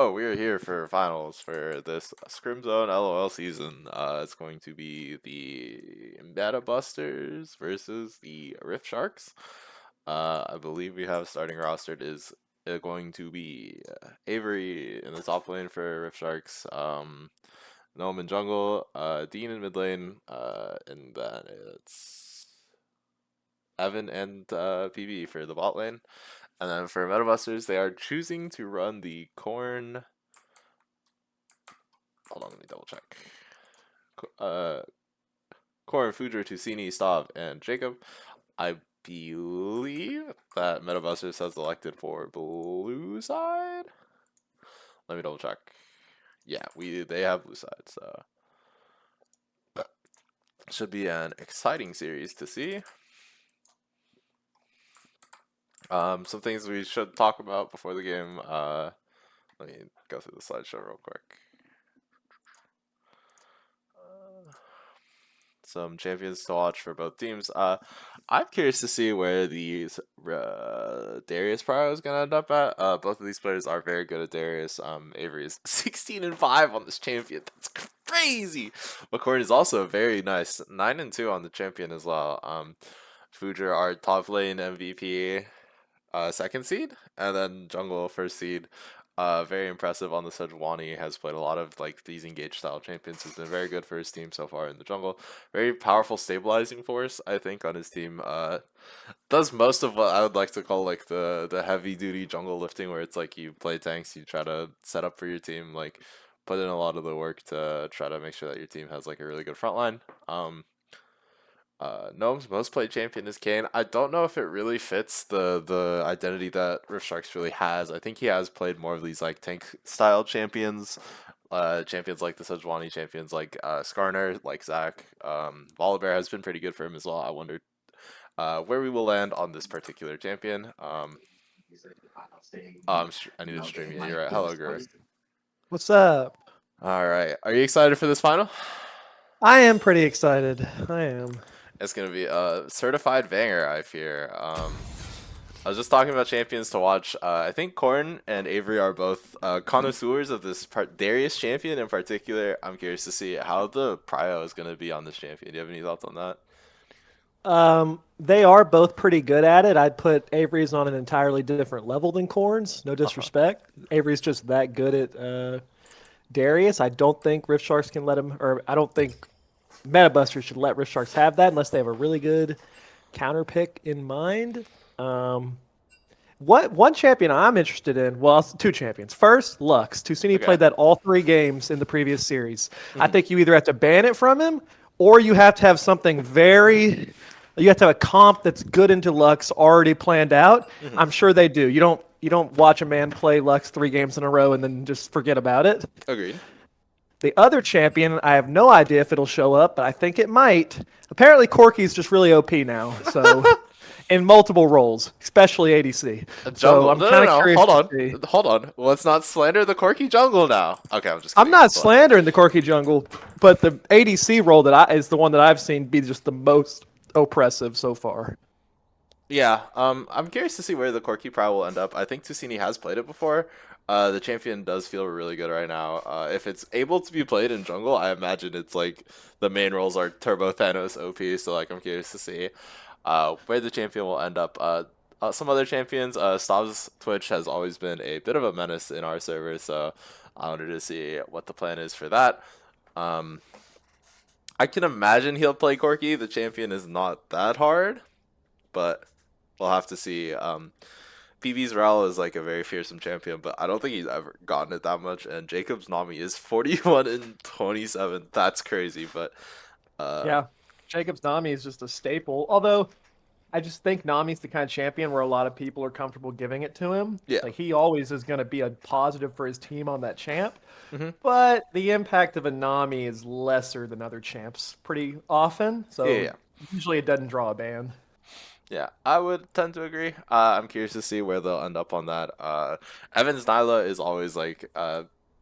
Oh, we're here for finals for this Scrim Zone LOL season. It's going to be the Meta Busters versus the Rift Sharks. I believe we have starting rostered is going to be Avery in the top lane for Rift Sharks, Gnome in jungle, Dean in mid lane, and then it's Evan and PB for the bot lane. And then for Meta Busters, they are choosing to run the Corn. Hold on, let me double check. Uh, Corin, Fujer, Tusini, Stav, and Jacob. I believe that Metabusters has elected for blue side. Let me double check. Yeah, they have blue side, so should be an exciting series to see. Some things we should talk about before the game. Let me go through the slideshow real quick. Some champions to watch for both teams. I'm curious to see where these Darius Prio is gonna end up at. Both of these players are very good at Darius. Avery is 16-5 on this champion. That's crazy. McCord is also very nice, 9-2 on the champion as well. Fujer, our top lane MVP, second seed, and then jungle first seed. Very impressive on the Sejuani. Has played a lot of like these engaged style champions. Has been very good for his team so far in the jungle. Very powerful stabilizing force, I think, on his team. Does most of what I would like to call like the heavy duty jungle lifting, where it's like you play tanks, you try to set up for your team, like put in a lot of the work to try to make sure that your team has like a really good front line. Gnome's most played champion is Kane. I don't know if it really fits the identity that Rift Sharks really has. I think he has played more of these like tank style champions, champions like the Sejuani, champions like Skarner, like Zach. Volibear has been pretty good for him as well. I wondered where we will land on this particular champion. I need to stream you. You're right. Hello, Guru. What's up? All right. Are you excited for this final? I am pretty excited. I am. It's gonna be a certified banger, I fear. I was just talking about champions to watch. I think Corn and Avery are both connoisseurs of this Darius champion in particular. I'm curious to see how the prio is gonna be on this champion. Do you have any thoughts on that? They are both pretty good at it. I'd put Avery's on an entirely different level than Corn's. No Uh-huh. disrespect. Avery's just that good at Darius. I don't think Rift Sharks can let him, or I don't think Metabusters should let Rift Sharks have that unless they have a really good counter pick in mind. What one champion I'm interested in? Well, two champions. First, Lux. Tusini Okay. played that all three games in the previous series. I Mhm. think you either have to ban it from him, or you have to have something very. You have to have a comp that's good into Lux already planned out. Mhm. I'm sure they do. You don't watch a man play Lux 3 games in a row and then just forget about it. Agreed. The other champion, I have no idea if it'll show up, but I think it might. Apparently, Corky's just really OP now, so in multiple roles, especially ADC. A So jungle. I'm No, no, kind of no. curious Hold to on. see. Hold on. Let's not slander the Corky jungle now. Okay, I'm just I'm kidding. not Go on. slandering the Corky jungle, but the ADC role is the one that I've seen be just the most oppressive so far. Yeah, I'm curious to see where the Corky Prow will end up. I think Tusini has played it before. The champion does feel really good right now. If it's able to be played in jungle, I imagine it's like the main roles are Turbo Thanos OP. So like I'm curious to see where the champion will end up. Some other champions, Stav's Twitch has always been a bit of a menace in our server, so I wanted to see what the plan is for that. Um, I can imagine he'll play Corky. The champion is not that hard, but we'll have to see. PB's Ral is like a very fearsome champion, but I don't think he's ever gotten it that much. And Jacob's Nami is 41 and 27. That's crazy, but uh, Yeah, Jacob's Nami is just a staple. Although I just think Nami's the kind of champion where a lot of people are comfortable giving it to him. yeah. Like he always is going to be a positive for his team on that champ. Hmm. But the impact of a Nami is lesser than other champs pretty often. Yeah, So yeah, usually it doesn't draw a ban. yeah. I would tend to agree. I'm curious to see where they'll end up on that. Evans Nyla is always like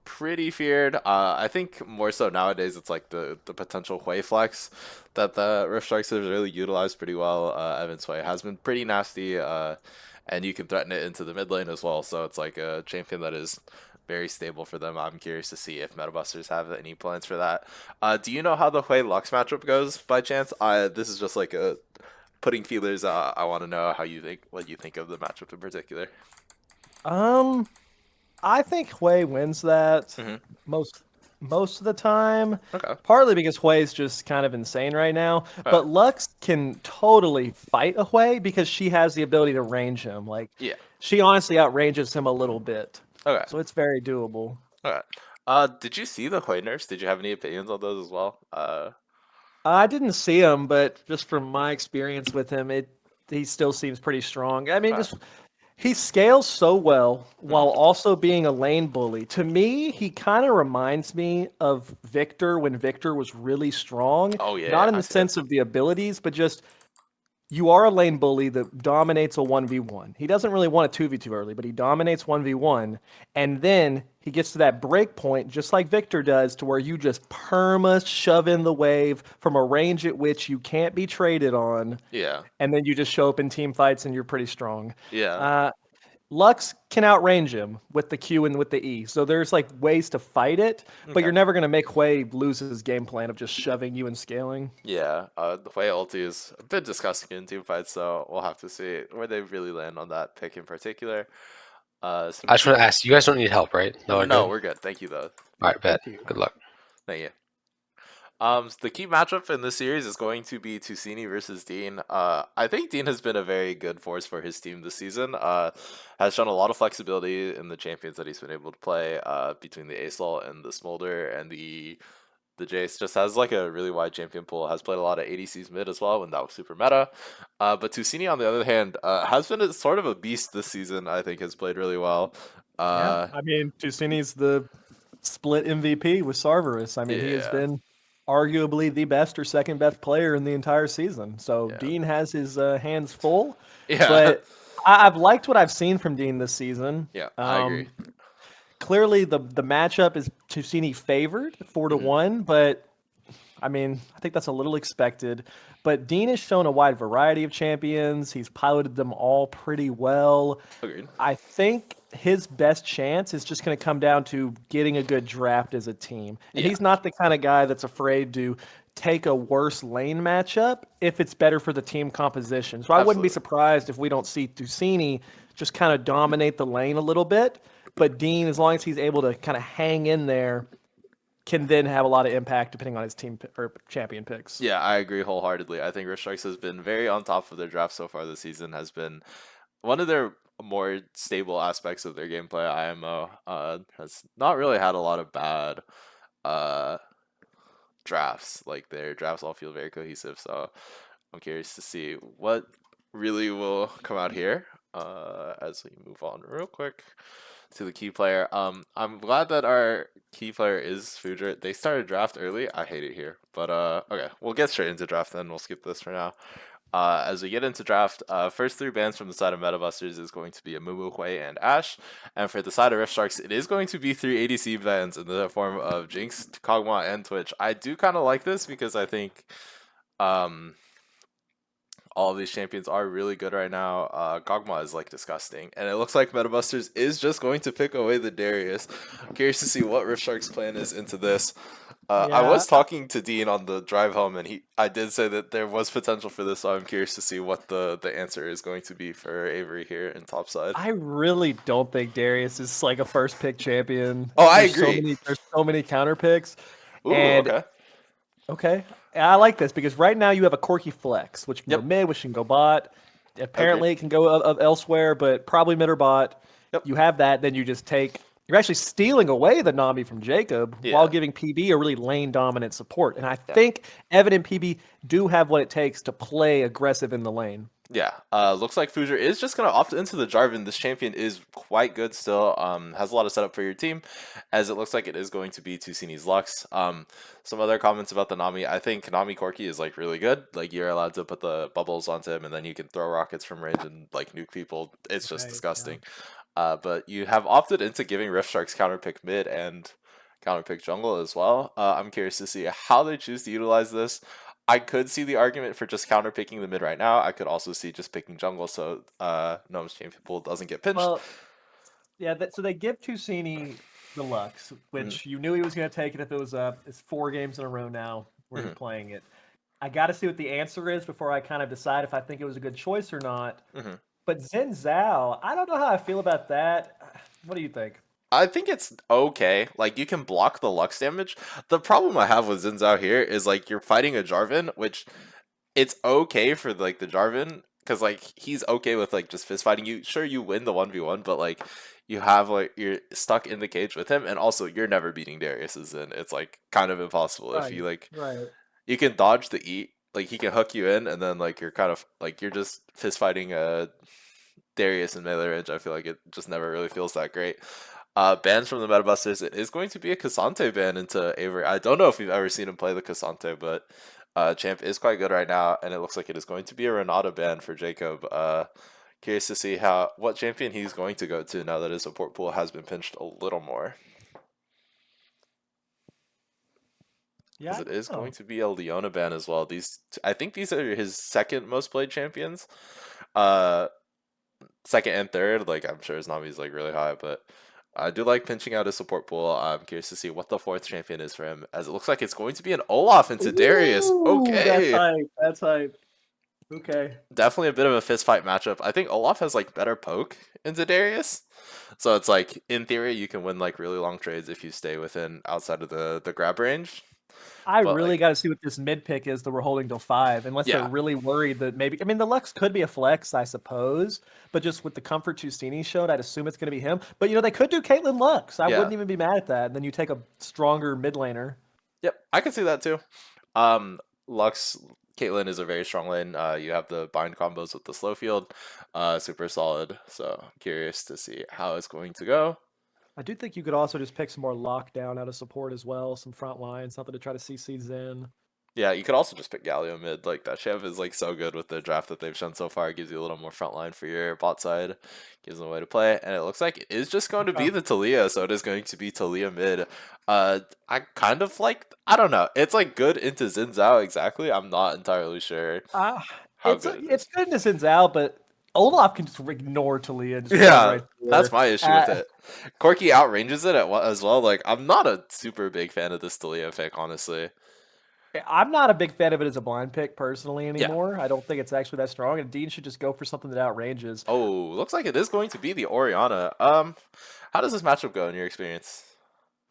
pretty feared. I think more so nowadays it's like the potential Hwei flex that the Rift Strikes have really utilized pretty well. Evans Hwei has been pretty nasty, and you can threaten it into the mid lane as well. So it's like a champion that is very stable for them. I'm curious to see if Metabusters have any plans for that. Do you know how the Hui Lux matchup goes by chance? This is just like a putting feelers. I want to know what you think of the matchup in particular. Um, I think Hui wins that Hmm. most most of the time. Okay. Partly because Hui's just kind of insane right now, Okay. but Lux can totally fight a Hui because she has the ability to range him. Like Yeah. she honestly outranges him a little bit, Okay. so it's very doable. Okay. Did you see the Hui nerfs? Did you have any opinions on those as well? I didn't see him, but just from my experience with him, it he still seems pretty strong. I mean, Okay. just he scales so well while Mhm. also being a lane bully. To me, he kind of reminds me of Victor when Victor was really strong, Oh yeah, not yeah, in I the see it. sense of the abilities, but just you are a lane bully that dominates a 1v1. He doesn't really want a 2v2 early, but he dominates 1v1. And then he gets to that break point, just like Victor does, to where you just perma shove in the wave from a range at which you can't be traded on. Yeah. And then you just show up in team fights and you're pretty strong. Yeah. Uh, Lux can outrange him with the Q and with the E. So there's like ways to fight it, but Okay. you're never going to make Hui lose his game plan of just shoving you and scaling. Yeah. The way ulti is a bit disgusting in team fights, so we'll have to see where they really land on that pick in particular. Some I just key. want to ask, you guys don't need help, right? No, we're No, good. we're good. Thank you though. All right, bet. Thank you. Good luck. Thank you. The key matchup in this series is going to be Tusini versus Dean. I think Dean has been a very good force for his team this season. Has shown a lot of flexibility in the champions that he's been able to play. Between the Asol and the Smolder and the Jace, just has like a really wide champion pool. Has played a lot of ADCs mid as well when that was super meta. But Tusini on the other hand has been sort of a beast this season. I think has played really well. Yeah, Uh, I mean, Tusini's the split MVP with Sarverus. I mean, he has yeah, been arguably the best or second best player in the entire season. So yeah, Dean has his hands full, yeah, but I've liked what I've seen from Dean this season. yeah. I agree. Clearly, the matchup is Tusini favored 4 to Hmm. 1, but I mean, I think that's a little expected. But Dean has shown a wide variety of champions. He's piloted them all pretty well. Agreed. I think his best chance is just going to come down to getting a good draft as a team. And Yeah, he's not the kind of guy that's afraid to take a worse lane matchup if it's better for the team composition. So I wouldn't be absolutely. surprised if we don't see Tusini just kind of dominate the lane a little bit. But Dean, as long as he's able to kind of hang in there, can then have a lot of impact depending on his team or champion picks. Yeah, I agree wholeheartedly. I think Rift Strikes has been very on top of their draft so far this season. Has been one of their more stable aspects of their gameplay. IMO has not really had a lot of bad uh drafts. Like their drafts all feel very cohesive. So I'm curious to see what really will come out here. As we move on real quick to the key player. I'm glad that our key player is Fudra. They started draft early. I hate it here, but okay, we'll get straight into draft. Then we'll skip this for now. As we get into draft, first three bans from the side of Metabusters is going to be a Mumu, Hui, and Ash. And for the side of Rift Sharks, it is going to be three ADC bans in the form of Jinx, Kog'Maw, and Twitch. I do kind of like this because I think um, all of these champions are really good right now. Kog'Maw is like disgusting, and it looks like Metabusters is just going to pick away the Darius. I'm curious to see what Rift Shark's plan is into this. I Yeah, was talking to Dean on the drive home, and I did say that there was potential for this, so I'm curious to see what the answer is going to be for Avery here in topside. I really don't think Darius is like a first pick champion. Oh, I agree. There's so many counter picks. Ooh, And okay. okay, I like this because right now you have a Corki Flex, which can go Yep. mid, which can go bot. Agreed. Apparently it can go elsewhere, but probably mid or bot. Yep. You have that, then you just take. You're actually stealing away the Nami from Jacob while Yeah. giving PB a really lane dominant support. And I Yeah. think Evan and PB do have what it takes to play aggressive in the lane. Yeah, looks like Fuser is just gonna opt into the Jarvan. This champion is quite good still. Has a lot of setup for your team, as it looks like it is going to be Tusini's Lux. Some other comments about the Nami. I think Nami Corki is like really good. Like you're allowed to put the bubbles onto him, and then you can throw rockets from range and like nuke people. It's just Right, disgusting. But you have opted into giving Rift Sharks counter pick mid and counter pick jungle as well. I'm curious to see how they choose to utilize this. I could see the argument for just counter picking the mid right now. I could also see just picking jungle so Gnome's champion pool doesn't get pinched. Well, yeah, so they give Tusini the Lux, which you knew he was going to take it if it was it's 4 games in a row now where he's playing it. I got to see what the answer is before I kind of decide if I think it was a good choice or not. But Xin Zhao, I don't know how I feel about that. What do you think? I think it's okay. Like, you can block the Lux damage. The problem I have with Xin Zhao here is, like, you're fighting a Jarvan, which it's okay for, like, the Jarvan, because, like, he's okay with, like, just fist fighting you. Sure, you win the 1v1, but, like, you have, like, you're stuck in the cage with him, and also you're never beating Darius's in. It's, like, kind of impossible if you, like, you can dodge the E, like, he can hook you in, and then, like, you're kind of, like, you're just fist fighting Darius in melee range. I feel like it just never really feels that great. Bans from the Meta Busters, it is going to be a Cassante ban into Avery. I don't know if you've ever seen him play the Cassante, but Champ is quite good right now, and it looks like it is going to be a Renata ban for Jacob. Curious to see what champion he's going to go to now that his support pool has been pinched a little more. Yeah, it is going to be a Leona ban as well. I think these are his second most played champions. Second and third, like, I'm sure his Nami is, like, really high, but I do like pinching out his support pool. I'm curious to see what the 4th champion is for him, as it looks like it's going to be an Olaf into Darius. Okay. That's hype. Okay. Definitely a bit of a fist fight matchup. I think Olaf has, like, better poke into Darius. So it's like, in theory, you can win, like, really long trades if you stay outside of the grab range. I really got to see what this mid pick is that we're holding till 5, unless they're really worried that maybe. I mean, the Lux could be a flex, I suppose, but just with the comfort Justini showed, I'd assume it's going to be him. But they could do Caitlyn Lux. I wouldn't even be mad at that. And then you take a stronger mid laner. Yep, I can see that too. Lux Caitlyn is a very strong lane. You have the bind combos with the slow field, super solid. So I'm curious to see how it's going to go. I do think you could also just pick some more lockdown out of support as well, some front lines, something to try to CC Zen. Yeah, you could also just pick Galio mid. Like, that Chev is, like, so good with the draft that they've shown so far. It gives you a little more front line for your bot side. Gives them a way to play. And it looks like it is just going to be the Talia, so it is going to be Talia mid. I kind of like, I don't know. It's, like, good into Xin Zhao exactly. I'm not entirely sure how good it's good into Xin Zhao, but Olaf can just ignore Talia. That's my issue with it. Corki outranges it as well. Like, I'm not a super big fan of this Talia pick, honestly. I'm not a big fan of it as a blind pick personally anymore. Yeah. I don't think it's actually that strong, and Dean should just go for something that outranges. Oh, looks like it is going to be the Orianna. How does this matchup go in your experience?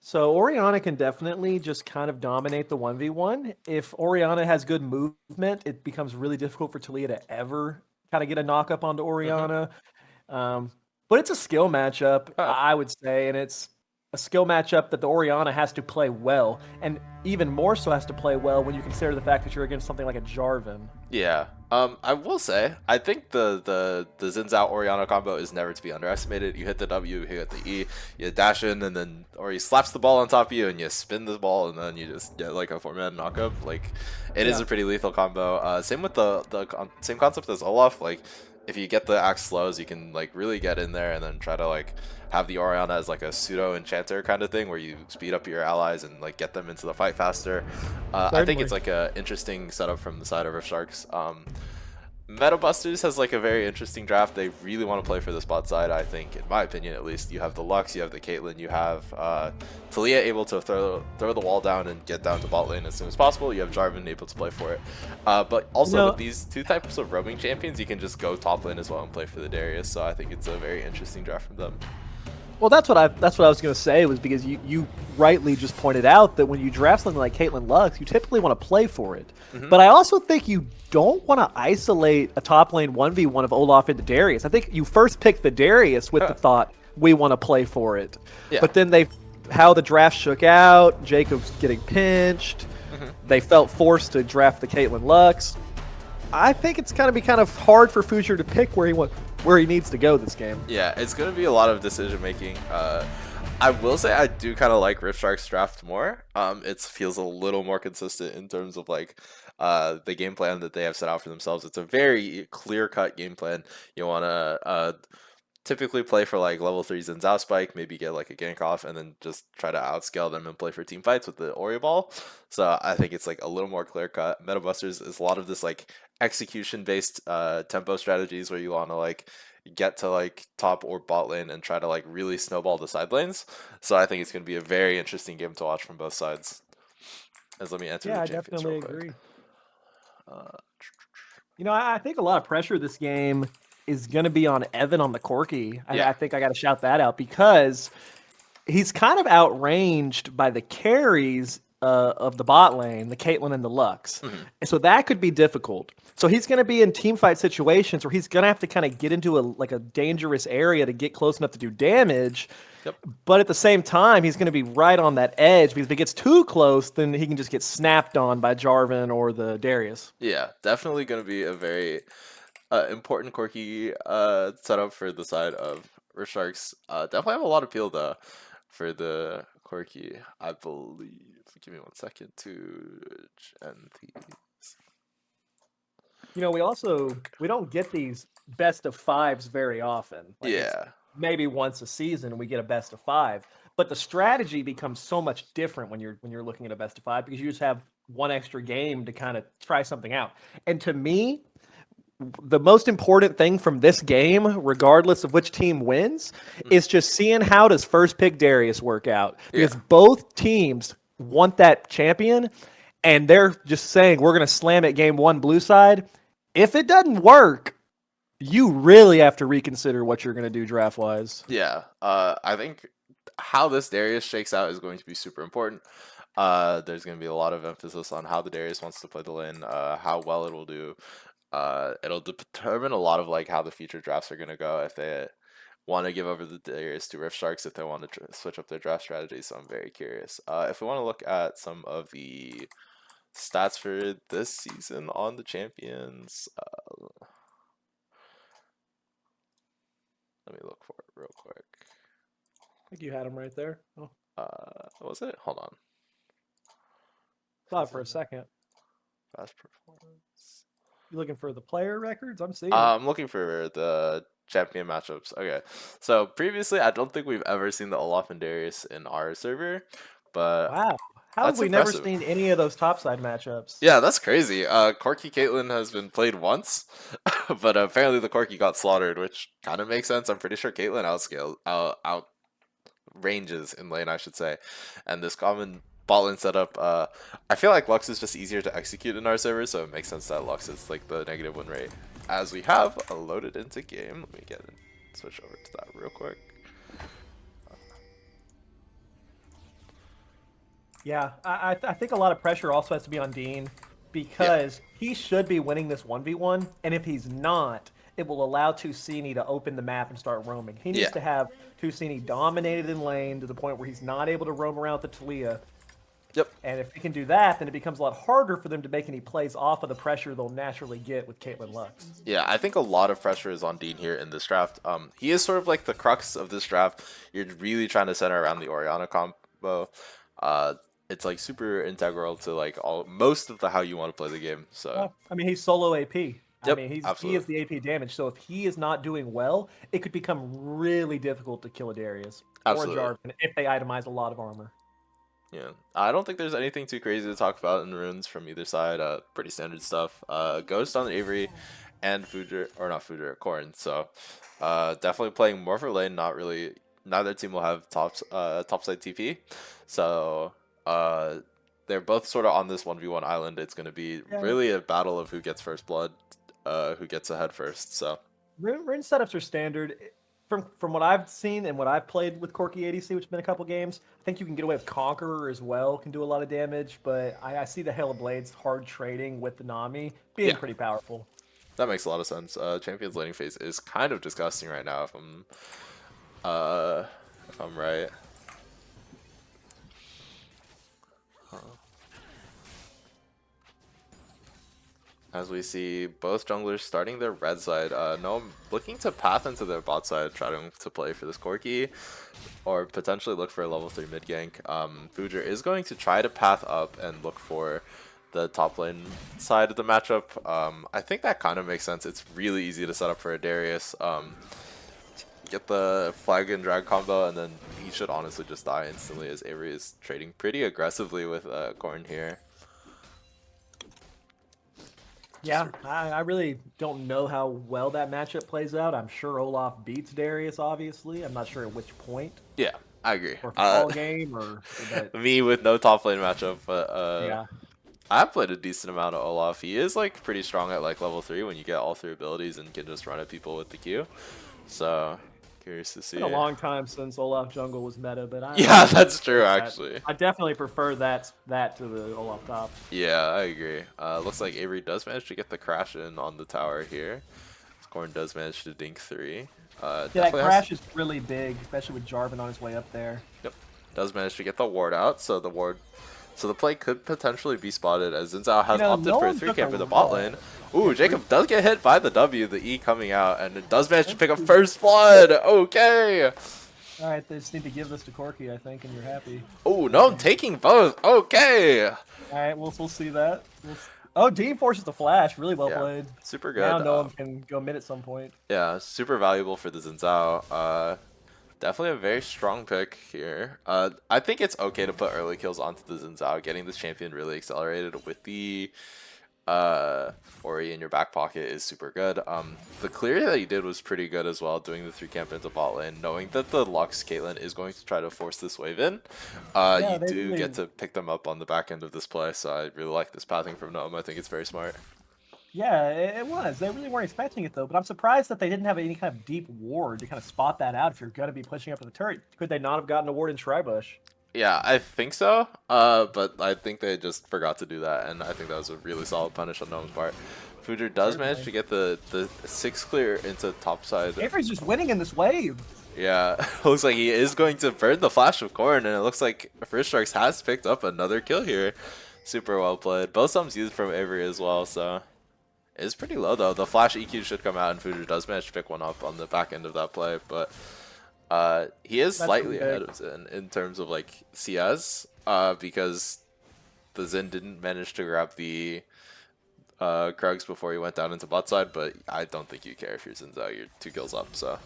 So Orianna can definitely just kind of dominate the 1v1. If Orianna has good movement, it becomes really difficult for Talia to ever kind of get a knock up onto Orianna. But it's a skill matchup, I would say, and it's a skill matchup that the Orianna has to play well, and even more so has to play well when you consider the fact that you're against something like a Jarvan. Yeah. I will say, I think the Xin Zhao Orianna combo is never to be underestimated. You hit the W, you hit the E, you dash in, or he slaps the ball on top of you, and you spin the ball, and then you just get, like, a 4-man knockup. Like, it is a pretty lethal combo. Same with the same concept as Olaf. Like, if you get the axe slows, you can, like, really get in there and then try to, like, have the Orianna as, like, a pseudo enchanter kind of thing where you speed up your allies and, like, get them into the fight faster. I think it's, like, a interesting setup from the side of Sharks. Meta Busters has, like, a very interesting draft. They really want to play for the spot side, I think, in my opinion at least. You have the Lux, you have the Caitlyn, you have Talia able to throw the wall down and get down to bot lane as soon as possible. You have Jarvan able to play for it. But also with these two types of roaming champions, you can just go top lane as well and play for the Darius. So I think it's a very interesting draft from them. Well, that's what I was going to say, was because you rightly just pointed out that when you draft something like Caitlyn Lux, you typically want to play for it. But I also think you don't want to isolate a top lane 1v1 of Olaf into Darius. I think you first pick the Darius with the thought, we want to play for it. Yeah. But then how the draft shook out, Jacob's getting pinched, they felt forced to draft the Caitlyn Lux. I think it's going to be kind of hard for Future to pick where he needs to go this game. Yeah, it's going to be a lot of decision making. I will say I do kind of like Rift Shark's draft more. It feels a little more consistent in terms of, like, the game plan that they have set out for themselves. It's a very clear-cut game plan. You want to typically play for like level 3s and Zao Spike, maybe get like a gank off, and then just try to outscale them and play for team fights with the Ori Ball. So I think it's like a little more clear cut. Meta Busters is a lot of this like execution based tempo strategies where you want to like get to like top or bot lane and try to like really snowball the side lanes. So I think it's going to be a very interesting game to watch from both sides. As let me enter Yeah, the I champions definitely real quick. agree. I think a lot of pressure this game is going to be on Evan on the Corki. Yeah. I think I got to shout that out because he's kind of outranged by the carries of the bot lane, the Caitlyn and the Lux. And so that could be difficult. So he's going to be in team fight situations where he's going to have to kind of get into a dangerous area to get close enough to do damage. Yep. But at the same time, he's going to be right on that edge because if he gets too close, then he can just get snapped on by Jarvan or the Darius. Yeah, definitely going to be a very important Corki setup for the side of Sharks. Definitely have a lot of appeal though for the Corki, I believe. Give me 1 second to end these. We don't get these best of fives very often. Like it's Yeah. maybe once a season we get a best of five. But the strategy becomes so much different when you're looking at a best of five because you just have one extra game to kind of try something out. And to me, the most important thing from this game, regardless of which team wins, is just seeing how does first pick Darius work out. Because both teams want that champion, and they're just saying we're going to slam it game one blue side. If it doesn't work, you really have to reconsider what you're going to do draft wise. Yeah. I think how this Darius shakes out is going to be super important. There's going to be a lot of emphasis on how the Darius wants to play the lane, how well it will do. It'll determine a lot of like how the future drafts are going to go if they want to give over the Darius to Rift Sharks, if they want to switch up their draft strategy. So I'm very curious. If we want to look at some of the stats for this season on the champions, let me look for it real quick. I think you had him right there. Oh, Was it? Hold on. thought for a second. Fast performance. You looking for the player records? I'm seeing. I'm looking for the champion matchups. Okay, so previously, I don't think we've ever seen the Olaf and Darius in our server, but Wow. How have that's we never impressive. seen any of those topside matchups? Yeah, that's crazy. Corki Caitlyn has been played once, but apparently the Corki got slaughtered, which kind of makes sense. I'm pretty sure Caitlyn out ranges in lane, I should say, and this common bot lane setup. I feel like Lux is just easier to execute in our server, so it makes sense that Lux is like the negative win rate. As we have loaded into game, let me get it. Switch over to that real quick. Yeah, I think a lot of pressure also has to be on Dean because he should be winning this 1v1, and if he's not, it will allow Tusini to open the map and start roaming. He needs to have Tusini dominated in lane to the point where he's not able to roam around with the Talia. Yep. And if he can do that, then it becomes a lot harder for them to make any plays off of the pressure they'll naturally get with Caitlyn Lux. Yeah, I think a lot of pressure is on Dean here in this draft. He is sort of like the crux of this draft. You're really trying to center around the Orianna combo. It's like super integral to like most of the how you want to play the game. So Well, I mean, he's solo AP. I mean, he absolutely. is the AP damage. So if he is not doing well, it could become really difficult to kill a Darius Absolutely. or a Jarvan if they itemize a lot of armor. Yeah, I don't think there's anything too crazy to talk about in runes from either side. Pretty standard stuff. Ghost on Avery and Fujer, or not Fujer, Corrin. So definitely playing more for lane. Not really. Neither team will have topside TP. So they're both sort of on this 1v1 island. It's going to be really a battle of who gets first blood, who gets ahead first. So Rune setups are standard. From what I've seen and what I've played with Corki ADC, which has been a couple games, I think you can get away with Conqueror as well, can do a lot of damage, but I see the Hail of Blades hard trading with the Nami being pretty powerful. That makes a lot of sense. Champion's laning phase is kind of disgusting right now, if I'm right. As we see both junglers starting their red side, no looking to path into their bot side, trying to play for this Corki, or potentially look for a level 3 mid gank. Fujer is going to try to path up and look for the top lane side of the matchup. I think that kind of makes sense. It's really easy to set up for a Darius. get the flag and drag combo, and then he should honestly just die instantly as Avery is trading pretty aggressively with Corn here. Yeah, I really don't know how well that matchup plays out. I'm sure Olaf beats Darius, obviously. I'm not sure at which point, Yeah, I agree. or if it's all game, or but Me with no top lane matchup, but yeah. I've played a decent amount of Olaf. He is like pretty strong at like level 3 when you get all 3 abilities and can just run at people with the Q. So curious to see. It's been a long time since Olaf jungle was meta, but Yeah, that's true actually. I definitely prefer that to the Olaf top. Yeah, I agree. Looks like Avery does manage to get the crash in on the tower here. Scorn does manage to dink 3. Yeah, that crash is really big, especially with Jarvan on his way up there. Yep, does manage to get the ward out, so the play could potentially be spotted as Xin Zhao has opted for a 3 camp in the bot lane. Ooh, Jacob does get hit by the W, the E coming out, and it does manage to pick up first blood. Okay. All right, they just need to give this to Corki, I think, and you're happy. Oh no, I'm taking both. Okay. All right, we'll see that. Oh, Dean forces the flash. Really well played. Super good. Now no one can go mid at some point. Yeah, super valuable for the Xin Zhao. Definitely a very strong pick here. I think it's okay to put early kills onto the Xin Zhao. Getting this champion really accelerated with the Ori in your back pocket is super good. The clear that he did was pretty good as well, doing the 3 camp into bot lane, knowing that the Lux Caitlyn is going to try to force this wave in. You do get to pick them up on the back end of this play, so I really like this pathing from Gnome. I think it's very smart. Yeah, it was. They really weren't expecting it, though. But I'm surprised that they didn't have any kind of deep ward to kind of spot that out if you're going to be pushing up to the turret. Could they not have gotten a ward in Tribush? Yeah, I think so. But I think they just forgot to do that, and I think that was a really solid punish on Gnome's part. Fujer does manage to get the 6 clear into top side. Avery's just winning in this wave. Yeah, looks like he is going to burn the flash of Corn, and it looks like First Sharks has picked up another kill here. Super well played. Both sums used from Avery as well, so it's pretty low though. The flash EQ should come out, and Fujer does manage to pick one up on the back end of that play, but he is slightly ahead of Xin in terms of like CS, because the Xin didn't manage to grab the Krugs before he went down into bot side, but I don't think you care if you're Xin Zhao. You're 2 kills up, so.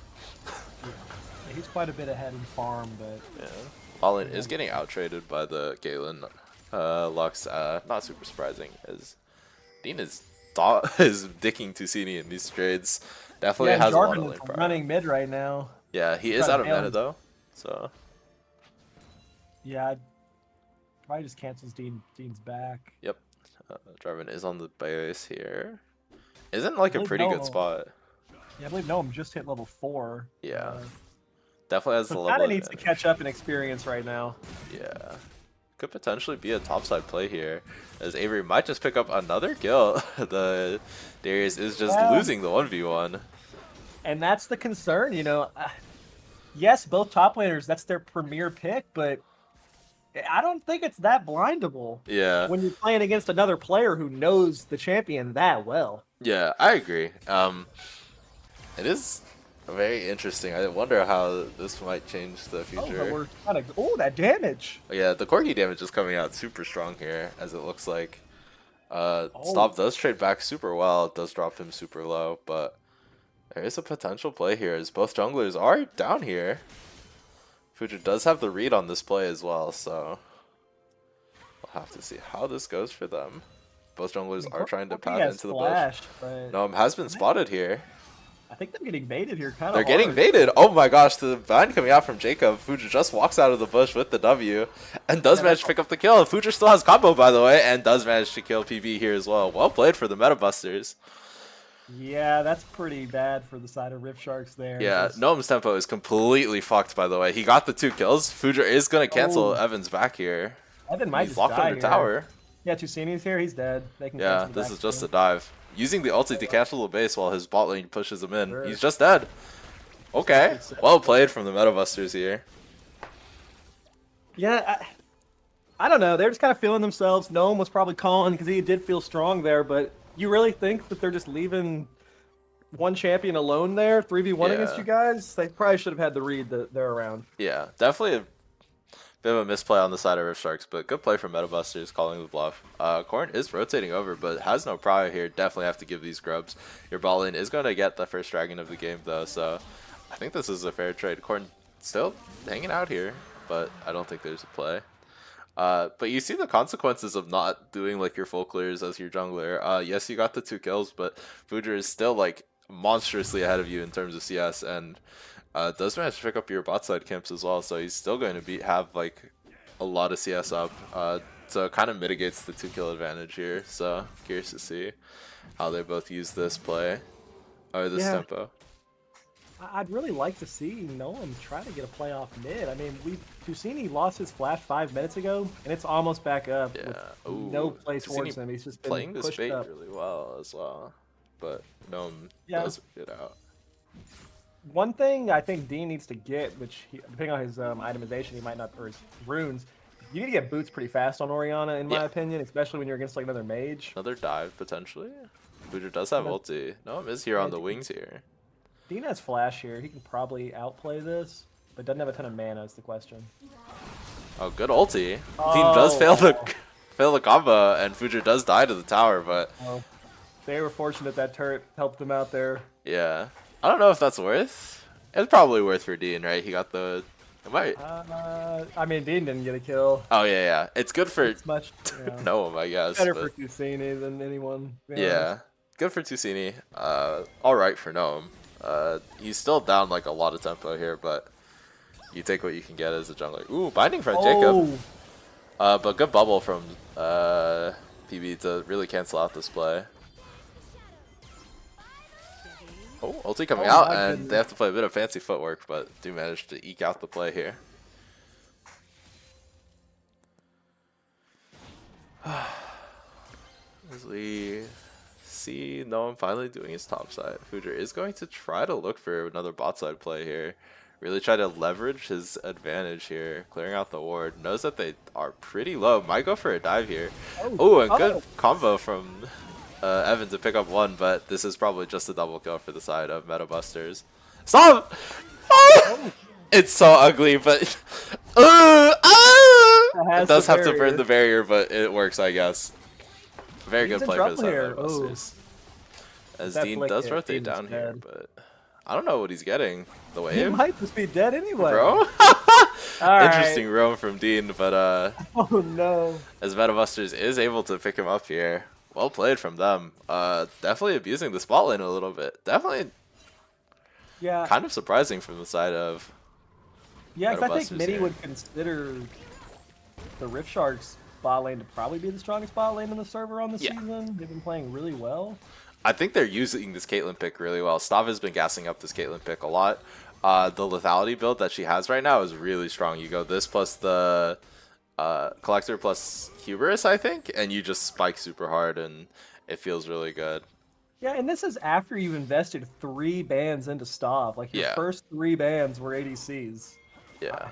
Yeah, he's quite a bit ahead in farm, but Yeah. Ballin is getting out-traded by the Galen Lux. Not super surprising, as Dean is dicking Tusini in these trades. Definitely has a lot of lane power. Running mid right now. Yeah, he is out of meta though, so. Yeah, probably just cancels Dean's back. Yep. Jarvan is on the base here. Isn't like a pretty good spot. Yeah, I believe Gnome just hit level 4. Yeah. Definitely has the level. Kinda needs to catch up in experience right now. Yeah. Could potentially be a topside play here, as Avery might just pick up another kill. The Darius is just losing the 1v1. And that's the concern, you know. Yes, both top laners, that's their premier pick, but I don't think it's that blindable. Yeah. When you're playing against another player who knows the champion that well. Yeah, I agree. It is very interesting. I wonder how this might change the future. That damage. Yeah, the Corgi damage is coming out super strong here, as it looks like. Stop does trade back super well. It does drop him super low, but there is a potential play here, as both junglers are down here. Future does have the read on this play as well, so we'll have to see how this goes for them. Both junglers are trying to path into the bush. Gnome has been spotted here. I think they're getting baited here kind of They're getting baited. Oh my gosh, the bind coming out from Jacob. Fuji just walks out of the bush with the W and does manage to pick up the kill. Fuji still has combo, by the way, and does manage to kill PB here as well. Well played for the Meta Busters. Yeah, that's pretty bad for the side of Rift Sharks there. Yeah, Gnome's tempo is completely fucked, by the way. He got the 2 kills. Fuji is going to cancel Evan's back here. Evan might He's locked on the tower. Yeah, Tusini's here. He's dead. They can this is just a dive. Using the ulti to cancel the base while his bot lane pushes him in. He's just dead. Okay. Well played from the Meta Busters here. Yeah, I don't know. They're just kind of feeling themselves. Gnome was probably calling because he did feel strong there, but you really think that they're just leaving one champion alone there, 3v1 against you guys? They probably should have had the read that they're around. Yeah, definitely a bit of a misplay on the side of Rift Sharks, but good play from Meta Busters calling the bluff. Corn is rotating over, but has no prior here. Definitely have to give these grubs. Your ball lane is going to get the first dragon of the game, though, so I think this is a fair trade. Corn still hanging out here, but I don't think there's a play. But you see the consequences of not doing like your full clears as your jungler. Yes, you got the 2 kills, but Fujer is still like monstrously ahead of you in terms of CS, and does manage to pick up your bot side camps as well. So he's still going to have like a lot of CS up. So it kind of mitigates the 2 kill advantage here. So curious to see how they both use this play or this tempo. I'd really like to see Noam try to get a play off mid. I mean, Tusini lost his flash 5 minutes ago, and it's almost back up. Yeah. With Ooh, no play Tusini towards him. He's just been playing this pushed bait up. really well as well, but Gnome does get out. One thing I think Dean needs to get, which depending on his itemization, he might not, or his runes, you need to get boots pretty fast on Orianna, in my opinion, especially when you're against like another mage. Another dive potentially. Fujer does have ulti. Gnome is here on the wings here. Dean has flash here. He can probably outplay this, but doesn't have a ton of mana is the question. Oh, good ulti. Dean does fail the combo, and Fujer does die to the tower, but they were fortunate that turret helped them out there. yeah. I don't know if that's worth. It's probably worth for Dean, right? He got the... It might... I mean, Dean didn't get a kill. Oh, yeah. It's good for much Gnome, I guess. Better for Tusini than anyone. Yeah. Good for Tusini. Alright for Gnome. He's still down like a lot of tempo here, but you take what you can get as a jungler. Ooh, binding from Jacob. But good bubble from PB to really cancel out this play. Oh, ulti coming out, and they have to play a bit of fancy footwork, but do manage to eke out the play here. As we see Noam finally doing his top side, Fujer is going to try to look for another bot side play here. Really try to leverage his advantage here, clearing out the ward. Knows that they are pretty low. Might go for a dive here. Oh, and good combo from Evan to pick up 1, but this is probably just a double kill for the side of Meta Busters. Stop! Oh! It's so ugly, but it does have to burn the barrier, but it works, I guess. Very good play for the side of Meta Busters. As Dean does rotate down here, but I don't know what he's getting. The wave? He might just be dead anyway. Bro? Interesting roam from Dean, but oh no. As Meta Busters is able to pick him up here. Well played from them. Definitely abusing the spot lane a little bit. Definitely kind of surprising from the side of because I think many would consider the Rift Sharks bot lane to probably be the strongest bot lane in the server on the season. They've been playing really well. I think they're using this Caitlyn pick really well. Stav has been gassing up this Caitlyn pick a lot. The lethality build that she has right now is really strong. You go this plus the Collector plus Hubris, I think, and you just spike super hard, and it feels really good. Yeah, and this is after you've invested 3 bans into Stav. Like, your first 3 bans were ADCs. Yeah.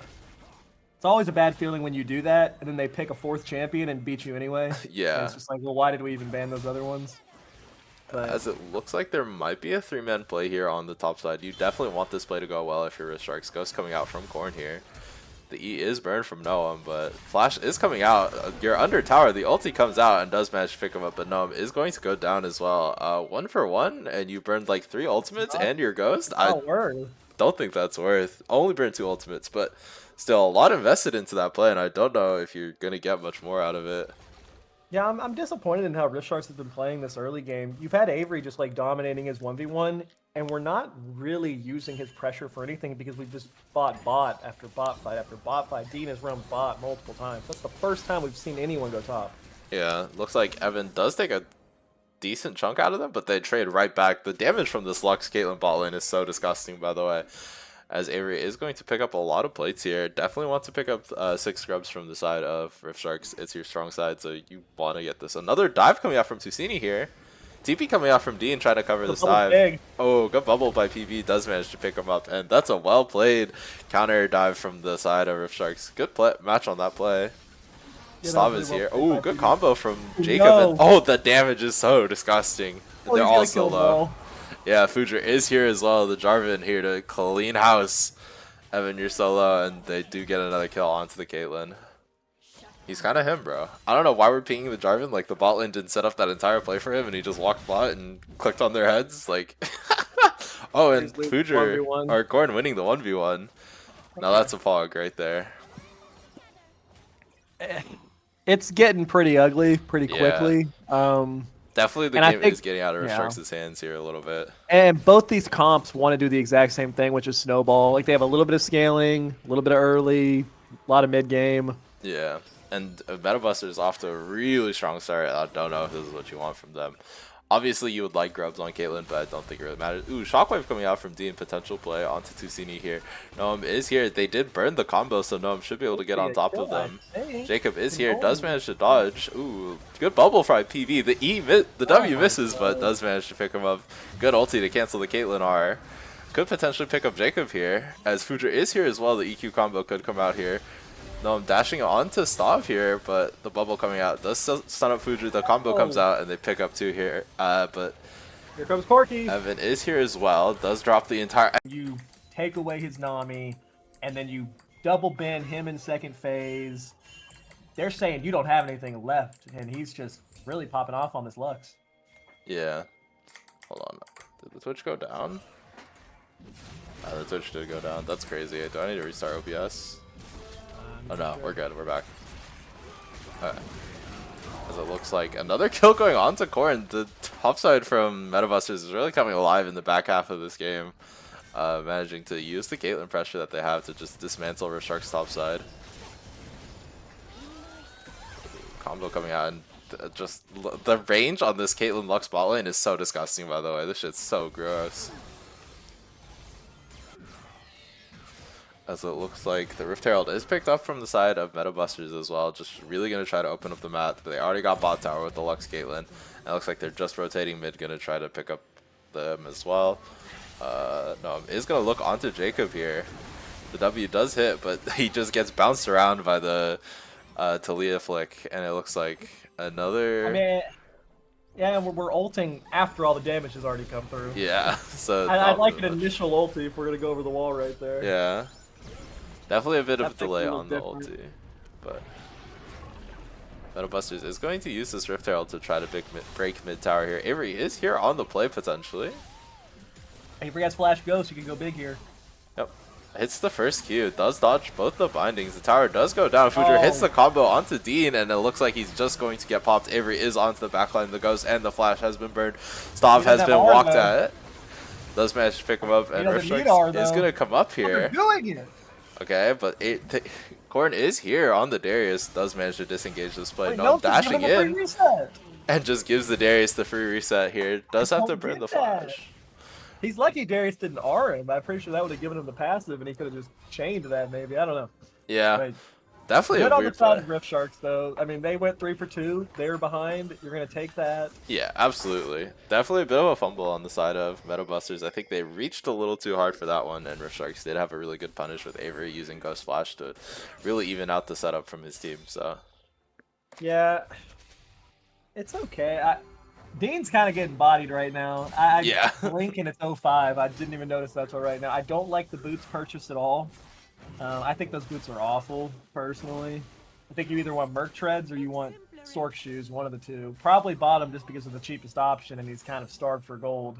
It's always a bad feeling when you do that, and then they pick a 4th champion and beat you anyway. Yeah. And it's just like, well, why did we even ban those other ones? But as it looks like there might be a 3-man play here on the top side. You definitely want this play to go well if you're Rift Sharks. Ghost coming out from Corn here. The E is burned from Noam, but Flash is coming out. You're under tower. The ulti comes out and does manage to pick him up, but Noam is going to go down as well. 1 for 1, and you burned like 3 ultimates and your Ghost? I don't think that's worth. Only burned 2 ultimates, but still a lot invested into that play, and I don't know if you're going to get much more out of it. Yeah, I'm disappointed in how Rift Sharks have been playing this early game. You've had Avery just like dominating his 1v1, and we're not really using his pressure for anything because we've just fought bot after bot fight after bot fight. Dean has run bot multiple times. That's the first time we've seen anyone go top. Yeah, looks like Evan does take a decent chunk out of them, but they trade right back. The damage from this Lux Caitlyn bot lane is so disgusting, by the way. As Avery is going to pick up a lot of plates here. Definitely want to pick up 6 scrubs from the side of Rift Sharks. It's your strong side, so you want to get this. Another dive coming out from Tusini here. TP coming out from Dean trying to cover this dive. Big. Oh, good bubble by PB. Does manage to pick him up, and that's a well-played counter dive from the side of Rift Sharks. Good match on that play. Stav is here. Oh, good combo from Jacob. And, oh, the damage is so disgusting. They're all so low. Yeah, Fujer is here as well. The Jarvan here to clean house. Evan, you're solo, and they do get another kill onto the Caitlyn. He's kind of him, bro. I don't know why we're pinging the Jarvan. Like, the bot lane didn't set up that entire play for him, and he just walked bot and clicked on their heads. Like, Oh, and He's losing Fujer 1v1. or Corn winning the 1v1. Now that's a fog right there. It's getting pretty ugly pretty Yeah. quickly. Definitely the And I game think, is getting out of yeah. Sharks' hands here a little bit. And both these comps want to do the exact same thing, which is snowball. Like they have a little bit of scaling, a little bit of early, a lot of mid game. Yeah. And Meta Buster is off to a really strong start. I don't know if this is what you want from them. Obviously, you would like grubs on Caitlyn, but I don't think it really matters. Ooh, Shockwave coming out from Dean. Potential play onto Tusini here. Noam is here. They did burn the combo, so Noam should be able to get on top of them. Jacob is here. Does manage to dodge. Ooh, good bubble fry PV. The W misses, but does manage to pick him up. Good ulti to cancel the Caitlyn R. Could potentially pick up Jacob here, as Fujer is here as well. The EQ combo could come out here. No, I'm dashing onto Stav here, but the bubble coming out does stun up Fuji. The combo comes out, and they pick up 2 here. But Here comes Corky. Evan is here as well. Does drop the entire... You take away his Nami, and then you double ban him in second phase. They're saying you don't have anything left, and he's just really popping off on this Lux. Yeah. Hold on. Did the Twitch go down? The Twitch did go down. That's crazy. Do I need to restart OBS? Oh no, we're good. We're back. Alright. As it looks like another kill going on to Corn. The top side from Metabusters is really coming alive in the back half of this game. Managing to use the Caitlyn pressure that they have to just dismantle Rishark's top side. Combo coming out, and just the range on this Caitlyn Lux bot lane is so disgusting, by the way. This shit's so gross. As it looks like the Rift Herald is picked up from the side of Metabusters as well. Just really going to try to open up the map. But they already got bot tower with the Lux Caitlyn. And it looks like they're just rotating mid, going to try to pick up them as well. No, is going to look onto Jacob here. The W does hit, but he just gets bounced around by the Talia flick. And it looks like another... I mean, yeah, we're ulting after all the damage has already come through. Yeah, so... I'd like an initial ulti if we're going to go over the wall right there. Yeah. Definitely a bit of a delay a on the different. ulti, but Metabusters is going to use this Rift Herald to try to break mid tower here. Avery is here on the play potentially. Avery has Flash Ghost, you can go big here. Yep. Hits the first Q, does dodge both the bindings. The tower does go down. Fujer hits the combo onto Dean, and it looks like he's just going to get popped. Avery is onto the backline. The Ghost and the Flash has been burned. Stav has been walked at. Does manage to pick him up, and Rift Sharks is going to come up here. Doing it. Okay, but Corn is here on the Darius. Does manage to disengage this play. No, dashing in and just gives the Darius the free reset here. Does have to burn the flash. He's lucky Darius didn't R him. I'm pretty sure that would have given him the passive, and he could have just chained that maybe. I don't know. Yeah, But definitely good a on the weird side play. of Rift Sharks, though. I mean, they went 3 for 2. They were behind. You're going to take that. Yeah, absolutely. Definitely a bit of a fumble on the side of Metabusters. I think they reached a little too hard for that one, and Rift Sharks did have a really good punish with Avery using Ghost Flash to really even out the setup from his team. So Yeah, it's okay. Dean's kind of getting bodied right now. Yeah. Blink and it's 05. I didn't even notice that till right now. I don't like the boots purchased at all. I think those boots are awful, personally. I think you either want Merc Treads or you want Stork Shoes, one of the two. Probably bottom just because of the cheapest option, and he's kind of starved for gold.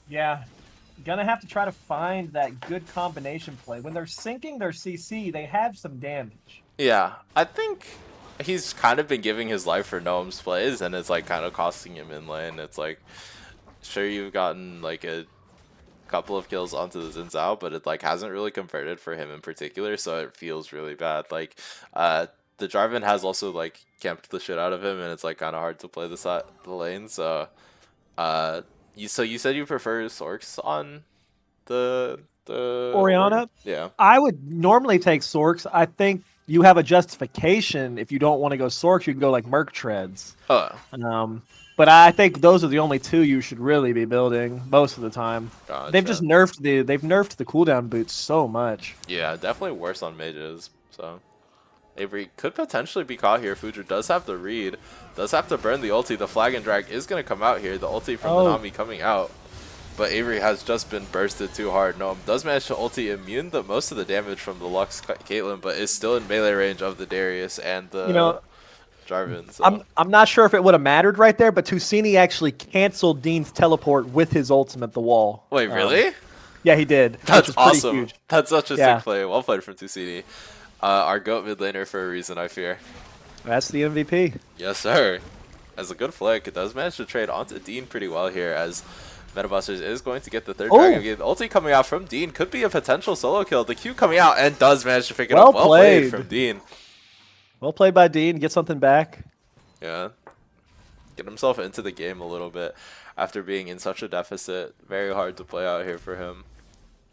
Yeah, gonna have to try to find that good combination play. When they're syncing their CC, they have some damage. yeah, I think he's kind of been giving his life for Noam's plays, and it's like kind of costing him in lane. It's like, sure, you've gotten like a couple of kills onto the Xin Zhao, but it like hasn't really converted for him in particular, so it feels really bad. Like the Jarvan has also like camped the shit out of him, and it's like kind of hard to play the lane. So you said you prefer Sorks on the Orianna? Yeah. I would normally take Sorks. I think you have a justification if you don't want to go Sorks, you can go like Merc Treads. Oh. But I think those are the only two you should really be building most of the time. Gotcha. They've just nerfed the cooldown boots so much. Yeah, definitely worse on mages. So Avery could potentially be caught here. Fujer does have the read, does have to burn the ulti. The flag and drag is going to come out here. The ulti from the Nami coming out. But Avery has just been bursted too hard. No, does manage to ulti immune most of the damage from the Lux Caitlyn, but is still in melee range of the Darius and the Jarvan. So I'm not sure if it would have mattered right there, but Tusini actually canceled Dean's teleport with his ultimate the wall. wait, really? Yeah, he did. Which That's was pretty awesome. huge. That's such a Yeah. sick play. Well played from Tusini. Our GOAT mid laner for a reason, I fear. That's the MVP. Yes, sir. As a good flick, it does manage to trade onto Dean pretty well here, as MetaBusters is going to get the third Dragon Gate. The ulti coming out from Dean could be a potential solo kill. The Q coming out and does manage to pick it up. Well played from Dean. Well played by Dean. Get something back. Yeah. Get himself into the game a little bit after being in such a deficit. Very hard to play out here for him.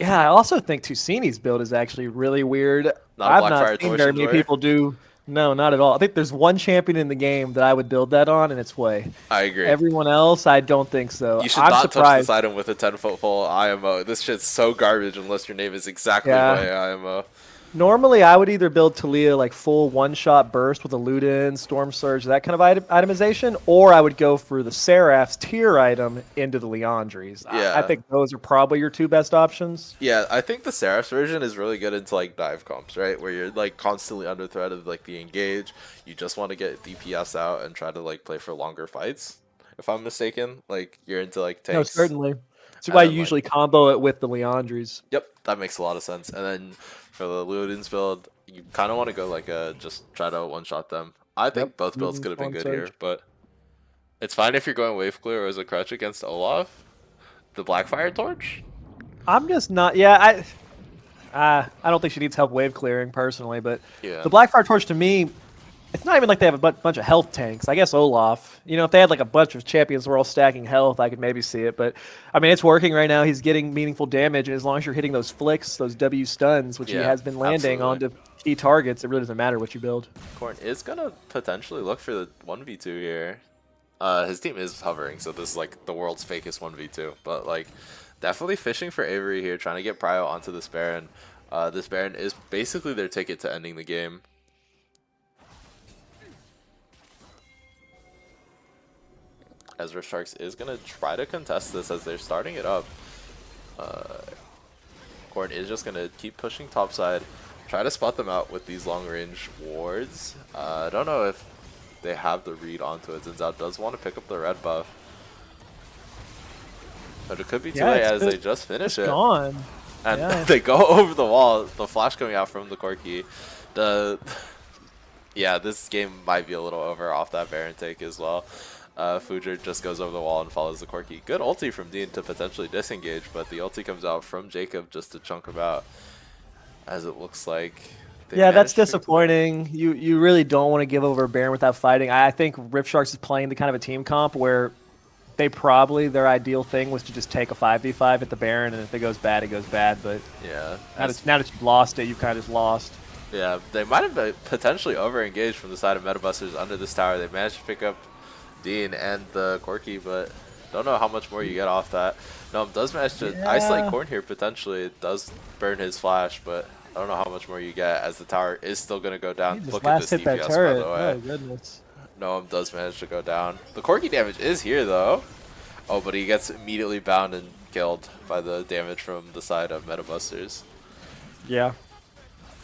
Yeah, I also think Tusini's build is actually really weird. I've not seen very many people do. No, not at all. I think there's one champion in the game that I would build that on, and it's Way. I agree. Everyone else, I don't think so. You should not touch this item with a 10-foot full IMO. This shit's so garbage unless your name is exactly Way IMO. Normally, I would either build Talia like full one-shot burst with a Luden, Storm Surge, that kind of itemization, or I would go for the Seraph's tier item into the Leandries. Yeah. I think those are probably your two best options. Yeah, I think the Seraph's version is really good into like dive comps, right? Where you're like constantly under threat of like the engage. You just want to get DPS out and try to like play for longer fights. If I'm mistaken, like you're into like tanks. No, certainly. That's why you usually combo it with the Leandries. Yep, that makes a lot of sense. And then for the Luden's build, you kind of want to go like just try to one-shot them. I think both builds could have been good here, but it's fine if you're going wave clear or as a crutch against Olaf. The Blackfire Torch? I'm just not. Yeah, I don't think she needs help wave clearing personally, but Yeah. the Blackfire Torch to me, it's not even like they have a bunch of health tanks. I guess Olaf. You know, if they had like a bunch of champions who were all stacking health, I could maybe see it. But I mean, it's working right now. He's getting meaningful damage, and as long as you're hitting those flicks, those W stuns, which he has been landing onto key targets, it really doesn't matter what you build. Corn is gonna potentially look for the 1v2 here. His team is hovering, so this is like the world's fakest 1v2. But like, definitely fishing for Avery here, trying to get Prio onto this Baron. This Baron is basically their ticket to ending the game. As Sharks is going to try to contest this as they're starting it up. Corn is just going to keep pushing topside, try to spot them out with these long-range wards. I don't know if they have the read onto it. Zinzao does want to pick up the red buff. But it could be too late as they just finish it. Gone. And they go over the wall, the flash coming out from the Corki. Yeah, this game might be a little over off that Baron take as well. Fujer just goes over the wall and follows the Corki. Good ulti from Dean to potentially disengage, but the ulti comes out from Jacob just to chunk him out. As it looks like. Yeah, that's disappointing. You really don't want to give over a Baron without fighting. I think Rift Sharks is playing the kind of a team comp where their ideal thing was to just take a 5v5 at the Baron, and if it goes bad, it goes bad. But yeah, now that you've lost it, you've kind of just lost. Yeah, they might have been potentially over-engaged from the side of MetaBusters under this tower. They managed to pick up Dean and the Corki, but don't know how much more you get off that. No, does manage to isolate Corn here potentially. It does burn his flash, but I don't know how much more you get as the tower is still going to go down. Look at this DPS, by the way. Oh, goodness. Noam does manage to go down. The Corki damage is here, though. Oh, but he gets immediately bound and killed by the damage from the side of MetaBusters. Yeah.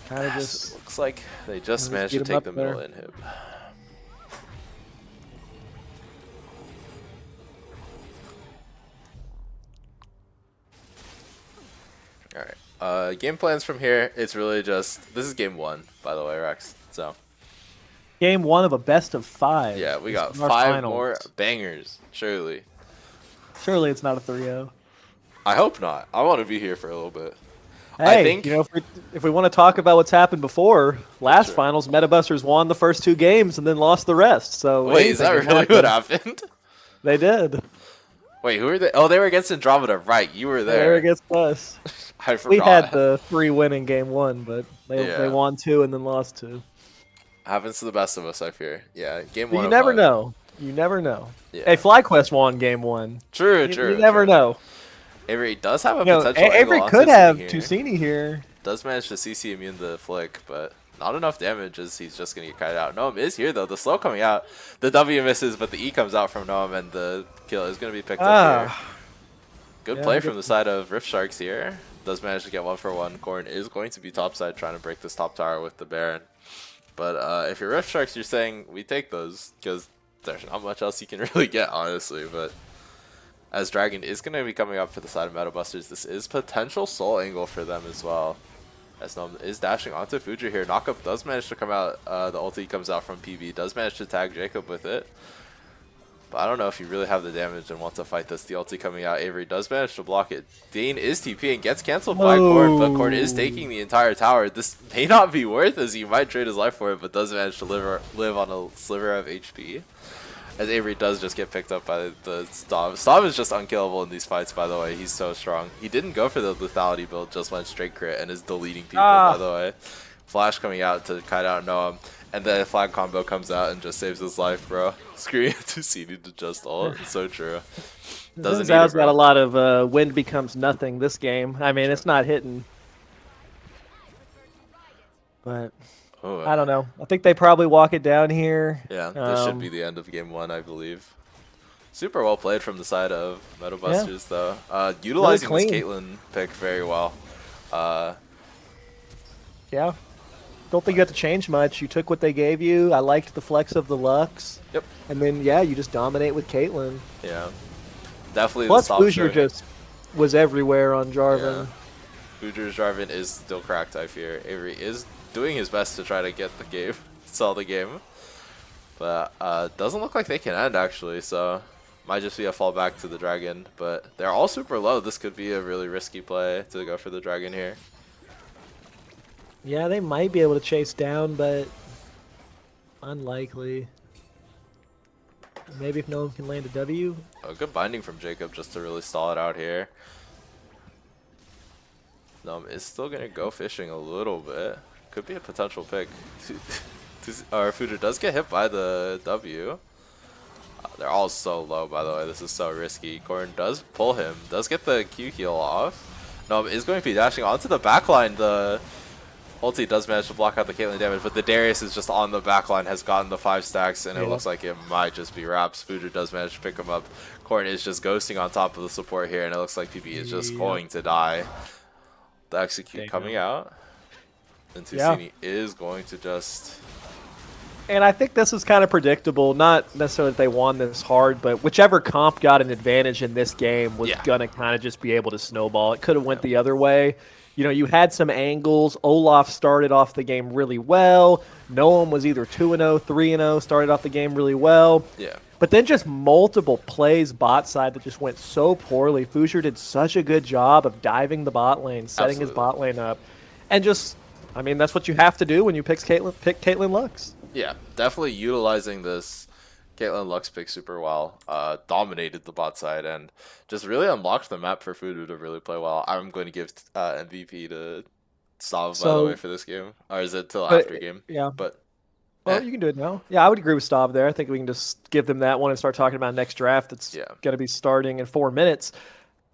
Kind of just... Looks like they just managed to take the middle inhib. Alright. Game plans from here, it's really just... This is game 1, by the way, Rex. So... Game 1 of a best of 5. Yeah, we got 5 more bangers, surely. Surely it's not a 3-0. I hope not. I want to be here for a little bit. Hey, I think, you know, if we want to talk about what's happened before, last finals, MetaBusters won the first 2 games and then lost the rest. So wait, is that really what happened? They did. Wait, who were they? Oh, they were against Andromeda, right? You were there. They were against us. I forgot. We had the 3 win in game 1, but they won 2 and then lost 2. Happens to the best of us, I fear. Yeah, game 1. You never know. You never know. Yeah. Hey, FlyQuest won game 1. True. You never know. Avery does have a potential Avery could have Tusini here. Does manage to CC immune the flick, but not enough damage as he's just going to get kited out. Noam is here, though. The slow coming out. The W misses, but the E comes out from Noam, and the kill is going to be picked up here. Good play from the side of Rift Sharks here. Does manage to get 1-for-1. Corn is going to be topside trying to break this top tower with the Baron. But if you're Rift Sharks, you're saying we take those because there's not much else you can really get, honestly. But as Dragon is going to be coming up for the side of Meta Busters, this is potential soul angle for them as well. As Gnome is dashing onto Fuji here. Knockup does manage to come out. The ulti comes out from PB. Does manage to tag Jacob with it. But I don't know if you really have the damage and want to fight this. The ulti coming out. Avery does manage to block it. Dane is TP and gets cancelled by Korn, but Korn is taking the entire tower. This may not be worth as he might trade his life for it, but does manage to live on a sliver of HP. As Avery does just get picked up by the Stav. Stav is just unkillable in these fights, by the way. He's so strong. He didn't go for the lethality build, just went straight crit and is deleting people, by the way. Flash coming out to kite out Noam. And then flag combo comes out and just saves his life, bro. Screaming to CD to just ult. So true. Doesn't need it, got a lot of wind becomes nothing this game. I mean, it's not hitting. But I don't know. I think they probably walk it down here. Yeah, this should be the end of game 1, I believe. Super well played from the side of Meta Busters, though. Utilizing really this Caitlyn pick very well. Yeah. Don't think you have to change much. You took what they gave you. I liked the flex of the Lux. Yep. And then, yeah, you just dominate with Caitlyn. Yeah. Definitely Plus, the Hoosier just was everywhere on Jarvan. Yeah. Hoosier's Jarvan is still cracked, I fear. Avery is doing his best to try to get the game, sell the game. But doesn't look like they can end, actually, so might just be a fallback to the Dragon. But they're all super low. This could be a really risky play to go for the Dragon here. Yeah, they might be able to chase down, but unlikely. Maybe if no one can land a W. A good binding from Jacob just to really stall it out here. Gnome is still going to go fishing a little bit. Could be a potential pick. Or Fuji does get hit by the W. They're all so low, by the way. This is so risky. Corn does pull him. Does get the Q heal off. Gnome is going to be dashing onto the backline. The ulti does manage to block out the Caitlyn damage, but the Darius is just on the backline, has gotten the 5 stacks, and it looks like it might just be wraps. Fuji does manage to pick him up. Corn is just ghosting on top of the support here, and it looks like PB is just going to die. The execute coming out. And Tusini is going to just... And I think this is kind of predictable. Not necessarily that they won this hard, but whichever comp got an advantage in this game was going to kind of just be able to snowball. It could have went the other way. You know, you had some angles. Olaf started off the game really well. Noam was either 2-0, 3-0, started off the game really well. Yeah. But then just multiple plays bot side that just went so poorly. Fuchsia did such a good job of diving the bot lane, setting his bot lane up. And just, I mean, that's what you have to do when you pick Caitlyn Lux. Yeah, definitely utilizing this Caitlyn Lux pick super well. Dominated the bot side and just really unlocked the map for Fudu to really play well. I'm going to give MVP to Stav, by the way, for this game. Or is it till after game? Yeah. But well, you can do it now. Yeah, I would agree with Stav there. I think we can just give them that one and start talking about next draft that's going to be starting in 4 minutes.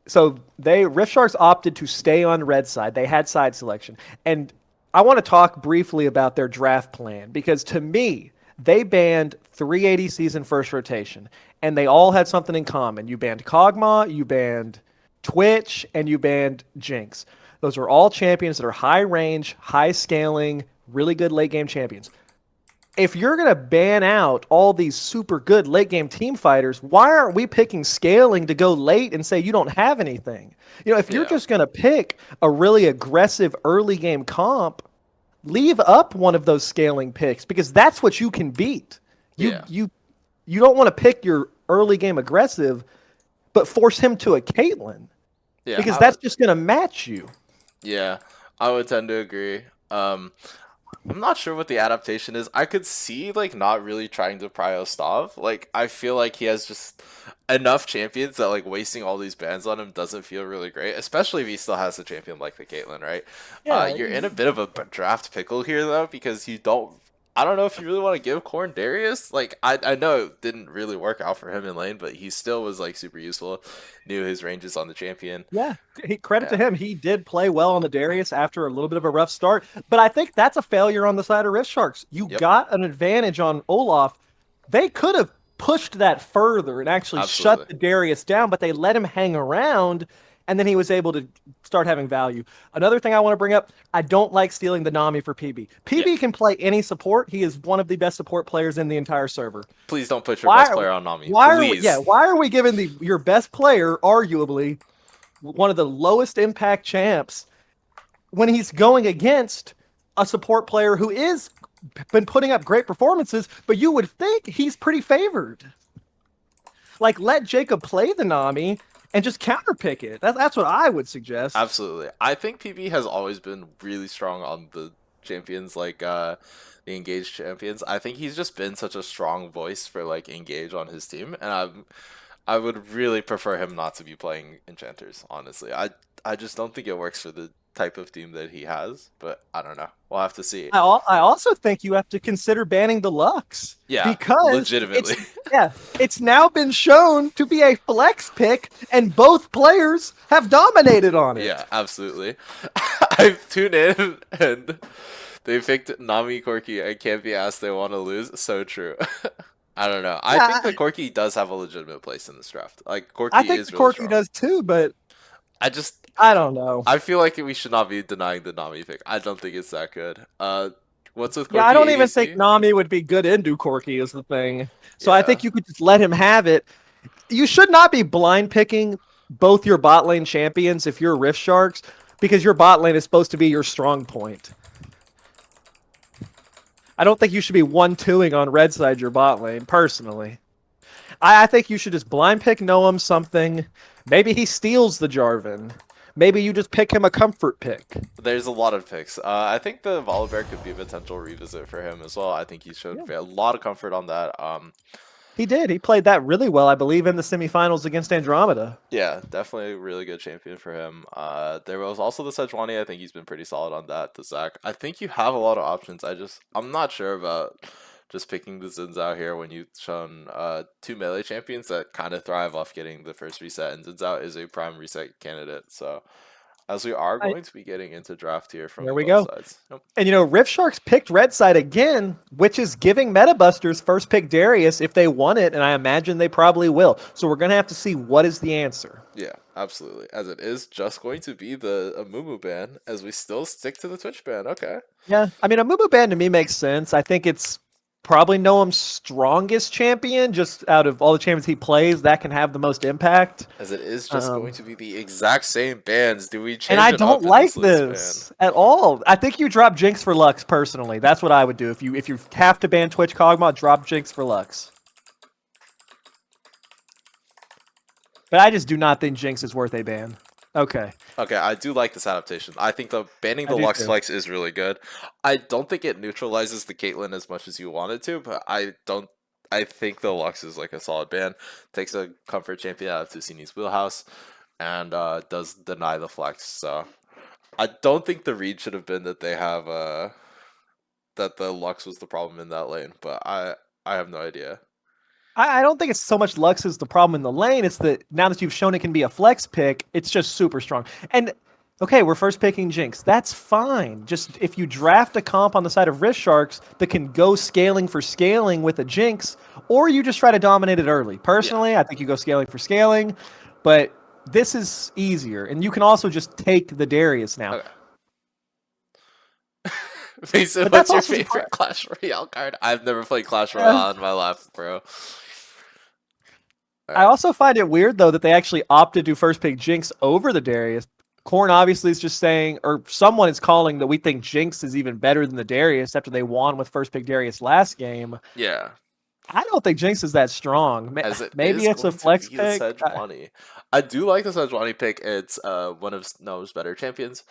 So Rift Sharks opted to stay on red side. They had side selection. And I want to talk briefly about their draft plan because to me, they banned 3 ADCs in first rotation, and they all had something in common. You banned Kog'Maw, you banned Twitch, and you banned Jinx. Those are all champions that are high range, high scaling, really good late game champions. If you're going to ban out all these super good late game team fighters, why aren't we picking scaling to go late and say you don't have anything? You know, if you're just going to pick a really aggressive early game comp, leave up one of those scaling picks because that's what you can beat. You don't want to pick your early game aggressive, but force him to a Caitlyn because that's just going to match you. Yeah, I would tend to agree. I'm not sure what the adaptation is. I could see, like, not really trying to prio Stav. Like, I feel like he has just enough champions that, like, wasting all these bans on him doesn't feel really great, especially if he still has a champion like the Caitlyn, right? Yeah, you're in a bit of a draft pickle here, though, because you don't... I don't know if you really want to give Corn Darius. Like, I know it didn't really work out for him in lane, but he still was, like, super useful. Knew his ranges on the champion. Yeah, credit to him. He did play well on the Darius after a little bit of a rough start. But I think that's a failure on the side of Rift Sharks. You got an advantage on Olaf. They could have pushed that further and actually shut the Darius down, but they let him hang around. and then he was able to start having value. Another thing I want to bring up, I don't like stealing the Nami for PB. PB can play any support. He is one of the best support players in the entire server. Please don't put your best player on Nami. Please. Why are we giving your best player, arguably one of the lowest impact champs, when he's going against a support player who is been putting up great performances, but you would think he's pretty favored? Like, let Jacob play the Nami and just counterpick it. That's what I would suggest. Absolutely. I think PB has always been really strong on the champions, like the engaged champions. I think he's just been such a strong voice for like engage on his team, and I would really prefer him not to be playing enchanters, honestly. I just don't think it works for the type of team that he has, but I don't know. We'll have to see. I also think you have to consider banning the Lux. Yeah, because legitimately. It's now been shown to be a flex pick, and both players have dominated on it. Yeah, absolutely. I've tuned in, and they picked Nami Corki. I can't be asked they want to lose. So true. I don't know. I think the Corki does have a legitimate place in this draft. Like, Corki I think is the really Corki strong. does too, but I don't know. I feel like we should not be denying the Nami pick. I don't think it's that good. What's with Corki? Yeah, I don't even ADC? think Nami would be good into Corki is the thing. So I think you could just let him have it. You should not be blind picking both your bot lane champions if you're Rift Sharks, because your bot lane is supposed to be your strong point. I don't think you should be 1-2ing on red side your bot lane, personally. I think you should just blind pick Noam something. Maybe he steals the Jarvan. Maybe you just pick him a comfort pick. There's a lot of picks. I think the Volibear could be a potential revisit for him as well. I think he showed a lot of comfort on that. He did. He played that really well, I believe, in the semifinals against Andromeda. Yeah, definitely a really good champion for him. There was also the Sejuani. I think he's been pretty solid on that. The Zac. I think you have a lot of options. I'm not sure about just picking the Zins out here when you've shown two melee champions that kind of thrive off getting the first reset, and Zins out is a prime reset candidate. So as we are going to be getting into draft here from both sides. Nope. And Rift Sharks picked red side again, which is giving Metabusters first pick Darius if they want it, and I imagine they probably will. So we're going to have to see what is the answer. Yeah, absolutely. As it is just going to be the Amumu ban, as we still stick to the Twitch ban. Okay. Yeah, I mean, Amumu ban to me makes sense. I think it's probably Noam's strongest champion, just out of all the champions he plays, that can have the most impact. As it is just going to be the exact same bans. Do we change and I don't like this at all. I think you drop Jinx for Lux, personally. That's what I would do. If you have to ban Twitch Kog'Maw, drop Jinx for Lux. But I just do not think Jinx is worth a ban. Okay. Okay, I do like this adaptation. I think the banning the Lux Flex is really good. I don't think it neutralizes the Caitlyn as much as you want it to, but I think the Lux is like a solid ban. Takes a comfort champion out of Tusini's wheelhouse and does deny the Flex. So I don't think the read should have been that they have that the Lux was the problem in that lane, but I have no idea. I don't think it's so much Lux is the problem in the lane. It's that now that you've shown it can be a flex pick, it's just super strong. And okay, we're first picking Jinx. That's fine. Just if you draft a comp on the side of Rift Sharks that can go scaling for scaling with a Jinx, or you just try to dominate it early. Personally, I think you go scaling for scaling, but this is easier. And you can also just take the Darius now. Okay. Mason, what's your favorite Clash Royale card? I've never played Clash Royale in my life, bro. I also find it weird, though, that they actually opted to first pick Jinx over the Darius. Korn obviously is just saying, or someone is calling that we think Jinx is even better than the Darius after they won with first pick Darius last game. Yeah. I don't think Jinx is that strong. Maybe it's a flex pick. I do like the Sejuani pick. It's one of Noah's better champions.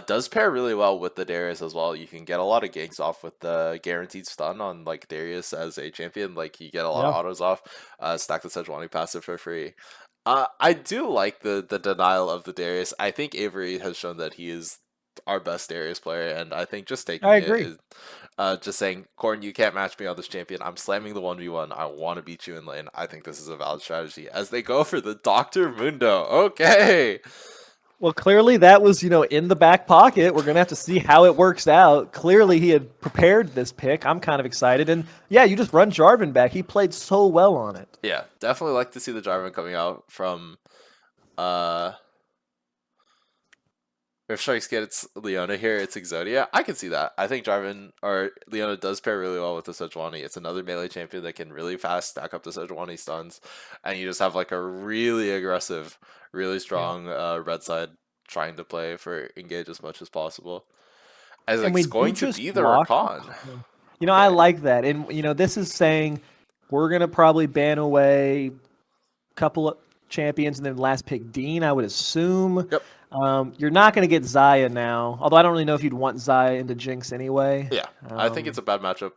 Does pair really well with the Darius as well. You can get a lot of ganks off with the guaranteed stun on like Darius as a champion. Like you get a lot of autos off. Stack the Sejuani passive for free. I do like the denial of the Darius. I think Avery has shown that he is our best Darius player, and I think just taking it is just saying, Corn, you can't match me on this champion. I'm slamming the 1v1. I want to beat you in lane. I think this is a valid strategy as they go for the Dr. Mundo. Okay. Well, clearly that was, in the back pocket. We're going to have to see how it works out. Clearly he had prepared this pick. I'm kind of excited. And yeah, you just run Jarvan back. He played so well on it. Yeah, definitely like to see the Jarvan coming out from if Sharks gets Leona here, it's Exodia. I can see that. I think Jarvan or Leona does pair really well with the Sejuani. It's another melee champion that can really fast stack up the Sejuani stuns, and you just have like a really aggressive, really strong red side trying to play for engage as much as possible. As And like we it's do going to just be the block. Rakan. You know, I Okay. like that. And, you know, this is saying we're going to probably ban away a couple of champions and then last pick Dean, I would assume. Yep. You're not going to get Zaya now, although I don't really know if you'd want Zaya into Jinx anyway. Yeah, I think it's a bad matchup.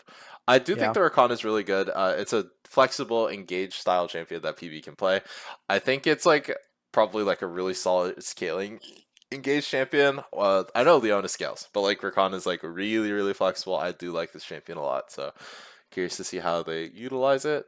I do think yeah. the Rakan is really good. It's a flexible, engaged style champion that PB can play. I think it's like probably like a really solid scaling engaged champion. I know Leona scales, but like Rakan is like really, really flexible. I do like this champion a lot, so curious to see how they utilize it.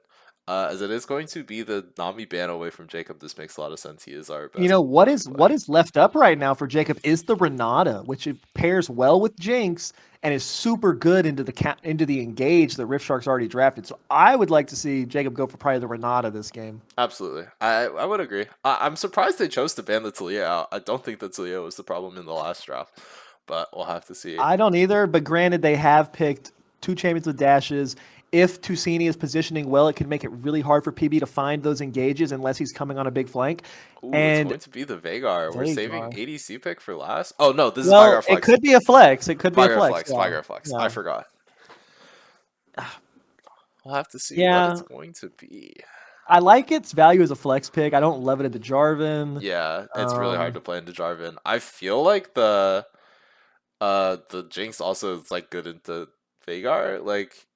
As it is going to be the Nami ban away from Jacob. This makes a lot of sense. He is our best. You know what player is to play. what is left up right now for Jacob is the Renata, which it pairs well with Jinx and is super good into the engage that Rift Shark's already drafted. So I would like to see Jacob go for probably the Renata this game. Absolutely. I would agree. I'm surprised they chose to ban the Talia out. I don't think that Talia was the problem in the last draft, but we'll have to see. I don't either, but granted, they have picked two champions with dashes. If Tusini is positioning well, it can make it really hard for PB to find those engages unless he's coming on a big flank. Ooh, And it's going to be the Veigar. We're saving Veigar. ADC pick for last. Oh no, this is well, Veigar it Flex. could be a flex. It could be a Veigar flex. Flex. Yeah. Veigar Flex. Yeah. I forgot. We'll have to see Yeah. what it's going to be. I like its value as a flex pick. I don't love it at the Jarvan. Yeah, it's really hard to play into Jarvan. I feel like the Jinx also is like good into Veigar. Like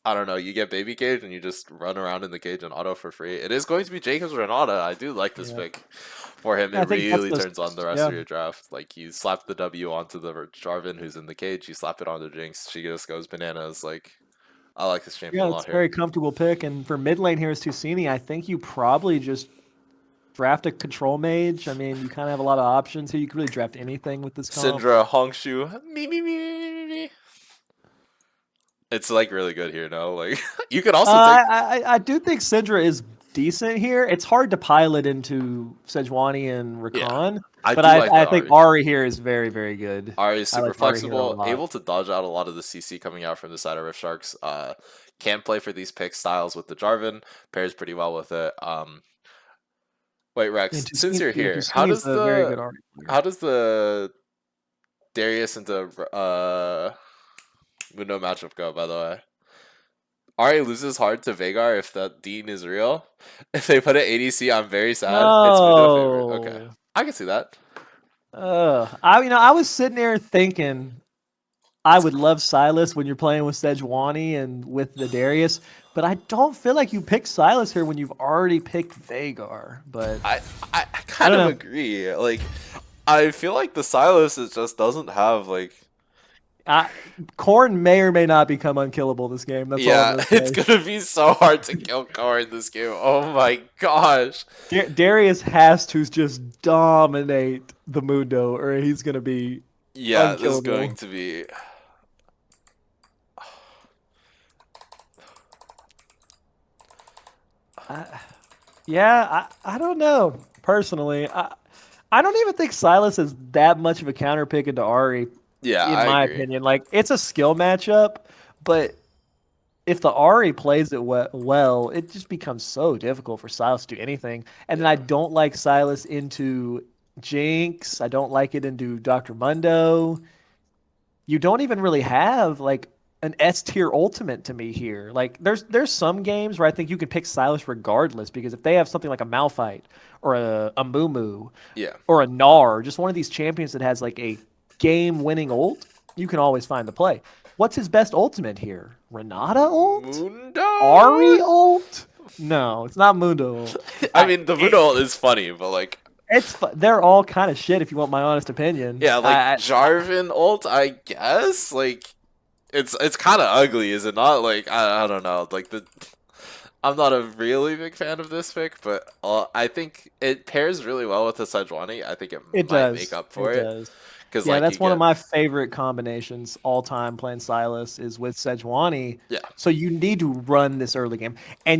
I don't know, you get baby cage and you just run around in the cage and auto for free. It is going to be Jacob's Renata. I do like this pick for him. I It think that's really turns on the rest yeah. of your draft. Like you slap the W onto the Jarvan who's in the cage, you slap it onto Jinx, she just goes bananas. Like I like this champion Yeah, a it's lot a very here. comfortable pick. And for mid lane here is Tusini. I think you probably just draft a control mage. I mean, you kind of have a lot of options here. You can really draft anything with this comp. Syndra, Hongshu, me. It's like really good here, no? Like you could also take I do think Syndra is decent here. It's hard to pilot into Sejuani and Rakan, but I think Ahri here is very, very good. Ahri is super like Ahri here a flexible, lot. able to dodge out a lot of the CC coming out from the side of Rift Sharks. Can play for these pick styles with the Jarvan, pairs pretty well with it. Wait, Rex, since you're here, how does the Darius into Mundo matchup go, by the way? Ahri loses hard to Veigar if that Dean is real. If they put an ADC, I'm very sad. It's Mundo favorite. Okay. I can see that. I was sitting there thinking I would love Silas when you're playing with Sejuani and with the Darius, but I don't feel like you pick Silas here when you've already picked Veigar. But I kind of agree. Like I feel like the Silas just doesn't have like Korn may or may not become unkillable this game. That's all it's gonna be so hard to kill Korn this game. Oh my gosh. Darius has to just dominate the Mundo, or he's gonna be unkillable. This is going to be. I don't know. Personally, I don't even think Silas is that much of a counter pick into Ahri. Yeah, in my opinion, like it's a skill matchup, but if the Ahri plays it well, it just becomes so difficult for Silas to do anything. And then I don't like Silas into Jinx. I don't like it into Dr. Mundo. You don't even really have like an S tier ultimate to me here. Like there's some games where I think you can pick Silas regardless because if they have something like a Malphite or a Mumu or a Gnar, just one of these champions that has like a game-winning ult, you can always find the play. What's his best ultimate here? Renata ult? Mundo? Ahri ult? No, it's not Mundo ult. I mean, the Mundo ult is funny, but like... They're all kind of shit if you want my honest opinion. Yeah, like Jarvan ult, I guess? Like, it's kind of ugly, is it not? Like, I don't know. Like, I'm not a really big fan of this pick, but I think it pairs really well with the Sejuani. I think it might make up for it. Yeah, that's one of my favorite combinations all time playing Silas is with Sejuani. Yeah. So you need to run this early game. And,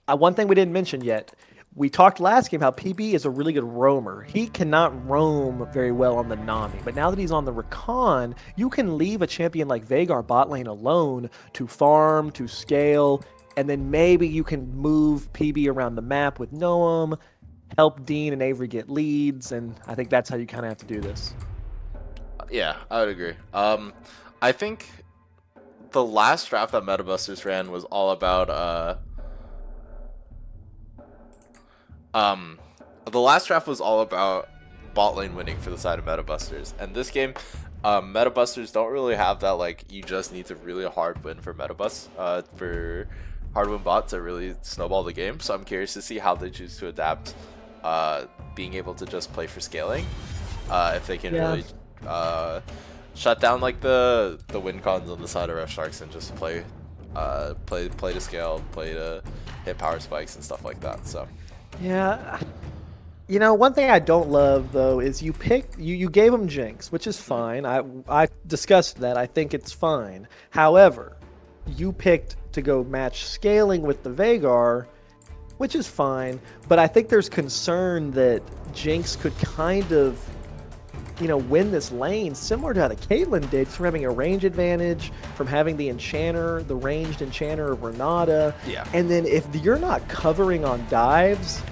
one thing we didn't mention yet, we talked last game how PB is a really good roamer. He cannot roam very well on the Nami, but now that he's on the Rakan, you can leave a champion like Veigar bot lane alone to farm, to scale, and then maybe you can move PB around the map with Noam, help Dean and Avery get leads, and I think that's how you kind of have to do this. Yeah, I would agree. I think the last draft that MetaBusters ran was all about the last draft was all about bot lane winning for the side of MetaBusters, and this game, MetaBusters don't really have that. Like, you just need to really hard win for for hard win bot to really snowball the game. So I'm curious to see how they choose to adapt, being able to just play for scaling, if they can really shut down like the win cons on the side of Ref Sharks and just play to scale, play to hit power spikes and stuff like that. So. Yeah. You know, one thing I don't love though is you gave him Jinx, which is fine. I discussed that. I think it's fine. However, you picked to go match scaling with the Veigar, which is fine, but I think there's concern that Jinx could kind of, you know, win this lane similar to how the Caitlyn did, from having a range advantage, from having the enchanter, the ranged enchanter of Renata. Yeah. And then if you're not covering on dives,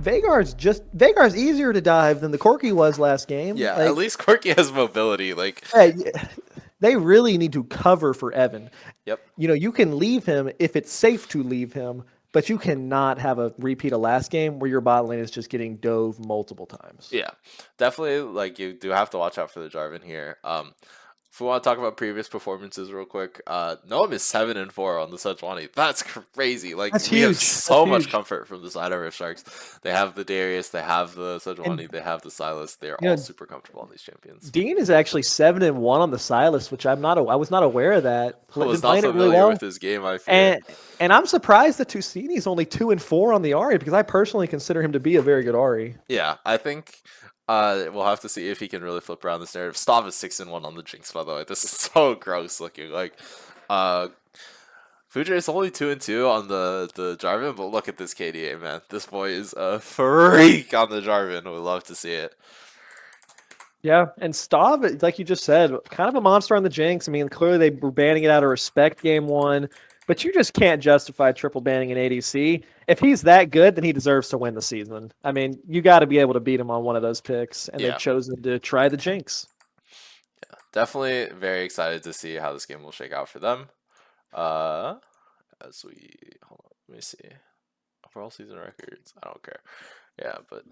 Veigar's easier to dive than the Corki was last game. Yeah, like, at least Corki has mobility. Like, they really need to cover for Evan. Yep. You know, you can leave him if it's safe to leave him, but you cannot have a repeat of last game where your bot lane is just getting dove multiple times. Yeah, definitely. Like, you do have to watch out for the Jarvan here. If we want to talk about previous performances real quick, Noam is 7-4 on the Sejuani. That's crazy. Like, That's we huge. have so That's much huge. comfort from the side of Rift Sharks. They have the Darius, they have the Sejuani, they have the Sylas. They're all super comfortable on these champions. Dean is actually 7-1 on the Sylas, which I was not aware of that. I was not familiar with his game, I feel. And I'm surprised that Tusini is only 2-4 on the Ahri, because I personally consider him to be a very good Ahri. Yeah, I think we'll have to see if he can really flip around this narrative. Stav is 6-1 on the Jinx, by the way. This is so gross looking. Like, Fujir is only 2-2 on the Jarvan, but look at this KDA, man. This boy is a freak on the Jarvan. We love to see it. Yeah, and Stav, like you just said, kind of a monster on the Jinx. I mean, clearly they were banning it out of respect game one, but you just can't justify triple banning an ADC. If he's that good, then he deserves to win the season. I mean, you got to be able to beat him on one of those picks, and they've chosen to try the Jinx. Yeah, definitely very excited to see how this game will shake out for them. As we hold on, let me see. Overall season records, I don't care. Yeah, but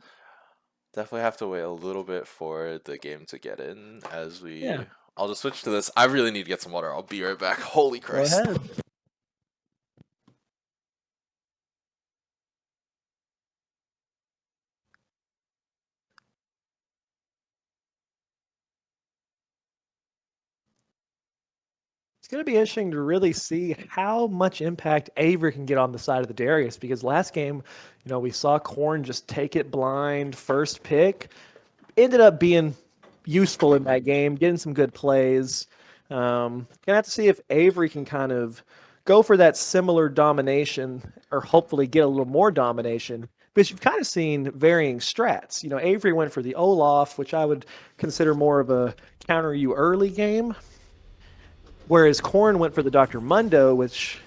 definitely have to wait a little bit for the game to get in. As we, I'll just switch to this. I really need to get some water. I'll be right back. Holy Christ! Go ahead. It's going to be interesting to really see how much impact Avery can get on the side of the Darius, because last game, you know, we saw Korn just take it blind, first pick, ended up being useful in that game, getting some good plays. Gonna have to see if Avery can kind of go for that similar domination, or hopefully get a little more domination, because you've kind of seen varying strats. You know, Avery went for the Olaf, which I would consider more of a counter you early game. Whereas Korn went for the Dr. Mundo, which,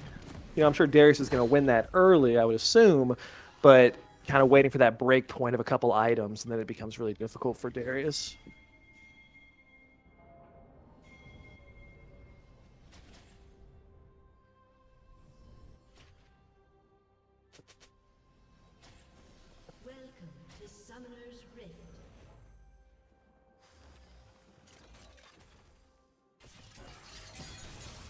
you know, I'm sure Darius is going to win that early, I would assume, but kind of waiting for that break point of a couple items, and then it becomes really difficult for Darius. Welcome to Summoner's Rift.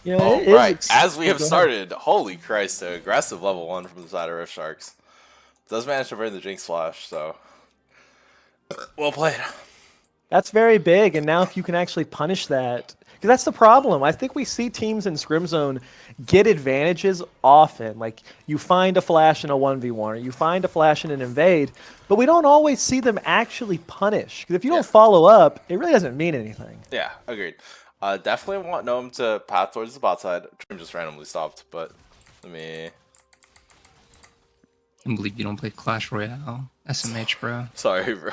You know, as we have started, holy Christ, aggressive level 1 from the side of Rift Sharks. Does manage to burn the Jinx Flash, so well played. That's very big, and now if you can actually punish that, because that's the problem. I think we see teams in Scrim Zone get advantages often. Like, you find a flash in a 1v1, or you find a flash in an invade, but we don't always see them actually punish. Because if you don't follow up, it really doesn't mean anything. Yeah, agreed. Definitely want Gnome to path towards the bot side. Trim just randomly stopped, but let me... can't believe you don't play Clash Royale. SMH, bro. Sorry, bro.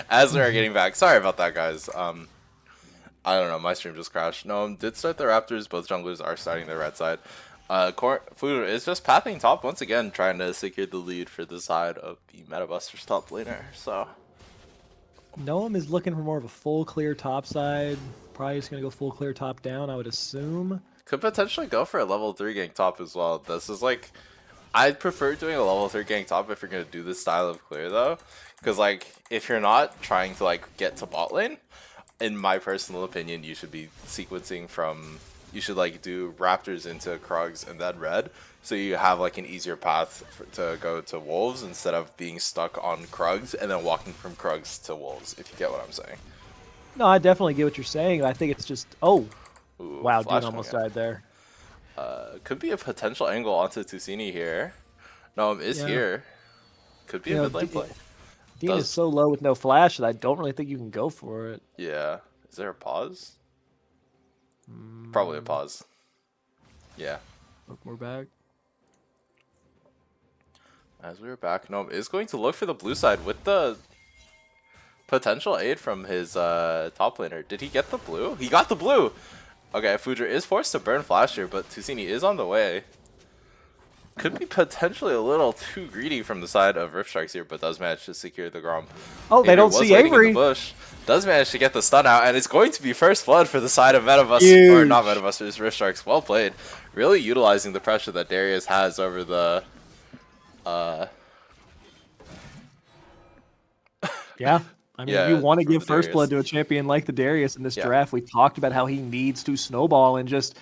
As we are getting back, sorry about that, guys. I don't know, my stream just crashed. No, did start the Raptors. Both junglers are starting their red side. Fuder is just pathing top once again, trying to secure the lead for the side of the Metabusters top laner. So Noam is looking for more of a full clear top side. Probably just going to go full clear top down, I would assume. could potentially go for a level 3 gank top as well. This is like, I'd prefer doing a level 3 gank top if you're going to do this style of clear though. Because like, if you're not trying to like get to bot lane, in my personal opinion, you should be sequencing from, you should like do Raptors into Krugs and then red, so you have like an easier path to go to Wolves instead of being stuck on Krugs and then walking from Krugs to Wolves, if you get what I'm saying. No, I definitely get what you're saying. I think it's just, oh, Ooh, wow, flash Dean almost coming died there. Could be a potential angle onto Tusini here. No, is Yeah. here. Could be You a know, mid lane play. Dean Does- is so low with no flash that I don't really think you can go for it. Yeah. Is there a pause? Probably a pause. Yeah. We're back. As we were back, Gnome is going to look for the blue side with the potential aid from his top laner. Did he get the blue? He got the blue! Okay, Fudra is forced to burn Flash here, but Tusini is on the way. Could be potentially a little too greedy from the side of Rift Sharks here, but does manage to secure the Gromp. Oh, they Avery don't was see waiting in the Avery. bush. Does manage to get the stun out, and it's going to be first blood for the side of Metabusters, or Huge. not Metabusters, Rift Sharks. Well played. Really utilizing the pressure that Darius has over the Yeah. I mean, Yeah, you want to from give the first blood to Darius. a champion like the Darius in this Yeah. draft. We talked about how he needs to snowball and just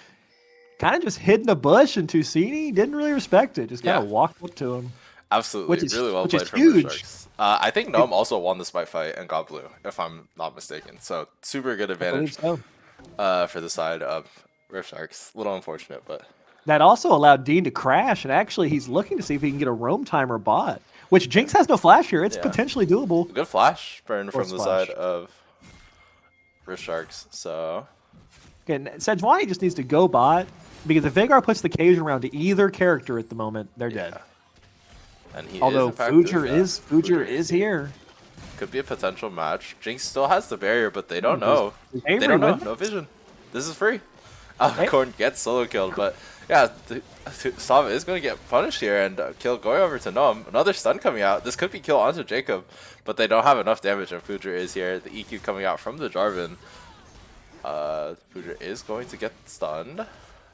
kind of just hid in a bush, and Tusini didn't really respect it. Just kind Yeah. of walked up to him. Absolutely, Which is- really well which played is from Rift huge. Sharks. I think Gnome also won the Spite fight and got blue, if I'm not mistaken. So super good I believe advantage so. for the side of Rift Sharks. A little unfortunate, but That also allowed Dean to crash, and actually he's looking to see if he can get a roam timer bot, which Jinx has no flash here. It's Yeah. potentially doable. good flash burn from the splash. side of Rift Sharks. So Again, Sejuani just needs to go bot, because if Veigar puts the cage around to either character at the moment, they're dead. and he Although is in fact doing that. Future is here. Could be a potential match. Jinx still has the barrier, but they don't Does- know. does They Avery don't know. win No this? vision. This is free. Hey. Korn gets solo killed, but yeah, Sava is going to get punished here, and kill going over to Gnome. Another stun coming out. This could be kill onto Jacob, but they don't have enough damage, and Fudra is here. The EQ coming out from the Jarvan. Fudra is going to get stunned.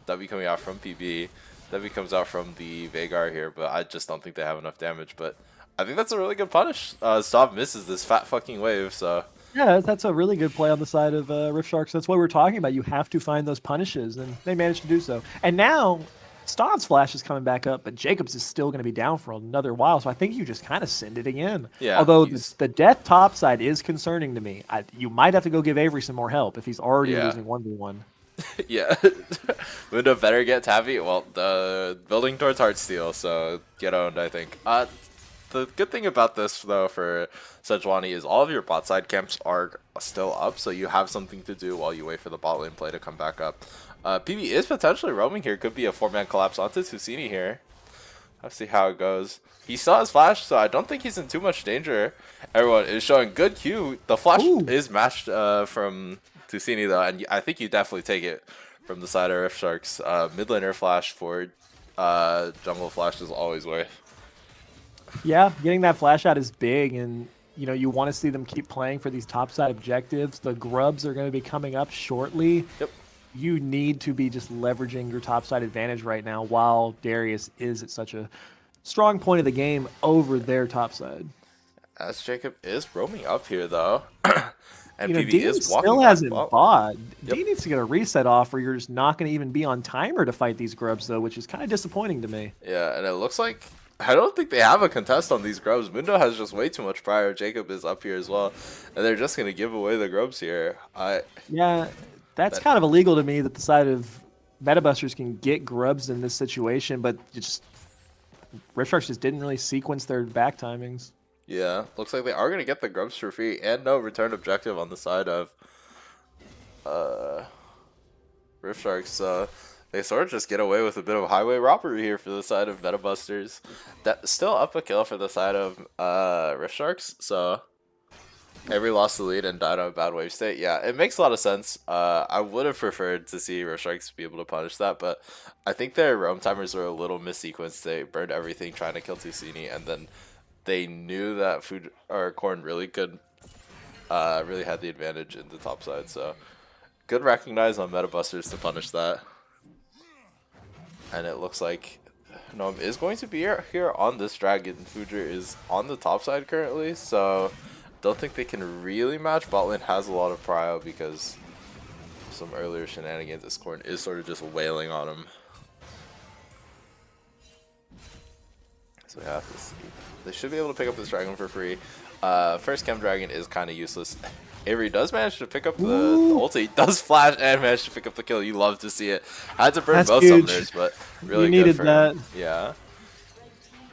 W coming out from PB. W comes out from the Veigar here, but I just don't think they have enough damage. But I think that's a really good punish. Stav misses this fat fucking wave, so Yeah, that's a really good play on the side of Rift Sharks. That's what we were talking about. You have to find those punishes, and they managed to do so. And now, Stav's flash is coming back up, but Jacobs is still going to be down for another while, so I think you just kind of send it again. Yeah, Although he's- the death top side is concerning to me. You might have to go give Avery some more help if he's already Yeah. losing 1v1. yeah. Mundo better get Tavi. Well, the building towards Heartsteel, so get owned, I think. The good thing about this, though, for Sejuani is all of your bot side camps are still up, so you have something to do while you wait for the bot lane play to come back up. PB is potentially roaming here. Could be a 4-man collapse onto Tusini here. Let's see how it goes. He still has flash, so I don't think he's in too much danger. Everyone is showing good Q. The flash Ooh. is matched from Tusini, though, and I think you definitely take it from the side of Rift Sharks. Mid laner flash for jungle flash is always worth. Yeah, getting that flash out is big, and you want to see them keep playing for these topside objectives. The grubs are going to be coming up shortly. Yep. You need to be just leveraging your topside advantage right now while Darius is at such a strong point of the game over their topside. As Jacob is roaming up here, though. And PB Dean is walking still back hasn't well. bought. Yep. Dean needs to get a reset off, or you're just not going to even be on timer to fight these grubs, though, which is kind of disappointing to me. Yeah, and it looks like I don't think they have a contest on these grubs. Mundo has just way too much prior. Jacob is up here as well, and they're just gonna give away the grubs here. Yeah, that's But- kind of illegal to me that the side of Metabusters can get grubs in this situation, but Rift Sharks just didn't really sequence their back timings. Yeah, looks like they are gonna get the grubs for free and no return objective on the side of Rift Sharks. they sort of just get away with a bit of highway robbery here for the side of Meta Busters. That still up a kill for the side of Rift Sharks, so Avery lost the lead and died on a bad wave state. Yeah, it makes a lot of sense. I would have preferred to see Rift Sharks be able to punish that, but I think their roam timers were a little missequenced. They burned everything trying to kill Tusini, and then they knew that food or corn really could, really had the advantage in the top side. So good recognize on Meta Busters to punish that. And it looks like Gnome is going to be here on this dragon. Fujer is on the top side currently, so don't think they can really match. Botlane has a lot of prio because some earlier shenanigans. This corn is sort of just wailing on him. So we have to see. They should be able to pick up this dragon for free. First Chem Dragon is kind of useless. Avery does manage to pick up the ulti, does flash and manage to pick up the kill. You love to see it. Had to burn both summoners, but really good for him. Yeah.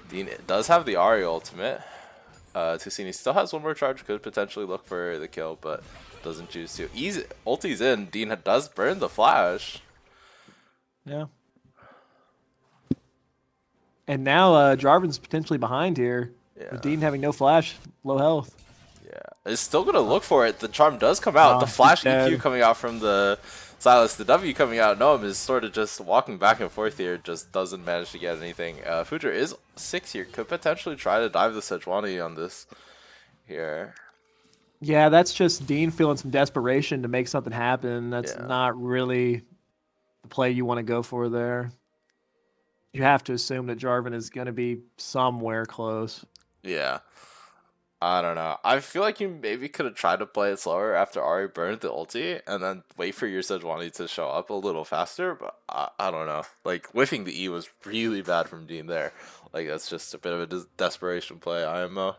Dean does have the Ahri ultimate. Tusini still has one more charge, could potentially look for the kill, but doesn't choose to. Easy, ulti's in. Dean does burn the flash. Yeah. And now Jarvan's potentially behind here. Yeah. With Dean having no flash, low health. Yeah, it's still gonna look for it. The charm does come out. The flash EQ coming out from the Silas, the W coming out. Noam is sort of just walking back and forth here, just doesn't manage to get anything. Fujer is 6 here, could potentially try to dive the Sejuani on this here. Yeah, that's just Dean feeling some desperation to make something happen. That's not really the play you want to go for there. You have to assume that Jarvan is going to be somewhere close. Yeah. I don't know. I feel like you maybe could have tried to play it slower after Ahri burned the ulti and then wait for your Sejuani to show up a little faster, but I don't know. Like, whiffing the E was really bad from Dean there. Like, that's just a bit of a desperation play, IMO.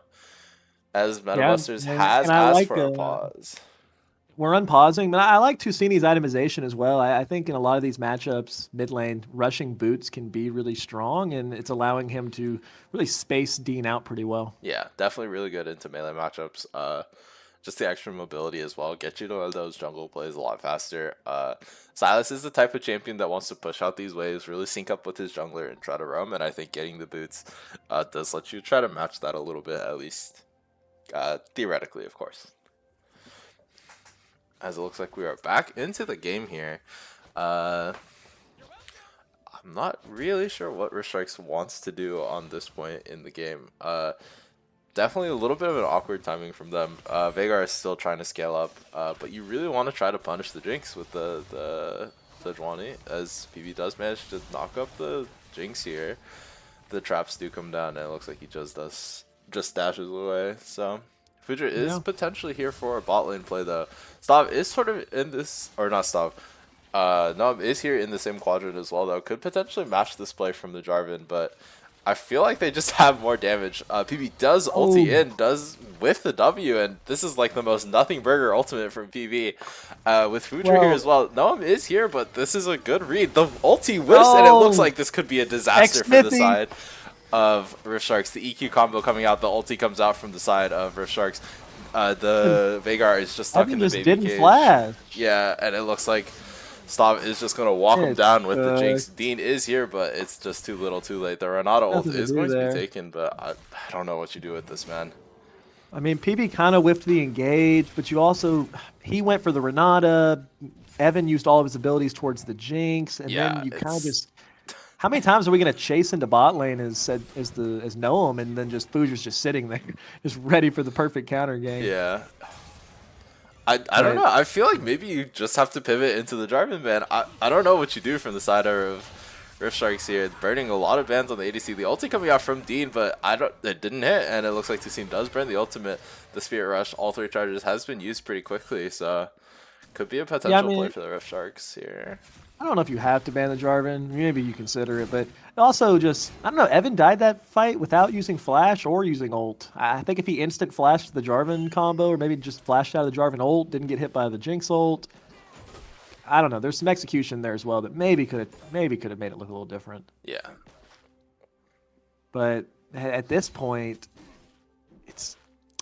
As MetaBusters has asked for a pause. We're unpausing, but I like Tusini's itemization as well. I think in a lot of these matchups, mid lane, rushing boots can be really strong, and it's allowing him to really space Dean out pretty well. Yeah, definitely really good into melee matchups. Just the extra mobility as well. Get you to those jungle plays a lot faster. Silas is the type of champion that wants to push out these waves, really sync up with his jungler and try to roam, and I think getting the boots does let you try to match that a little bit, at least theoretically, of course. As it looks like we are back into the game here. I'm not really sure what Rift Strikes wants to do on this point in the game. Definitely a little bit of an awkward timing from them. Veigar is still trying to scale up, but you really want to try to punish the Jinx with the Sejuani, as PB does manage to knock up the Jinx here. The traps do come down, and it looks like he just dashes away. So Fujer is potentially here for a bot lane play, though. Stav is sort of in this, or not Stav. Nom is here in the same quadrant as well, though. Could potentially match this play from the Jarvan, but I feel like they just have more damage. PB does ulti in, does whiff the W, and this is like the most nothing burger ultimate from PB. With Fujer here as well. Noam is here, but this is a good read. The ulti whiffs, and it looks like this could be a disaster for the side of Rift Sharks. The EQ combo coming out, the ulti comes out from the side of Rift Sharks. The Veigar is just stuck in the baby cage. Flash. Yeah, and it looks like Stav is just going to walk him down with the Jinx. Dean is here, but it's just too little too late. The Renata ult is going to be taken, but I don't know what you do with this, man. I mean, PB kind of whiffed the engage, but you also, he went for the Renata. Evan used all of his abilities towards the Jinx, and then you kind of just, how many times are we going to chase into bot lane as Noam, and then just Fujer's just sitting there, just ready for the perfect counter game? Yeah. I don't know. I feel like maybe you just have to pivot into the Jarvan ban. I don't know what you do from the side of Rift Strikes here. Burning a lot of bans on the ADC. The ulti coming out from Dean, but it didn't hit, and it looks like Tusine does burn the ultimate. The Spirit Rush, all 3 charges, has been used pretty quickly, so could be a potential play for the Rift Sharks here. I don't know if you have to ban the Jarvan. Maybe you consider it, but also just, I don't know, Evan died that fight without using Flash or using ult. I think if he instant flashed the Jarvan combo, or maybe just flashed out of the Jarvan ult, didn't get hit by the Jinx ult, I don't know. There's some execution there as well that maybe could have made it look a little different. Yeah. But at this point,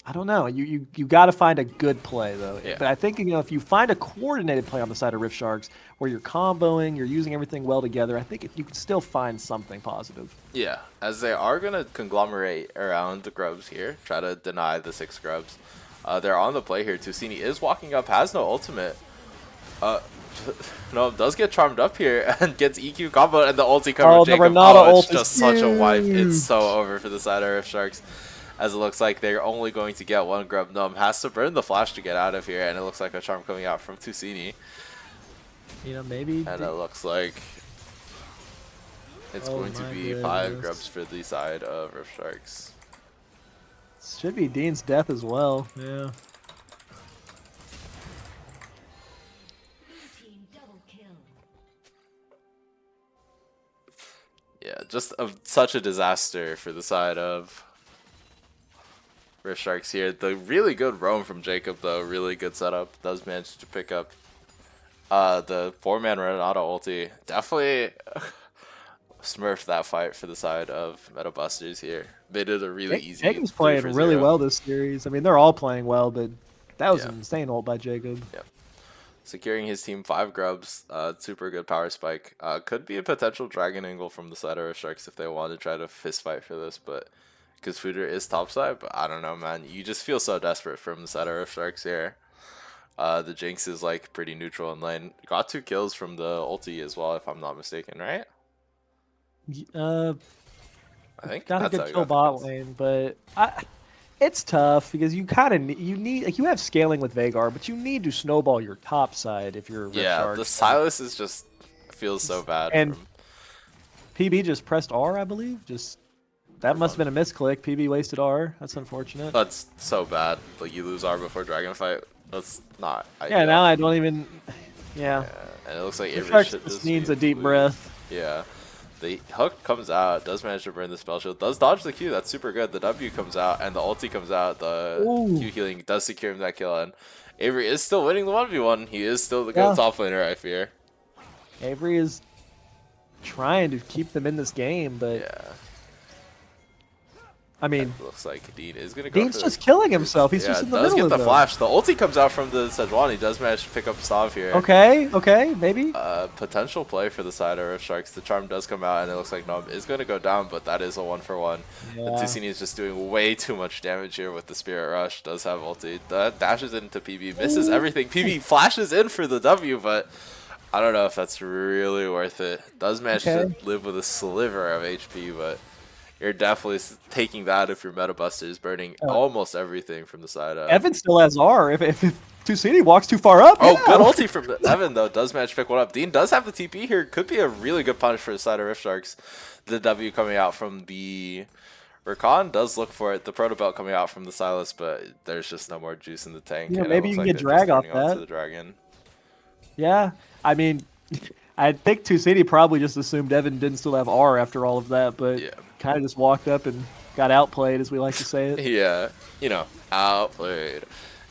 I don't know. You got to find a good play though. Yeah. But I think if you find a coordinated play on the side of Rift Sharks where you're comboing, you're using everything well together, I think you can still find something positive. Yeah, as they are going to conglomerate around the grubs here, try to deny the 6 grubs. They're on the play here. Tusini is walking up, has no ultimate. No, does get charmed up here and gets EQ combo and the ulti cover. Oh, the Jacob. Renata Oh, it's ult is just such a wipe. huge. It's so over for the side of Rift Sharks. As it looks like they're only going to get 1 grub. Num has to burn the flash to get out of here, and it looks like a charm coming out from Tusini. You know, maybe. And it looks like it's going to be 5 grubs for the side of Rift Sharks. Should be Dean's death as well. Yeah. Team double kill. Yeah, just such a disaster for the side of Rift Sharks here. The really good roam from Jacob, though, really good setup. Does manage to pick up the 4-man Renata ulti. Definitely smurfed that fight for the side of Meta Busters here. Made it a really easy. Jacob's playing 3-for-0. really well this series. I mean, they're all playing well, but that was Yeah. an insane ult by Jacob. Yep. Securing his team 5 grubs, super good power spike. Could be a potential dragon angle from the side of Rift Sharks if they want to try to fist fight for this, but because Fooder is topside, but I don't know, man. You just feel so desperate from the side of Rift Sharks here. The Jinx is like pretty neutral in lane. Got 2 kills from the ulti as well, if I'm not mistaken, right? I think Got a that's how good he kill got the bot kills. lane, but it's tough because you kind of need like you have scaling with Veigar, but you need to snowball your top side if you're Rift Yeah, Sharks. the Silas is just feels so bad. And from, PB just pressed R, I believe. Just that must have been a misclick. PB wasted R. That's unfortunate. that's so bad. Like you lose R before dragon fight. That's not. Yeah, ideal. now I don't even. Yeah, Yeah, and it looks like Rift Avery Sharks shit just this needs a week. deep breath. Yeah. The hook comes out, does manage to burn the spell shield, does dodge the Q, that's super good. The W comes out, and the ulti comes out, the Ooh. Q healing does secure him that kill, and Avery is still winning the 1v1. He is still the good top laner, I fear. Avery is trying to keep them in this game, but Yeah. I mean, It looks like Dean is going to go Dean's for just this. killing himself. He's Yeah, just in the does middle get of the them. flash. The ulti comes out from the Sejuani, does manage to pick up Stav here. Okay, maybe. Potential play for the side of Rift Sharks. The charm does come out, and it looks like Nom is going to go down, but that is a 1-for-1. Yeah. The Tusini is just doing way too much damage here with the Spirit Rush. Does have ulti. That dashes into PB, misses everything. PB flashes in for the W, but I don't know if that's really worth it. Does manage to live with a sliver of HP, but you're definitely taking that if your Meta Buster is burning almost everything from the side of... Evan still has R. If Tusini walks too far up. Oh, yeah. good ulti from Evan, though. Does manage to pick one up. Dean does have the TP here. Could be a really good punish for the side of Rift Sharks. The W coming out from the Rakan does look for it. The Proto Belt coming out from the Silas, but there's just no more juice in the tank. Yeah, and it maybe looks you can like get they're just drag off turning onto that. the dragon. Yeah, I mean, I think Tusini probably just assumed Evan didn't still have R after all of that, but Yeah. kind of just walked up and got outplayed, as we like to say it. Yeah, you know, outplayed.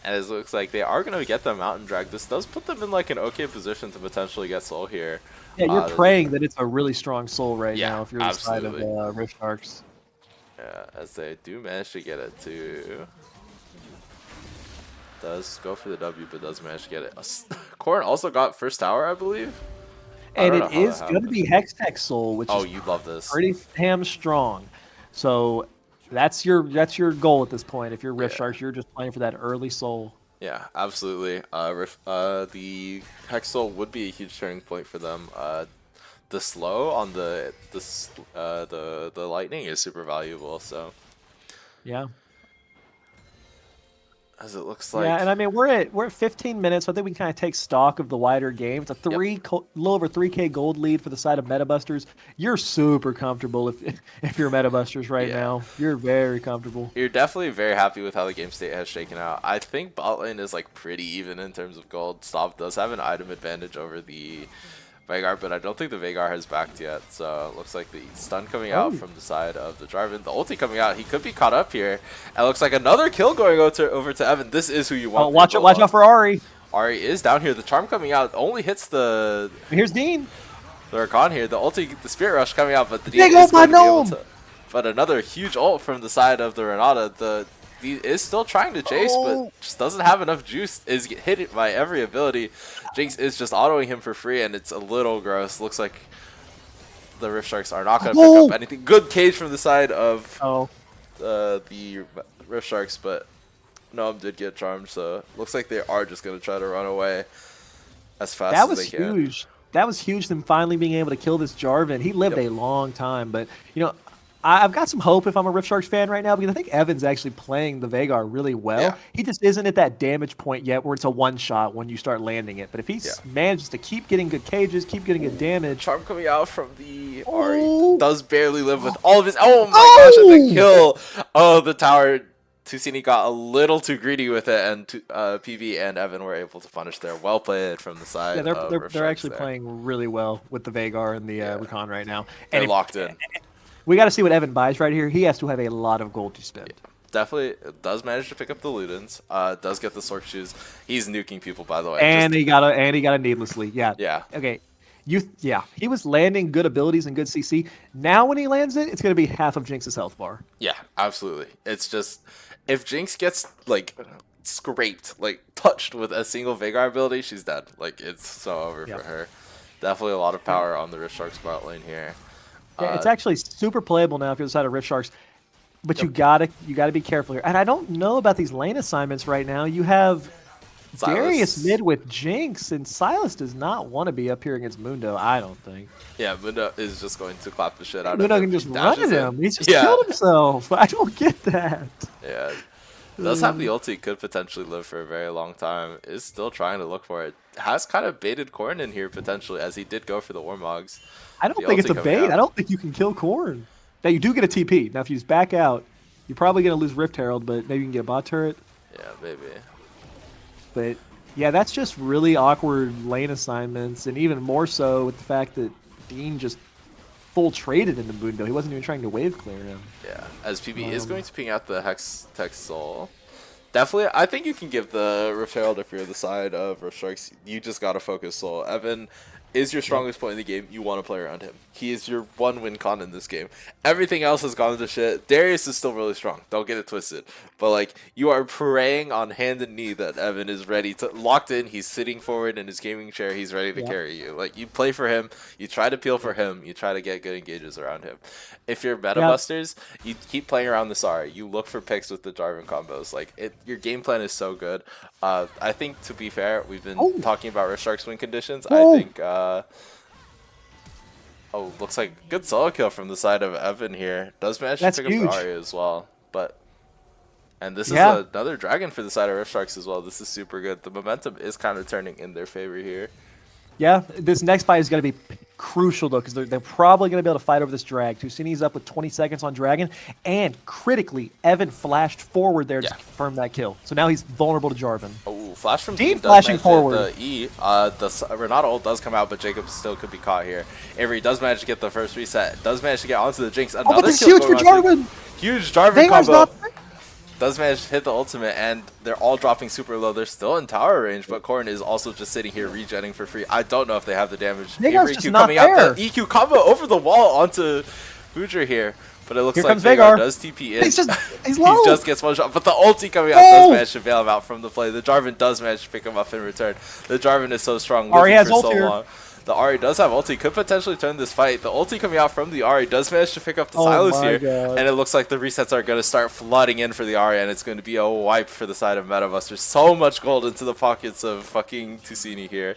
And it looks like they are going to get the Mountain Drag. This does put them in like an okay position to potentially get Soul here. Yeah, you're praying that it's a really strong soul right Yeah, now if you're the side absolutely. of Rift Sharks. Yeah, as they do manage to get it to... Does go for the W, but does manage to get it. Corrin also got first tower, I believe. I And don't know it how that is going to be Hextech Soul, which Oh, is you love this. pretty damn strong. So that's your goal at this point. If you're Rift Yeah. Sharks, you're just playing for that early soul. Yeah, absolutely. The Hex Soul would be a huge turning point for them. The slow on the lightning is super valuable. So Yeah. as it looks like, Yeah, and I mean we're at 15 minutes, so I think we can kind of take stock of the wider game. It's a little over 3K gold lead for the side of Metabusters. You're super comfortable if you're Metabusters right Yeah. now. You're very comfortable. you're definitely very happy with how the game state has shaken out. I think bot lane is like pretty even in terms of gold. Stav does have an item advantage over the Veigar, but I don't think the Veigar has backed yet. So it looks like the stun coming out from the side of the Jarvan. The ulti coming out. He could be caught up here. And it looks like another kill going over to Evan. This is who you want. Oh, watch out for Ari. Ari is down here. The charm coming out only hits the Here's Dean. Rakan here. The ulti, the Spirit Rush coming out, but the Big Dean is ult by going to be able Gnome! to... But another huge ult from the side of the Renata. The he is still trying to chase, but just doesn't have enough juice. Is hit by every ability. Jinx is just autoing him for free, and it's a little gross. Looks like the Rift Sharks are not going to pick up anything. Good cage from the side of the Rift Sharks, but Noam did get charmed, so looks like they are just going to try to run away as fast as they can. That was huge. That was huge, them finally being able to kill this Jarvan. He lived a long time, but, you know, I've got some hope if I'm a Rift Sharks fan right now because I think Evan's actually playing the Veigar really well. Yeah. He just isn't at that damage point yet where it's a one-shot when you start landing it. But if he manages to keep getting good cages, keep getting good damage. Charm coming out from the Ahri does barely live with all of his. Oh my gosh, and the kill. Oh, the tower. Tusini got a little too greedy with it, and PB and Evan were able to punish there. Well played from the side. Yeah, of they're actually playing really well with the Veigar and the Rakan right now. They're locked in. We got to see what Evan buys right here. He has to have a lot of gold to spend. Yeah, definitely does manage to pick up the Ludens. Does get the Sork shoes. He's nuking people, by the way. And he got a needlessly. Yeah. Yeah. Okay. He was landing good abilities and good CC. Now when he lands it, it's going to be half of Jinx's health bar. Yeah, absolutely. It's just if Jinx gets like scraped, like touched with a single Veigar ability, she's dead. Like it's so over for her. Definitely a lot of power on the Rift Sharks bot lane here. Yeah, it's actually super playable now if you're the side of Rift Sharks, but you gotta be careful here. And I don't know about these lane assignments right now. You have Darius mid with Jinx, and Silas does not want to be up here against Mundo. I don't think. Yeah, Mundo is just going to clap the shit out Mundo of him. Mundo can just run at him. He's just killed himself. I don't get that. Yeah. Does have the ulti, could potentially live for a very long time. Is still trying to look for it. Has kind of baited Corn in here potentially, as he did go for the Warmogs. I don't think it's a bait. I don't think you can kill Corn. Now you do get a TP. Now if you just back out, you're probably gonna lose Rift Herald, but maybe you can get a bot turret. Yeah, maybe. But yeah, that's just really awkward lane assignments, and even more so with the fact that Dean just full traded into Mundo. He wasn't even trying to wave clear him. Yeah, as PB is going to ping out the Hex Tech Soul. Definitely, I think you can give the Rift Herald if you're the side of Rift Sharks. You just gotta focus Soul. Evan is your strongest point in the game. You want to play around him. He is your one win con in this game. Everything else has gone to shit. Darius is still really strong. Don't get it twisted. But like, you are praying on hand and knee that Evan is ready to locked in. He's sitting forward in his gaming chair. He's ready to carry you. Like, you play for him. You try to peel for him. You try to get good engages around him. If you're meta busters, you keep playing around the Sari. You look for picks with the Jarvan combos. Like, your game plan is so good. I think, to be fair, we've been talking about Rift Sharks win conditions. I think looks like good solo kill from the side of Evan here. Does manage to pick up the Arya as well. And this is another dragon for the side of Rift Sharks as well. This is super good. The momentum is kind of turning in their favor here. Yeah, this next fight is going to be crucial, though, because they're probably going to be able to fight over this drag. Tusini's up with 20 seconds on Dragon, and critically, Evan flashed forward there to confirm that kill. So now he's vulnerable to Jarvan. Oh, flash from Dean flashing forward. The E. The Renata ult does come out, but Jacob still could be caught here. Avery does manage to get the first reset. Does manage to get onto the Jinx. Another but this kill is huge for Jarvan! Huge Jarvan combo. Does manage to hit the ultimate, and they're all dropping super low. They're still in tower range, but Corrin is also just sitting here regenning for free. I don't know if they have the damage. Avery Q coming out. The EQ combo over the wall onto Fujer here. But it looks here like Veigar does TP in. He's low. He just gets one shot, but the ulti coming out does manage to bail him out from the play. The Jarvan does manage to pick him up in return. The Jarvan is so strong. Ahri has ult so here. Long. The Ahri does have ulti, could potentially turn this fight. The ulti coming out from the Ahri does manage to pick up the Silas here. God. And it looks like the resets are going to start flooding in for the Ahri, and it's going to be a wipe for the side of MetaBusters. So much gold into the pockets of fucking Tusini here.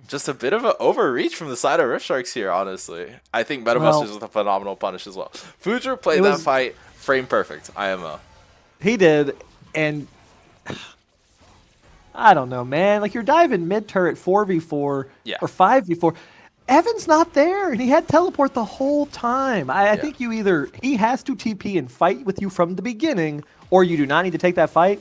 Just a bit of an overreach from the side of Rift Sharks here, honestly. I think MetaBusters with a phenomenal punish as well. Fujer played that fight frame perfect, IMO. He did, and I don't know, man. Like, you're diving mid-turret 4v4 or 5v4. Evan's not there, and he had teleport the whole time. I think he has to TP and fight with you from the beginning, or you do not need to take that fight.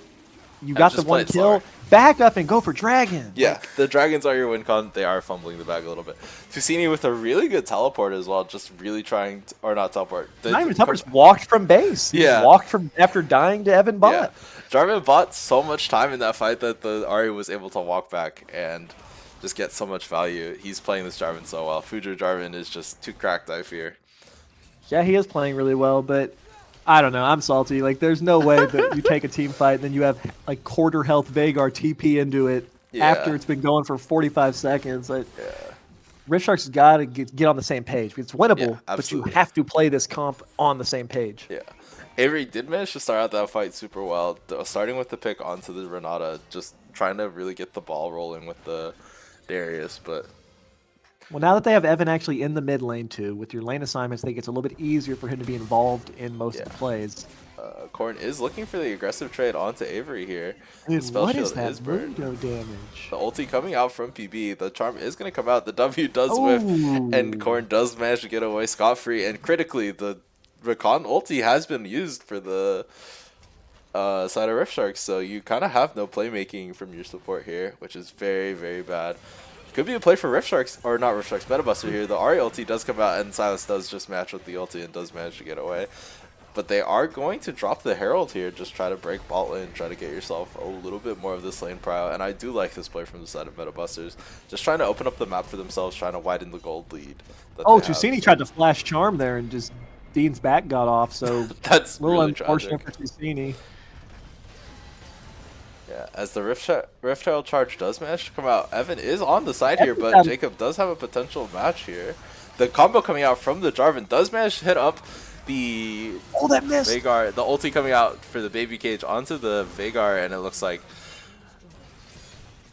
You got the one kill. Back up and go for Dragon. Yeah, the Dragons are your win con. They are fumbling the bag a little bit. Tusini with a really good teleport as well, just really trying to, or not teleport. Not even teleport, just walked from base. He just walked from after dying to Evan bot. Yeah. Jarvan bought so much time in that fight that the Ahri was able to walk back and just get so much value. He's playing this Jarvan so well. Fujer Jarvan is just too cracked, I fear. Yeah, he is playing really well, but I don't know. I'm salty. Like, there's no way that you take a team fight and then you have like quarter health Vagar TP into it after Yeah. it's been going for 45 seconds. Like, Yeah. Rift Sharks got to get on the same page. It's winnable, Yeah, but you absolutely. have to play this comp on the same page. Yeah. Avery did manage to start out that fight super well, starting with the pick onto the Renata, just trying to really get the ball rolling with the Darius, but Well, now that they have Evan actually in the mid lane too, with your lane assignments, I think it's a little bit easier for him to be involved in most of the plays. Corn is looking for the aggressive trade onto Avery here. The Dude, spell what shield is that is burned. Mundo damage? The ulti coming out from PB. The charm is going to come out. The W does whiff, and Ooh. Corn does manage to get away scot-free. And critically, the Recon ulti has been used for the side of Rift Sharks, so you kind of have no playmaking from your support here, which is very, very bad. Could be a play for Rift Sharks, or not Rift Sharks, Metabuster here. The Ahri ulti does come out, and Silas does just match with the ulti and does manage to get away. But they are going to drop the Herald here, just try to break bot lane, try to get yourself a little bit more of this lane prio. And I do like this play from the side of Metabusters. Just trying to open up the map for themselves, trying to widen the gold lead. Oh, Tusini tried to flash charm there and just Dean's back got off, so That's a little really unfortunate tragic. for Tusini. Yeah, as the Rift Herald charge does manage to come out, Evan is on the side here, but Evan's Jacob does have a potential match here. The combo coming out from the Jarvan does manage to hit up the that missed. Vagar, the ulti coming out for the baby cage onto the Vagar, and it looks like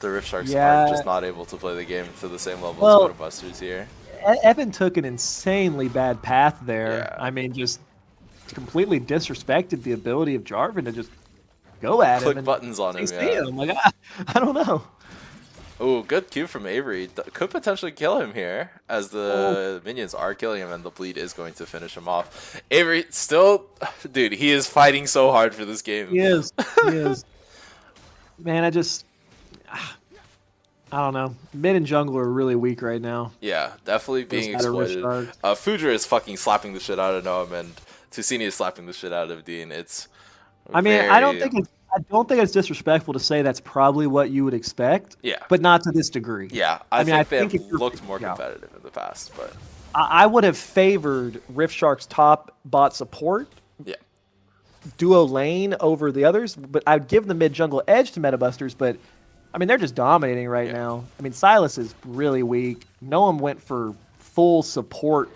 the Rift Sharks are just not able to play the game to the same level as Metabusters here. Evan took an insanely bad path there. Yeah. I mean, just completely disrespected the ability of Jarvan to just go at him. Click and buttons on him, CC yeah. him. Like, I don't know. Oh, good cue from Avery. Could potentially kill him here, as the minions are killing him, and the bleed is going to finish him off. Avery still, dude, he is fighting so hard for this game. He is. He is. Man, I don't know. Mid and jungle are really weak right now. Yeah, definitely being Just gotta exploited. Fudra is fucking slapping the shit out of Noam, and Tusini is slapping the shit out of Dean. It's I mean, I don't think it's disrespectful to say that's probably what you would expect. Yeah. But not to this degree. Yeah, I think they've looked more competitive in the past, but I would have favored Rift Shark's top bot support. Yeah. Duo lane over the others, but I'd give the mid jungle edge to Metabusters, but I mean they're just dominating right now. I mean Silas is really weak. Noam went for full support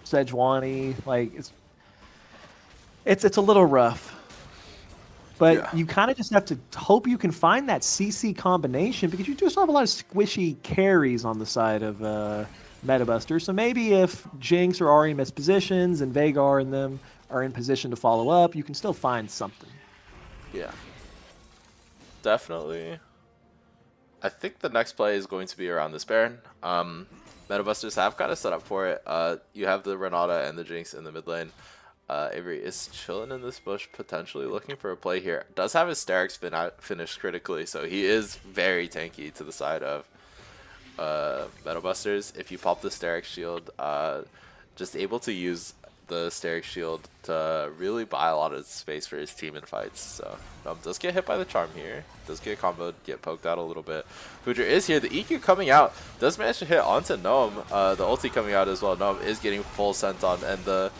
Sejuani. Like it's a little rough. But you kind of just have to hope you can find that CC combination because you do still have a lot of squishy carries on the side of Metabuster. So maybe if Jinx or Ahri miss positions and Vagar and them are in position to follow up, you can still find something. yeah. Definitely. I think the next play is going to be around this Baron. Metabusters have kind of set up for it. You have the Renata and the Jinx in the mid lane. Avery is chilling in this bush, potentially looking for a play here. Does have his Starix finished critically, so he is very tanky to the side of Metabusters. If you pop the Starix shield, just able to use the Starix shield to really buy a lot of space for his team in fights. So does get hit by the charm here. Does get comboed, get poked out a little bit. Fudra is here. The EQ coming out does manage to hit onto Gnome. The ulti coming out as well. Gnome is getting full sent on, and the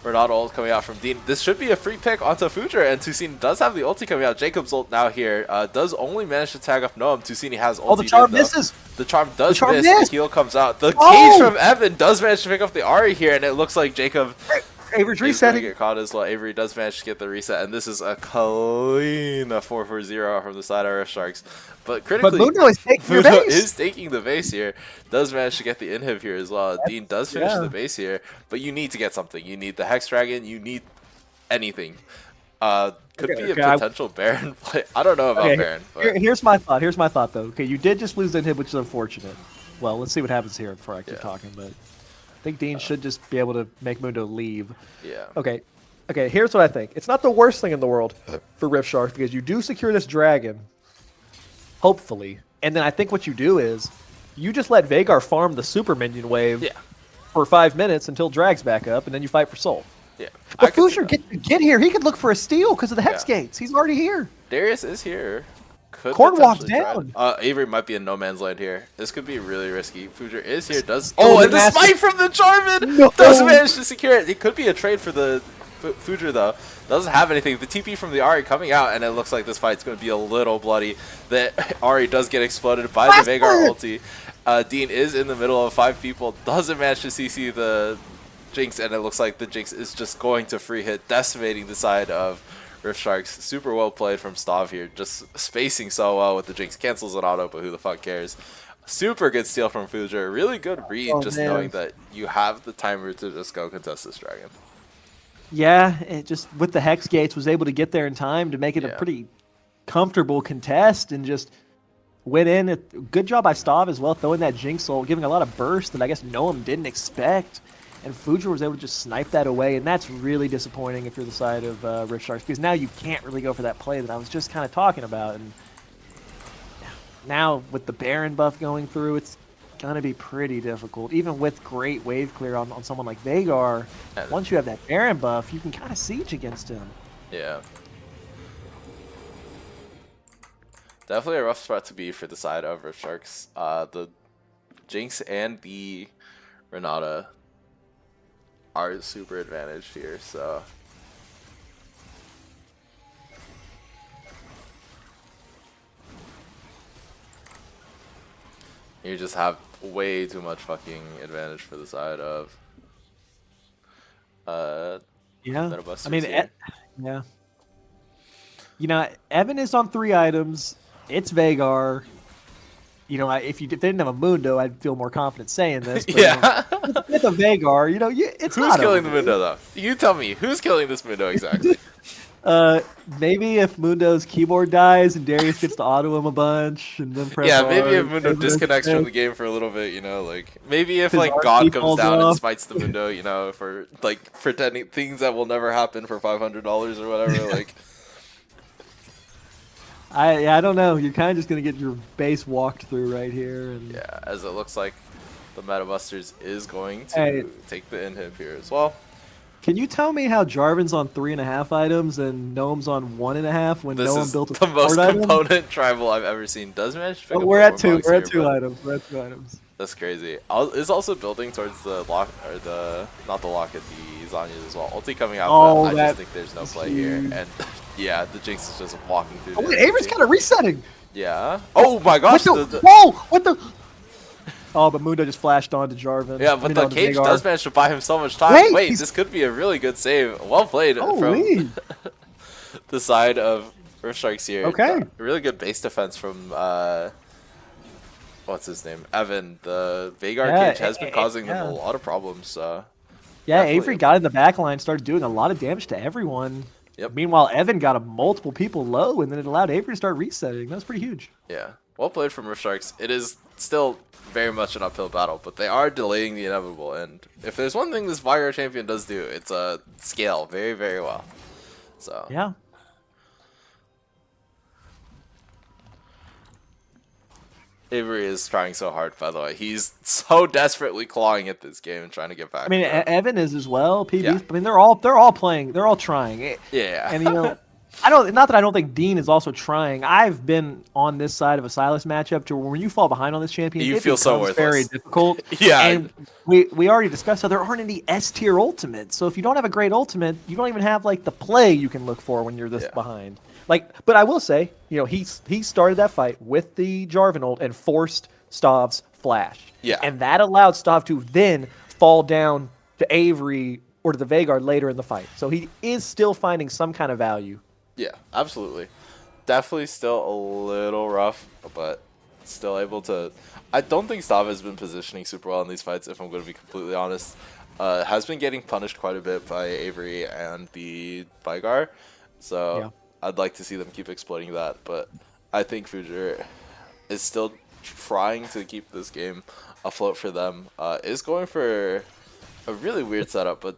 Renata ult coming out from Dean. This should be a free pick onto Fudra, and Tusini does have the ulti coming out. Jacob's ult now here. Does only manage to tag up Noam. Tusini has ulti. Oh, the charm misses! The charm does charm miss. missed. The heal comes out. The cage from Evan does manage to pick up the Ahri here, and it looks like Jacob Avery's is going to resetting. get caught as well. Avery does manage to get the reset, and this is a clean 4-4-0 from the side of Rift Sharks. But critically, Mundo is taking your Mundo base. is taking the base here. Does manage to get the inhib here as well. Dean does finish the base here, but you need to get something. You need the Hex Dragon. You need anything. Could be a potential Baron play. I don't know about Baron. But Here's my thought. Here's my thought, though. Okay, you did just lose the inhib, which is unfortunate. Well, let's see what happens here before I keep talking. But I think Dean should just be able to make Mundo leave. yeah. Okay. Okay, here's what I think. It's not the worst thing in the world for Rift Sharks because you do secure this dragon, hopefully. And then I think what you do is you just let Vagar farm the super minion wave for 5 minutes until Drag's back up, and then you fight for soul. Yeah. But Fusher, get here. He could look for a steal because of the Hex Gates. He's already here. Darius is here. Could Corn walks potentially down. Avery might be in no man's land here. This could be really risky. Fudra is here. Does Oh, and the nasty. smite from the Jarvan No. does manage to secure it. It could be a trade for the Fujer, though, doesn't have anything. The TP from the Ahri coming out, and it looks like this fight's going to be a little bloody. The Ahri does get exploded by the Veigar ulti. Dean is in the middle of 5 people, doesn't manage to CC the Jinx, and it looks like the Jinx is just going to free hit, decimating the side of Rift Sharks. Super well played from Stav here, just spacing so well with the Jinx. Cancels an auto, but who the fuck cares? Super good steal from Fujer. Really good read, just knowing that you have the timer to just go contest this dragon. Yeah, it just with the Hex Gates was able to get there in time to make it a pretty comfortable contest and just went in. Good job by Stav as well, throwing that Jinx ult, giving a lot of burst that I guess Noam didn't expect. And Fujer was able to just snipe that away, and that's really disappointing if you're the side of Rift Sharks, because now you can't really go for that play that I was just kind of talking about. And now with the Baron buff going through, it's going to be pretty difficult. Even with great wave clear on someone like Veigar, once you have that Baron buff, you can kind of siege against him. Yeah. Definitely a rough spot to be for the side of Rift Sharks. The Jinx and the Renata are super advantaged here, so you just have way too much fucking advantage for the side of I mean, yeah. You know, Evan is on 3 items. It's Veigar. You know, if they didn't have a Mundo, I'd feel more confident saying this. But, yeah. You know, with a Veigar, you know, it's who's not killing the Mundo though? You tell me, who's killing this Mundo exactly? Maybe if Mundo's keyboard dies and Darius gets to auto him a bunch and then press yeah, maybe R, if Mundo disconnects from the game for a little bit, you know, like maybe if like God comes down and spites the Mundo, you know, for like pretending things that will never happen for $500 or whatever, like. I don't know. You're kind of just gonna get your base walked through right here, and yeah, as it looks like the Meta Busters is going to take the inhib here as well. Can you tell me how Jarvan's on 3.5 items and Gnome's on 1.5 when Gnome built a the most item? component tribal I've ever seen. Does manage to pick up we're the at 2. warm We're at box 2 here, items. We're at 2 items. That's crazy. Is also building towards the lock or the not the locket, the Zanyas as well. Ulti coming out, but I just think there's no play here. And yeah, the Jinx is just walking through. Oh wait, Avery's kind of resetting. Yeah. Oh my gosh. Whoa! What the? Oh, but Mundo just flashed onto Jarvan. Yeah, but the cage does manage to buy him so much time. Wait, this could be a really good save. Well played from the side of Rift Sharks here. Okay. Really good base defense from what's his name? Evan. The Veigar cage has been causing him a lot of problems. Yeah, Avery got in the back line, started doing a lot of damage to everyone. Yep. Meanwhile, Evan got multiple people low, and then it allowed Avery to start resetting. That was pretty huge. Yeah. Well played from Rift Sharks. It is still very much an uphill battle, but they are delaying the inevitable. And if there's one thing this Veigar champion does do, it's scale very, very well. So yeah. Avery is trying so hard, by the way. He's so desperately clawing at this game and trying to get back. I mean, Evan is as well. PvP. Yeah. I mean, they're all playing. They're all trying. Yeah. And you know, not that I don't think Dean is also trying. I've been on this side of a Silas matchup to where when you fall behind on this champion, you it feel so becomes worthless. very difficult. Yeah. And we already discussed how there aren't any S tier ultimates. So if you don't have a great ultimate, you don't even have like the play you can look for when you're this behind. Like, but I will say, you know, he started that fight with the Jarvan ult and forced Stav's flash. Yeah. And that allowed Stav to then fall down to Avery or to the Veigar later in the fight. So he is still finding some kind of value. Yeah, absolutely. Definitely still a little rough, but still able to. I don't think Stav has been positioning super well in these fights, if I'm going to be completely honest. Has been getting punished quite a bit by Avery and the Veigar. So I'd like to see them keep exploiting that, but I think Fujer is still trying to keep this game afloat for them. Is going for a really weird setup, but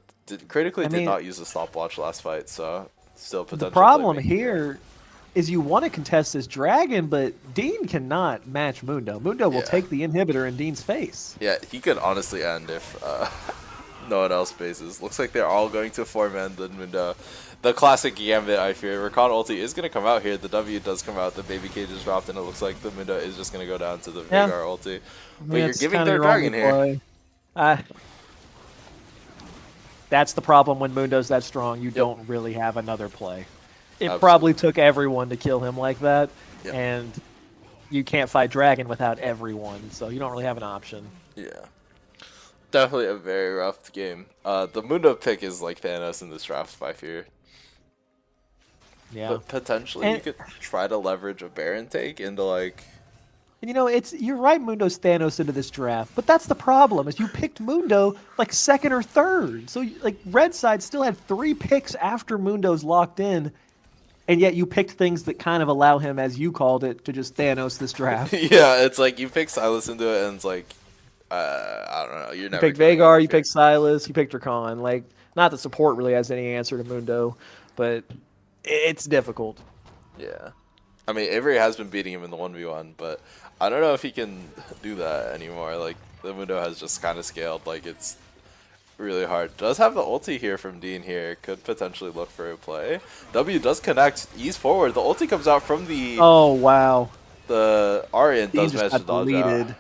critically did not use a stopwatch last fight, so still potential. The problem here is you want to contest this dragon, but Dean cannot match Mundo. Mundo will take the inhibitor in Dean's face. Yeah, he could honestly end if no one else bases. Looks like they're all going to 4-man the Mundo. The classic gambit, I fear. Rakan ulti is going to come out here. The W does come out. The baby cage is dropped, and it looks like the Mundo is just going to go down to the Veigar ulti. But you're giving their dragon here. that's the problem when Mundo's that strong. You don't really have another play. It Absolutely. probably took everyone to kill him like that, Yep. and you can't fight Dragon without everyone, so you don't really have an option. Yeah. Definitely a very rough game. The Mundo pick is like Thanos in this draft by fear. Yeah. But potentially you And- could try to leverage a Baron take into like... And you're right, Mundo's Thanos into this draft, but that's the problem is you picked Mundo like second or third. So like red side still had 3 picks after Mundo's locked in, and yet you picked things that kind of allow him, as you called it, to just Thanos this draft. You Yeah, it's like you pick Silas into it and it's like, I don't know, you're never picked gonna Vagar, you interfere. picked Silas, you picked Rakan. Like, not that support really has any answer to Mundo, but it's difficult. Yeah. I mean, Avery has been beating him in the 1v1, but I don't know if he can do that anymore. Like, the window has just kind of scaled. Like, it's really hard. Does have the ulti here from Dean here. Could potentially look for a play. W does connect. Ease forward. The ulti comes out from the Oh, wow. Ari and Dean does just manage to got dodge deleted. out.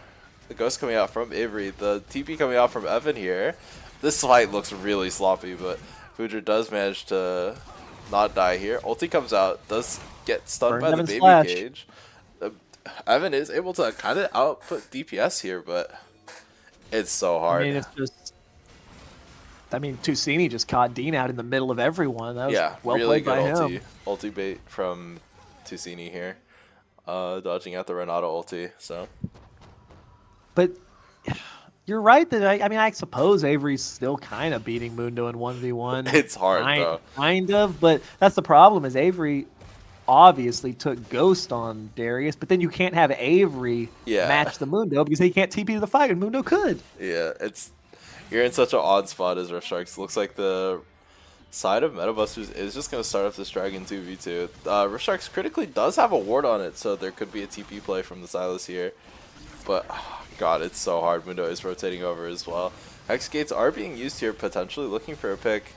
The ghost coming out from Avery. The TP coming out from Evan here. This fight looks really sloppy, but Fujer does manage to not die here. Ulti comes out. Does get stunned Burn by Evan's the baby flash. cage. Evan is able to kind of output DPS here, but it's so hard. I mean, it's just. I mean, Tusini just caught Dean out in the middle of everyone. That was Yeah, well really played good by ulti. him. Ulti bait from Tusini here. Dodging out the Renato ulti, so. But you're right that I suppose Avery's still kind of beating Mundo in 1v1. It's hard, though. Kind of, but that's the problem is Avery obviously took Ghost on Darius, but then you can't have Avery Yeah. match the Mundo because he can't TP to the fight and Mundo could. Yeah, you're in such an odd spot as Rift Sharks. Looks like the side of Metabusters is just going to start up this Dragon 2v2. Rift Sharks critically does have a ward on it, so there could be a TP play from the Silas here. But, God, it's so hard. Mundo is rotating over as well. Hex Gates are being used here, potentially looking for a pick.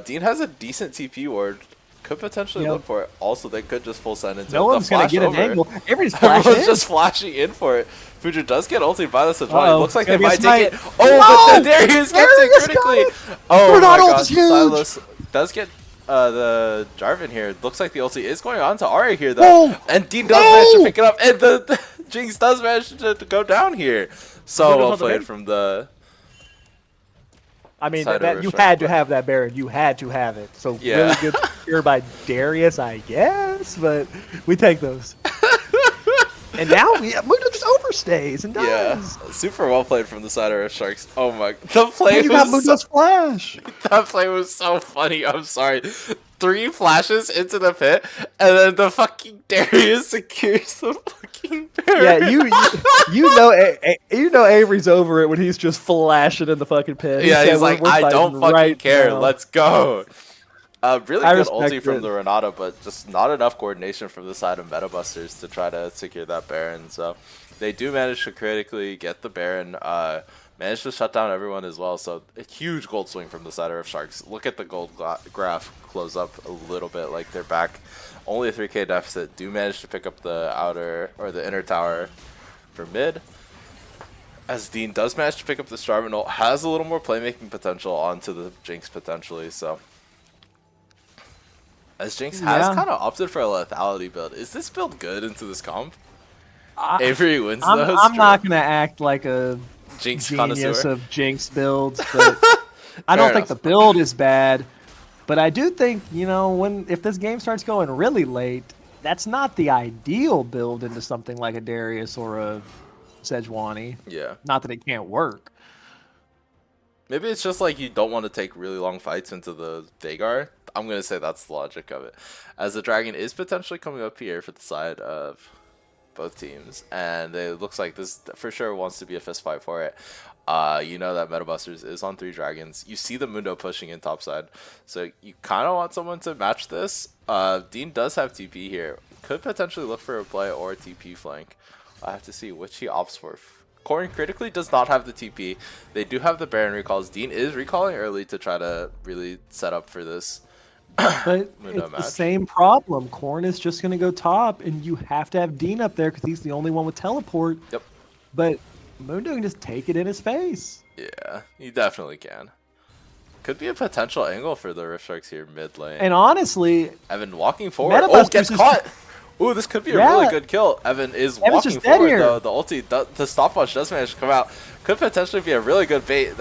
Dean has a decent TP ward. Could potentially Yep. look for it. Also, they could just full send into No it. The one's gonna flash get an over. angle. Avery's flashing Everyone's in. just flashing in for it. Fuji does get ulted by the Sejuani. Uh-oh. Looks like they Gonna be a might take it. smite. Oh, No! but Darius gets Darius it got critically. it! Oh Renato my gosh, is huge! Silas does get the Jarvan here. Looks like the ulti is going on to Ari here though. Whoa! And Dean does manage to pick it up. And the Jinx does manage to go down here. So Mundo's well on the played Baron. from the... I mean, Side of that Rift you Sharks had to play. have that Baron. You had to have it. So Yeah. really good here by Darius, I guess, but we take those. And now Mundo just overstays and Yeah, does. super well played from the side of Rift Sharks. Oh my... The play And you got was so... Mundo's flash. That play was so funny. I'm sorry. 3 flashes into the pit, and then the fucking Darius secures the fucking Baron. Yeah, you know Avery's over it when he's just flashing in the fucking pit. Yeah, said, he's like, "We're I fighting don't fucking right care. now." Let's go. Really I good respect ulti from it. the Renato, but just not enough coordination from the side of Metabusters to try to secure that Baron. So they do manage to critically get the Baron. Managed to shut down everyone as well. So a huge gold swing from the side of Sharks. Look at the gold graph close up a little bit. Like they're back. Only a 3k deficit. Do manage to pick up the outer or the inner tower for mid. As Dean does manage to pick up the Starman ult, has a little more playmaking potential onto the Jinx potentially. So as Jinx has Yeah. kind of opted for a lethality build. Is this build good into this comp? I- Avery wins I'm those. not gonna act like a Jinx genius connoisseur. of Jinx builds, but I don't Fair think enough. the build is bad. But I do think, if this game starts going really late, that's not the ideal build into something like a Darius or a Sejuani. Yeah. Not that it can't work. Maybe it's just like you don't want to take really long fights into the Vagar. I'm going to say that's the logic of it. As the Dragon is potentially coming up here for the side of both teams. And it looks like this for sure wants to be a fist fight for it. You know that Metabusters is on 3 dragons. You see the Mundo pushing in topside. So you kind of want someone to match this. Dean does have TP here. Could potentially look for a play or a TP flank. I have to see which he opts for. Corrin critically does not have the TP. They do have the Baron recalls. Dean is recalling early to try to really set up for this. But Mundo it's the match. same problem. Korn is just going to go top, and you have to have Dean up there because he's the only one with teleport. Yep. But Mundo can just take it in his face. Yeah, you definitely can. could be a potential angle for the Rift Sharks here mid lane. And honestly, Evan walking forward. Oh, Metabusters gets is- caught. Ooh, this could be a really good kill. Evan is Evan's walking just dead forward here. though. The ulti, the stopwatch does manage to come out. Could potentially be a really good bait.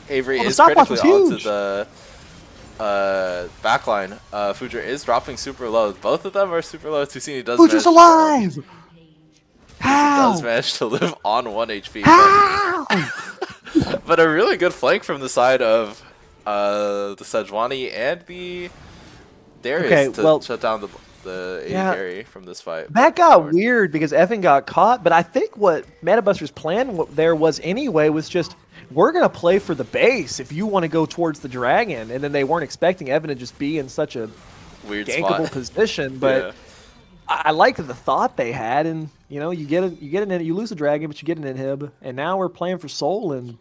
Avery the is stopwatch critically was onto huge. the backline. Future is dropping super low. Both of them are super low. Tusini does Future's manage to alive! How? does manage to live on 1 HP. How? But a really good flank from the side of the Sejuani and the Darius to shut down the AD carry from this fight. That got weird because Evan got caught, but I think what Metabuster's plan there was anyway was just, we're going to play for the base if you want to go towards the dragon. And then they weren't expecting Evan to just be in such a weird gankable position, but yeah. I liked the thought they had, and you know, you lose a dragon, but you get an inhib, and now we're playing for Soul in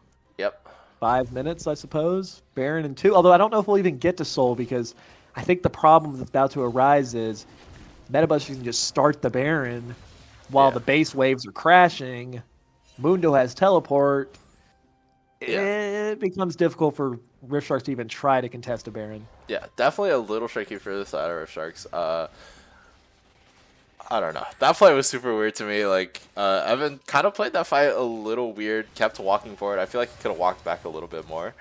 5 minutes, I suppose. Baron in 2, although I don't know if we'll even get to Soul because I think the problem that's about to arise is Metabuster can just start the Baron while the base waves are crashing. Mundo has teleport. It becomes difficult for Rift Sharks to even try to contest a Baron. Yeah, definitely a little tricky for the side of Rift Sharks. I don't know. That play was super weird to me. Like, Evan kind of played that fight a little weird, kept walking forward. I feel like he could have walked back a little bit more.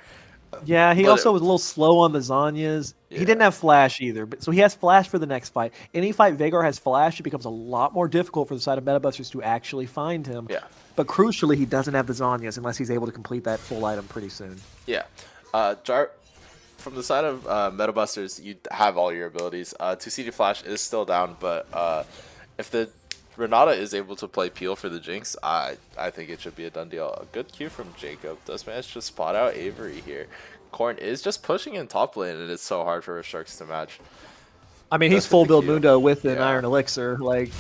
Yeah, he also was a little slow on the Zanyas. Yeah. He didn't have Flash either, but so he has Flash for the next fight. Any fight Veigar has Flash, it becomes a lot more difficult for the side of Metabusters to actually find him. Yeah. But crucially, he doesn't have the Zanyas unless he's able to complete that full item pretty soon. Yeah. From the side of Metabusters, you have all your abilities. 2CD Flash is still down, but if the Renata is able to play Peel for the Jinx, I think it should be a done deal. A good Q from Jacob. Does manage to spot out Avery here. Corn is just pushing in top lane, and it's so hard for Sharks to match. I mean, he's That's full the build Q. Mundo with an Yeah. Iron Elixir. Like,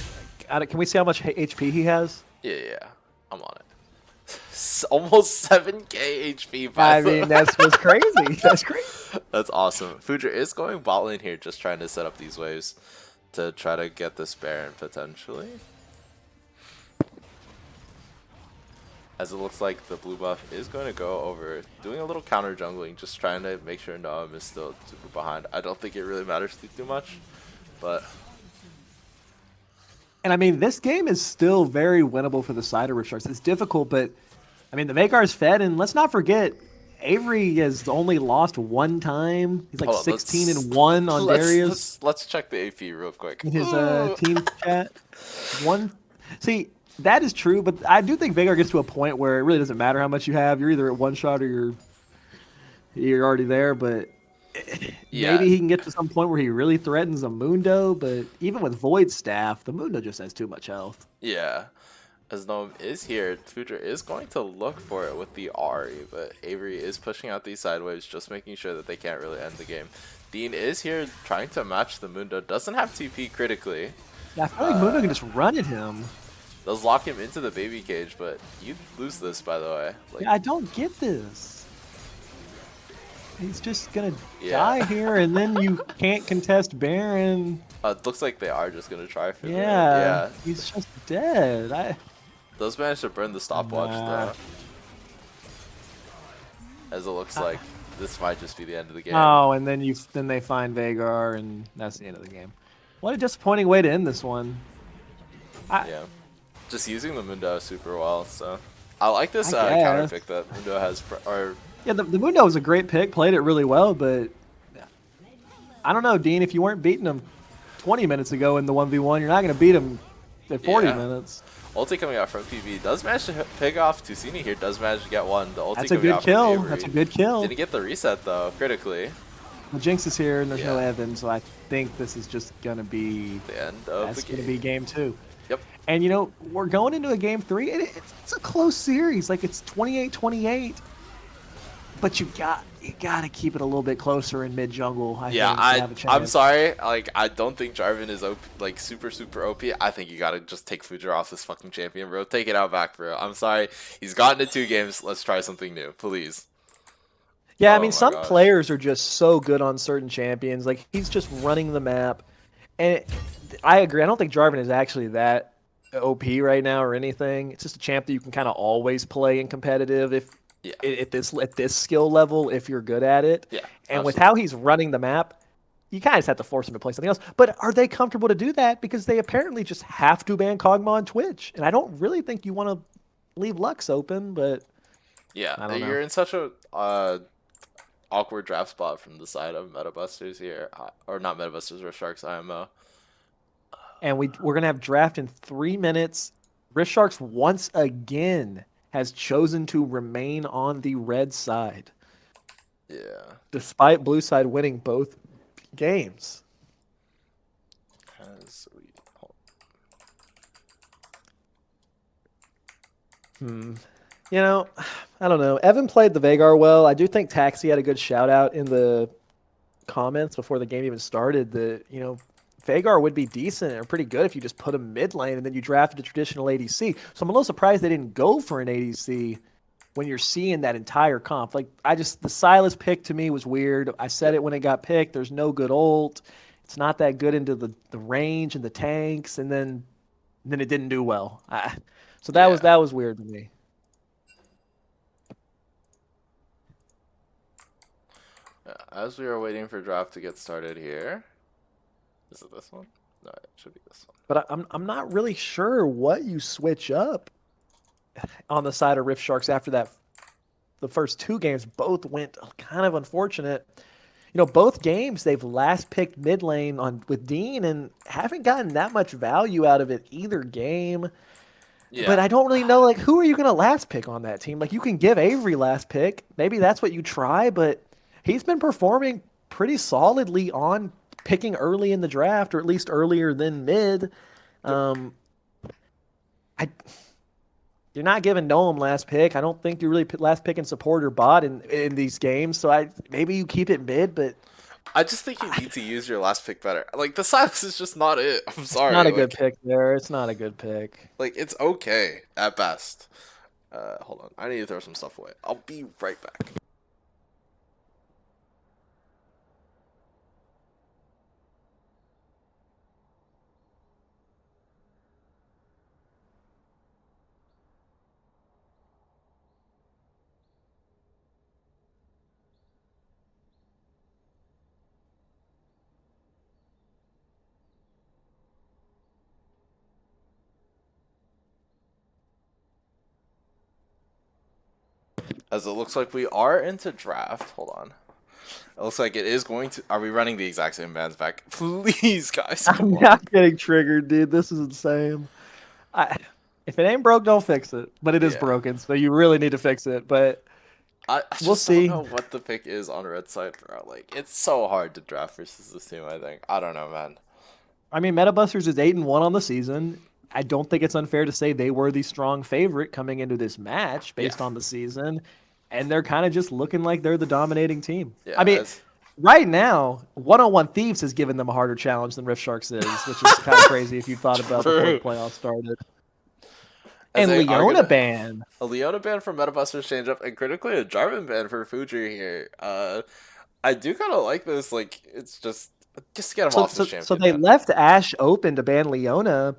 can we see how much HP he has? Yeah, I'm on it. Almost 7k HP. By I mean, that's just crazy. That's crazy. That's awesome. Future is going bot lane here, just trying to set up these waves to try to get this Baron potentially. As it looks like the blue buff is going to go over, doing a little counter jungling, just trying to make sure Noam is still super behind. I don't think it really matters too much, but... And I mean, this game is still very winnable for the side of Rift Sharks. It's difficult, but I mean, the Veigar's fed, and let's not forget, Avery has only lost one time. He's like 16-1 on Darius. Let's check the AP real quick. In his team chat. See, that is true, but I do think Veigar gets to a point where it really doesn't matter how much you have. You're either at one shot or you're already there, but maybe he can get to some point where he really threatens a Mundo, but even with Void Staff, the Mundo just has too much health. Yeah. As Noam is here, Future is going to look for it with the Ahri, but Avery is pushing out these sideways, just making sure that they can't really end the game. Dean is here trying to match the Mundo, doesn't have TP critically. Yeah, I feel like Mundo can just run at him. Does lock him into the baby cage, but you lose this, by the way. Like, Yeah, I don't get this. He's just gonna die here, and then you can't contest Baron. it looks like they are just gonna try for Yeah, he's just dead. Those managed to burn the stopwatch though. As it looks like this might just be the end of the game. Oh, and then they find Veigar, and that's the end of the game. What a disappointing way to end this one. Yeah, just using the Mundo super well. So I like this I counter guess. pick that Mundo has. Yeah, the Mundo was a great pick, played it really well, but I don't know, Dean, if you weren't beating him 20 minutes ago in the 1v1, you're not going to beat him at 40 minutes. Ulti coming out from PB does manage to pick off Tusini here. Does manage to get one. The ulti That's a coming good out kill. From Avery. That's a good kill. Didn't get the reset though. Critically. The Jinx is here, and there's no Yeah. Evan, so I think this is just going to be The end of that's the going game. to be game 2. Yep. And you know, we're going into a game 3, and it's a close series. Like, it's 28-28. But you got to keep it a little bit closer in mid jungle. I think, to have a chance. I'm sorry. Like, I don't think Jarvan is like super OP. I think you gotta just take Future off this fucking champion, bro. Take it out back, bro. I'm sorry. He's gotten to 2 games. Let's try something new, please. Yeah, I Oh mean, my some gosh. players are just so good on certain champions. Like, he's just running the map. And I agree. I don't think Jarvan is actually that OP right now or anything. It's just a champ that you can kind of always play in competitive if Yeah. at this skill level if you're good at it. Yeah. And with absolutely. how he's running the map, you kind of just have to force him to play something else. But are they comfortable to do that? Because they apparently just have to ban Kog'Maw on Twitch. And I don't really think you want to leave Lux open, but Yeah, I don't know. you're in such a awkward draft spot from the side of Metabusters here, or not Metabusters or Sharks IMO. And we're going to have draft in 3 minutes. Rift Sharks once again has chosen to remain on the red side, Yeah, despite blue side winning both games. as we You know, I don't know. Evan played the Vagar well. I do think Taxi had a good shout out in the comments before the game even started that, Vagar would be decent or pretty good if you just put him mid lane and then you drafted a traditional ADC. So I'm a little surprised they didn't go for an ADC when you're seeing that entire comp. Like, the Silas pick to me was weird. I said it when it got picked. There's no good ult. It's not that good into the range and the tanks, and then it didn't do well. So that was weird to me. as we are waiting for draft to get started here, is it this one? No, it should be this one. But I'm not really sure what you switch up on the side of Rift Sharks after that. The first 2 games both went kind of unfortunate. Both games they've last picked mid lane with Dean and haven't gotten that much value out of it either game. Yeah, But I don't really know, who are you going to last pick on that team? You can give Avery last pick. Maybe that's what you try, but he's been performing pretty solidly on picking early in the draft, or at least earlier than mid. You're not giving Noam last pick. I don't think you're really last picking support or bot in these games. So maybe you keep it mid, but I just think you need to use your last pick better. Like, the Silas is just not it. I'm sorry. not a good pick there. It's not a good pick. Like, it's okay at best. Hold on, I need to throw some stuff away. I'll be right back. As it looks like we are into draft. Hold on. It looks like it is going to. Are we running the exact same bands back? Please, guys. I'm Come on. not getting triggered, dude. This is insane. If it ain't broke, don't fix it. But it is Yeah. broken, so you really need to fix it. But I we'll just see. don't know what the pick is on red side, bro. Like, it's so hard to draft versus this team, I think. I don't know, man. I mean, Metabusters is 8-1 on the season. I don't think it's unfair to say they were the strong favorite coming into this match based on the season, and they're kind of just looking like they're the dominating team. Yeah, I mean, right now, 101 Thieves has given them a harder challenge than Rift Sharks is, which is kind of crazy if you thought about before the playoffs started. And they are Leona gonna- ban. A Leona ban for Metabusters change up, and critically a Jarvan ban for Fuji here. I do kind of like this. Like, it's just get him off the champion. So they man. left Ashe open to ban Leona.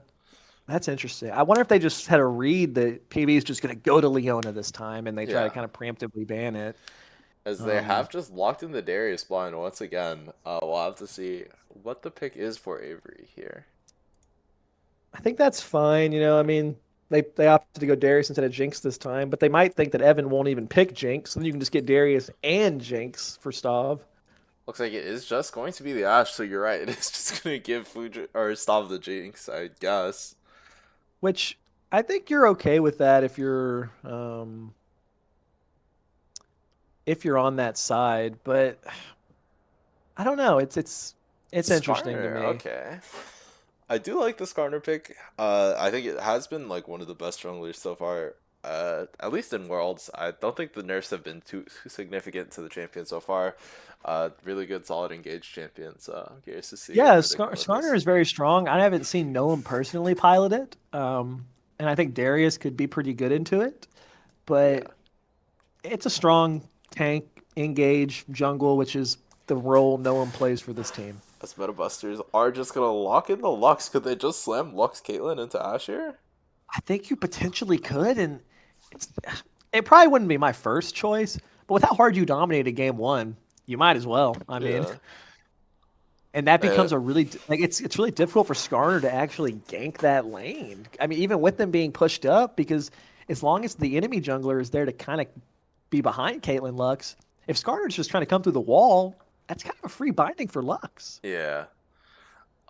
That's interesting. I wonder if they just had a read that PB is just going to go to Leona this time, and they try to kind of preemptively ban it. As they have just locked in the Darius blind once again. We'll have to see what the pick is for Avery here. I think that's fine. I mean, they opted to go Darius instead of Jinx this time, but they might think that Evan won't even pick Jinx, and then you can just get Darius and Jinx for Stav. Looks like it is just going to be the Ashe, so you're right. It is just going to give Fuji or Stav the Jinx, I guess. Which I think you're okay with that if you're on that side, but I don't know. It's interesting to me. Okay. I do like the Skarner pick. I think it has been like one of the best junglers so far. At least in Worlds. I don't think the nerfs have been too significant to the champion so far. Really good, solid, engaged champions. I'm curious to see. Yeah, what they come with Skarner this. is very strong. I haven't seen Noam personally pilot it, and I think Darius could be pretty good into it. But it's a strong tank, engage, jungle, which is the role Noam plays for this team. As Metabusters are just gonna lock in the Lux. Could they just slam Lux Caitlyn into Ashe here? I think you potentially could, and It probably wouldn't be my first choice, but with how hard you dominated game 1, you might as well. I mean, Yeah. and that Uh, becomes a really like it's really difficult for Skarner to actually gank that lane. I mean, even with them being pushed up, because as long as the enemy jungler is there to kind of be behind Caitlyn Lux, if Skarner's just trying to come through the wall, that's kind of a free binding for Lux. yeah.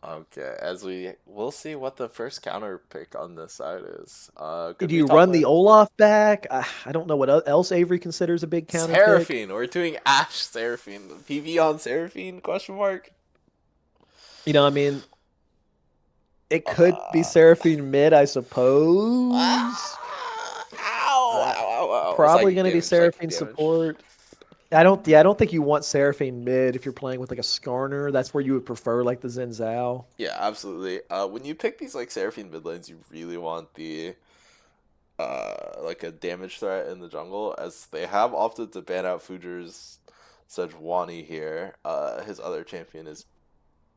Okay, we'll see what the first counter pick on this side is. Could Do be you top run the lane. Olaf back? I don't know what else Avery considers a big counter pick. Seraphine. We're doing Ashe Seraphine. PV on Seraphine? Question mark. I mean, it could be Uh, Seraphine mid, I suppose. Ow! Ow! Ow! Ow! Probably Psychic going to be damage. Psychic Seraphine damage. support. I don't think you want Seraphine mid if you're playing with like a Skarner. That's where you would prefer like the Xin Zhao. Yeah, absolutely. When you pick these like Seraphine mid lanes, you really want the like a damage threat in the jungle, as they have opted to ban out Fujer's Sejuani here. His other champion is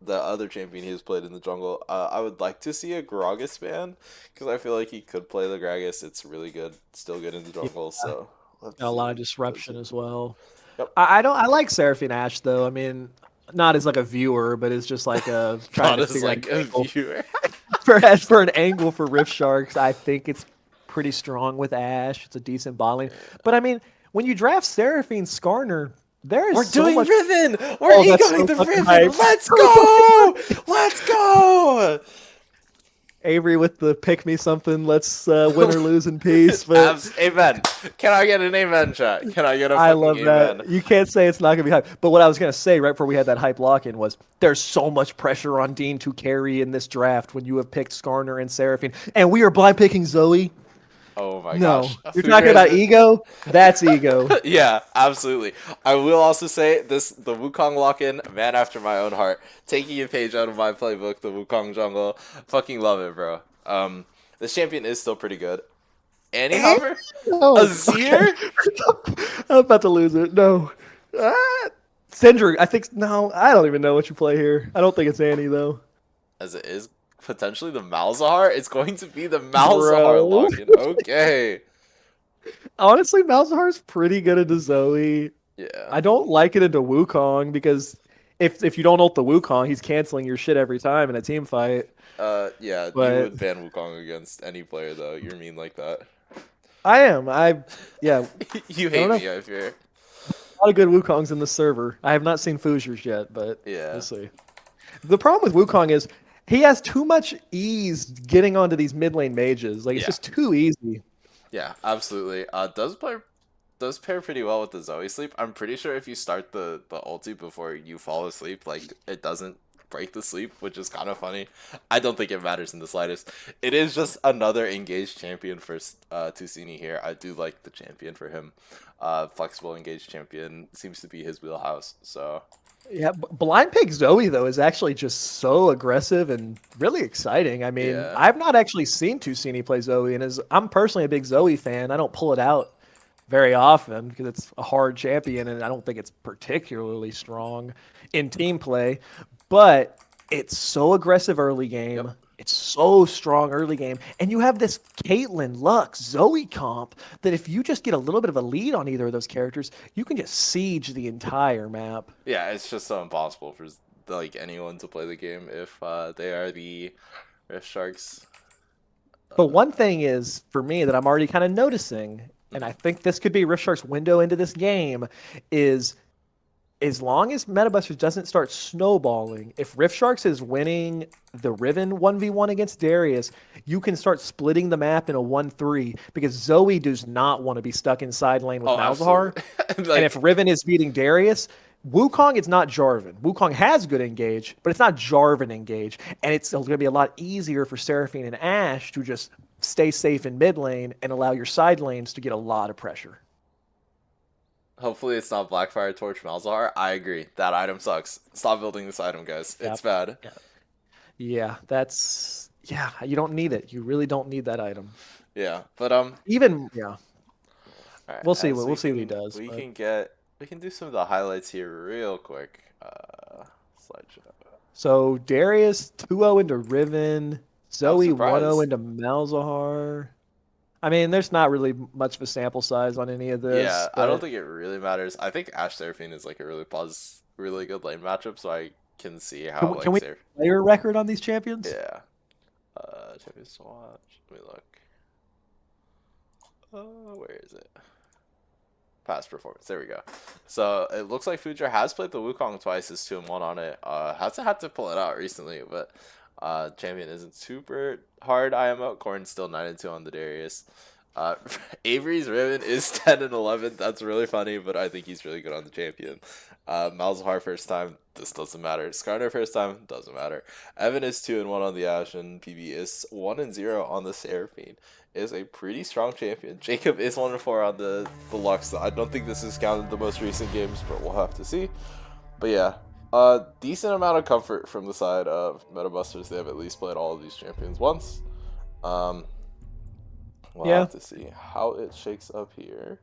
the other champion he has played in the jungle. I would like to see a Gragas ban, because I feel like he could play the Gragas. It's really good, still good in the jungle. So let's A see lot what of he disruption does. as well. Yep. I don't. I like Seraphine Ashe though. I mean, not as like a viewer, but it's just like a trying Not to as figure out like an a angle. viewer. for an angle for Rift Sharks. I think it's pretty strong with Ashe. It's a decent bot lane. But I mean, when you draft Seraphine Skarner, there is We're so doing much. Riven. We're Oh, that's egoing so the fucking Riven. hype. Let's go. Let's go. Avery with the pick me something. Let's win or lose in peace. But Amen. Can I get an amen, chat? Can I get a I fucking love amen? that. You can't say it's not gonna be hype. But what I was gonna say right before we had that hype lock in was there's so much pressure on Dean to carry in this draft when you have picked Skarner and Seraphine, and we are blind picking Zoe. Oh my No, gosh. you're Future talking has about been- ego. That's ego. Yeah, absolutely. I will also say the Wukong lock-in, man after my own heart. Taking a page out of my playbook, the Wukong jungle. Fucking love it, bro. This champion is still pretty good. Annie Hopper? No, Azir? I'm about to lose it. No, Sindri. I think no. I don't even know what you play here. I don't think it's Annie though. As it is potentially the Malzahar? It's going to be the Malzahar Bro. lock-in. Okay. Honestly, Malzahar's pretty good into Zoe. Yeah. I don't like it into Wukong because if you don't ult the Wukong, he's canceling your shit every time in a team fight. Yeah, you But- would ban Wukong against any player, though. You're mean like that. I am. Yeah, You don't hate know. me, I fear. a lot of good Wukongs in the server. I have not seen Fusions yet, but Yeah. we'll see. The problem with Wukong is he has too much ease getting onto these mid lane mages. Like it's Yeah. just too easy. Yeah, absolutely. Does pair pretty well with the Zoe sleep. I'm pretty sure if you start the ulti before you fall asleep, like it doesn't break the sleep, which is kind of funny. I don't think it matters in the slightest. It is just another engaged champion for Tusini here. I do like the champion for him. Flexible engaged champion seems to be his wheelhouse. So Yeah, Blind Pig Zoe though is actually just so aggressive and really exciting. I mean, Yeah. I've not actually seen Tusini play Zoe, and I'm personally a big Zoe fan. I don't pull it out very often because it's a hard champion, and I don't think it's particularly strong in team play. But it's so aggressive early game. Yep. It's so strong early game, and you have this Caitlyn, Lux, Zoe comp that if you just get a little bit of a lead on either of those characters, you can just siege the entire map. yeah, it's just so impossible for like anyone to play the game if they are the Rift Sharks. But one thing is, for me, that I'm already kind of noticing, and I think this could be Rift Shark's window into this game, is as long as Metabusters doesn't start snowballing, if Rift Sharks is winning the Riven 1v1 against Darius, you can start splitting the map in a 1-3, because Zoe does not want to be stuck in side lane with Malzahar. absolutely. And if Riven is beating Darius, Wukong is not Jarvan. Wukong has good engage, but it's not Jarvan engage. And it's going to be a lot easier for Seraphine and Ashe to just stay safe in mid lane and allow your side lanes to get a lot of pressure. Hopefully it's not Blackfire Torch Malzahar. I agree. That item sucks. Stop building this item, guys. It's bad. Yeah, you don't need it. You really don't need that item. Yeah, but Even, yeah. all right, We'll see as we'll see what he can- does, We but- can do some of the highlights here real quick. Slideshow. So Darius 2-0 into Riven, Zoe surprised. 1-0 into Malzahar. I mean, there's not really much of a sample size on any of this. Yeah, I But don't think it really matters. I think Ashe Seraphine is like a really good lane matchup, so I can see how can like we Seraph. player record on these champions? Yeah. Champions to watch. Let me look. Where is it? Past performance. There we go. So it looks like Future has played the Wukong twice. Is 2-1 on it. Hasn't had to pull it out recently, but champion isn't super hard IMO. Corn's still 9-2 on the Darius. Avery's Riven is 10-11. That's really funny, but I think he's really good on the champion. Malzahar first time, this doesn't matter. Skarner first time, doesn't matter. Evan is 2-1 on the Ashe, and PB is 1-0 on the Seraphine. Is a pretty strong champion. Jacob is 1-4 on the Lux. I don't think this is counted the most recent games, but we'll have to see. But yeah, decent amount of comfort from the side of Metabusters. They have at least played all of these champions once. We'll have to see how it shakes up here.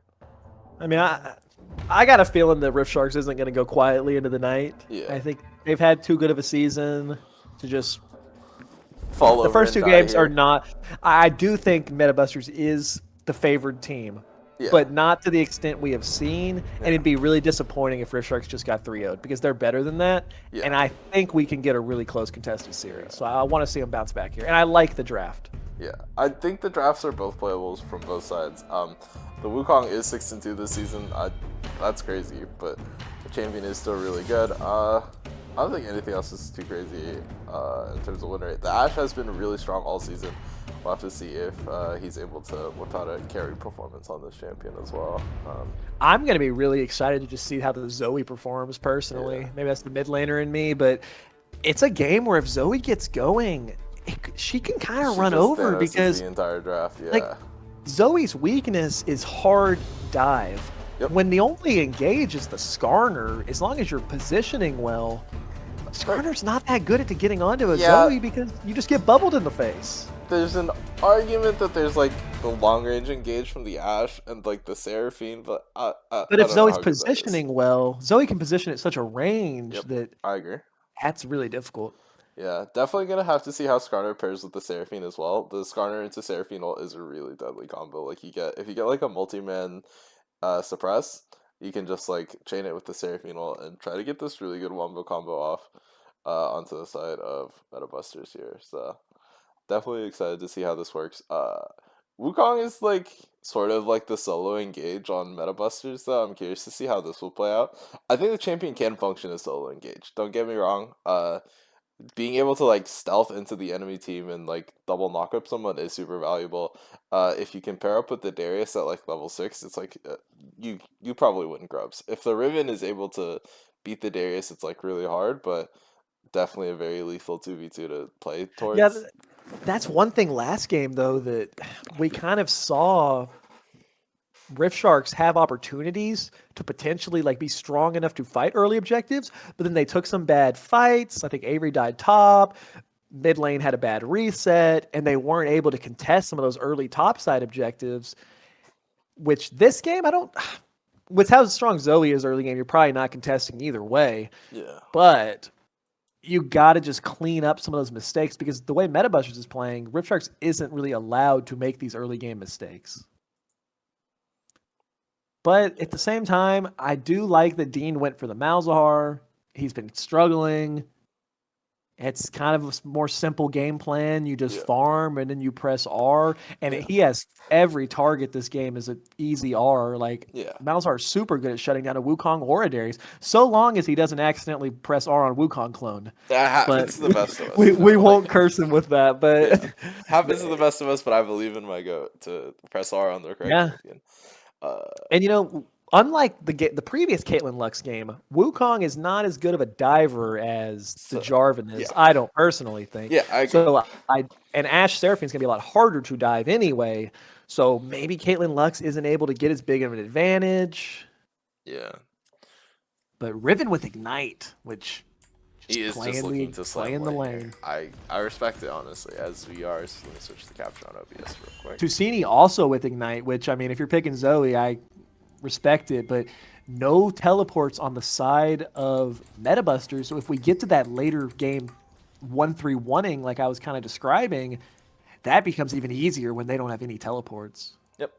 I mean, I got a feeling that Rift Sharks isn't going to go quietly into the night. Yeah. I think they've had too good of a season to just Fall the over first and two die games here. are not. I do think Metabusters is the favored team, Yeah. but not to the extent we have seen. And it'd be really disappointing if Rift Sharks just got 3-0'd because they're better than that. Yeah. And I think we can get a really close contested series. So I want to see them bounce back here. And I like the draft. Yeah, I think the drafts are both playables from both sides. The Wukong is 6-2 this season. That's crazy, but the champion is still really good. I don't think anything else is too crazy in terms of win rate. The Ashe has been really strong all season. We'll have to see if he's able to whip out a carry performance on this champion as well. I'm going to be really excited to just see how the Zoe performs personally. Yeah. Maybe that's the mid laner in me, but it's a game where if Zoe gets going, she can kind of She run just over Thanos because the entire draft. Yeah, like, Zoe's weakness is hard dive. Yep. When the only engage is the Skarner, as long as you're positioning well, Skarner's not that good at getting onto a Yeah. Zoe because you just get bubbled in the face. there's an argument that there's like the long range engage from the Ashe and like the Seraphine, but I But don't if know Zoe's how good that is. positioning well, Zoe can position at such a range Yep. that I agree. that's really difficult. Yeah, definitely gonna have to see how Skarner pairs with the Seraphine as well. The Skarner into Seraphine ult is a really deadly combo. Like if you get like a multi-man suppress, you can just like chain it with the Seraphine ult and try to get this really good wombo combo off onto the side of Metabusters here. So definitely excited to see how this works. Wukong is like sort of like the solo engage on Metabusters, though. I'm curious to see how this will play out. I think the champion can function as solo engage. Don't get me wrong. Being able to like stealth into the enemy team and like double knock up someone is super valuable. If you can pair up with the Darius at like level 6, it's like you probably wouldn't grubs. If the Riven is able to beat the Darius, it's like really hard, but definitely a very lethal 2v2 to play towards. Yeah, that's one thing last game though that we kind of saw Rift Sharks have opportunities to potentially like be strong enough to fight early objectives, but then they took some bad fights. I think Avery died top, mid lane had a bad reset, and they weren't able to contest some of those early top side objectives. Which this game, with how strong Zoe is early game, you're probably not contesting either way. Yeah. But you got to just clean up some of those mistakes because the way Metabusters is playing, Rift Sharks isn't really allowed to make these early game mistakes. But at the same time, I do like that Dean went for the Malzahar. He's been struggling. It's kind of a more simple game plan. You just farm and then you press R. And he has every target this game is an easy R. Like, Malzahar is super good at shutting down a Wukong or a Darius, so long as he doesn't accidentally press R on Wukong clone. That happens to the best of us. We won't curse him with that, but happens to the best of us, but I believe in my goat to press R on the correct champion. And you know, unlike the previous Caitlyn Lux game, Wukong is not as good of a diver as the Jarvan is. I don't personally think. Yeah, I agree. So and Ashe Seraphine's gonna be a lot harder to dive anyway. So maybe Caitlyn Lux isn't able to get as big of an advantage. Yeah. But Riven with Ignite, which he is just looking to playing the lane. I respect it honestly. As we are, so let me switch the capture on OBS real quick. Tusini also with Ignite, which I mean, if you're picking Zoe, I respect it, but no teleports on the side of Metabusters. So if we get to that later game 1-3-1ing, like I was kind of describing, that becomes even easier when they don't have any teleports. Yep.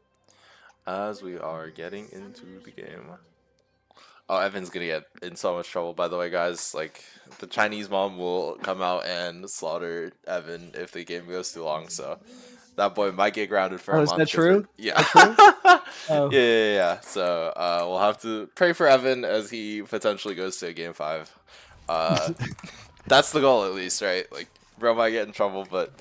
As we are getting into the game. Oh, Evan's gonna get in so much trouble, by the way, guys. Like, the Chinese mom will come out and slaughter Evan if the game goes too long, so that boy might get grounded for Oh, a is month. that true? Yeah. Oh. Yeah. So, we'll have to pray for Evan as he potentially goes to game 5. That's the goal, at least, right? Like, bro might get in trouble, but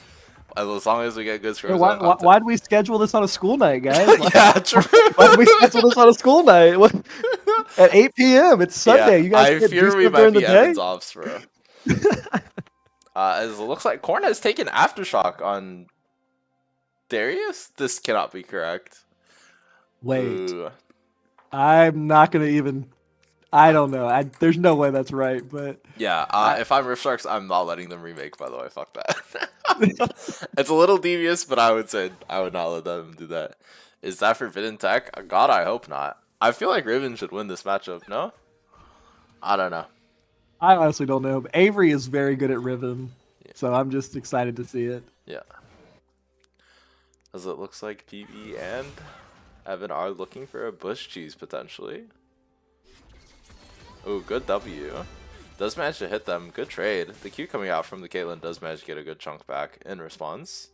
as long as we get good scrims on content. Why'd we schedule this on a school night, guys? Yeah, true. Why'd we schedule this on a school night? At 8 p.m. It's Sunday. Yeah, You guys I can't fear do we stuff might during the be day? Evan's ops, bro. As it looks like Korn has taken Aftershock on Darius? This cannot be correct. Wait, Ooh. I'm not gonna even. I don't know. There's no way that's right, but Yeah, if I'm Rift Sharks, I'm not letting them remake, by the way. Fuck that. It's a little devious, but I would say I would not let them do that. Is that for Vid Tech? God, I hope not. I feel like Riven should win this matchup, no? I don't know. I honestly don't know. But Avery is very good at Riven, so I'm just excited to see it. Yeah. As it looks like PB and Evan are looking for a Bush Cheese, potentially. Ooh, good W. Does manage to hit them. Good trade. The Q coming out from the Caitlyn does manage to get a good chunk back in response.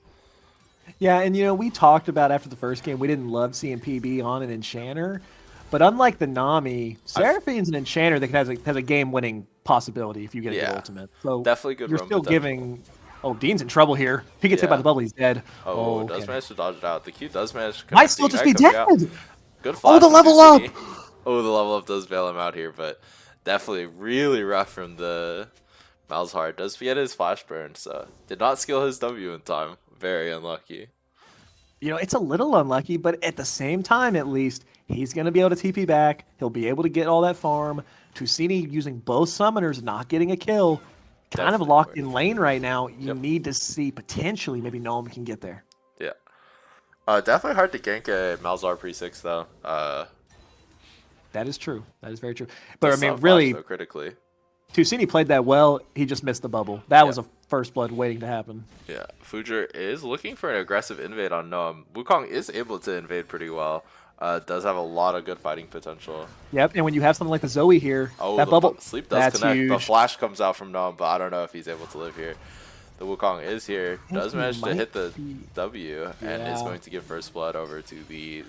Yeah, and we talked about after the first game, we didn't love seeing PB on an Enchanter. But unlike the Nami, Seraphine's an Enchanter that has a game-winning possibility if you get a good ultimate. So definitely good. You're run still potential. giving. Oh, Dean's in trouble here. If he gets hit by the bubble, he's dead. Oh, okay. does manage to dodge it out. The Q does manage to Might still just be dead. Good flash. Oh, the level up. Oh, the level up does bail him out here, but definitely really rough from the Malzahar. Does get his flash burn, so did not skill his W in time. Very unlucky. It's a little unlucky, but at the same time, at least, he's going to be able to TP back. He'll be able to get all that farm. Tusini using both summoners, not getting a kill. Kind of locked in lane right now. You need to see potentially maybe Gnome can get there. Yeah. Definitely hard to gank a Malzahar pre-6, though. That is true. That is very true. But I mean, flash, really, though, critically. Tusini played that well. He just missed the bubble. That was a first blood waiting to happen. Yeah, Fujer is looking for an aggressive invade on Gnome. Wukong is able to invade pretty well. Does have a lot of good fighting potential. Yep, and when you have something like the Zoe here, that bubble, sleep does that's connect. huge. The flash comes out from Gnome, but I don't know if he's able to live here. The Wukong is here. Does manage to hit the W and is going to give first blood over to the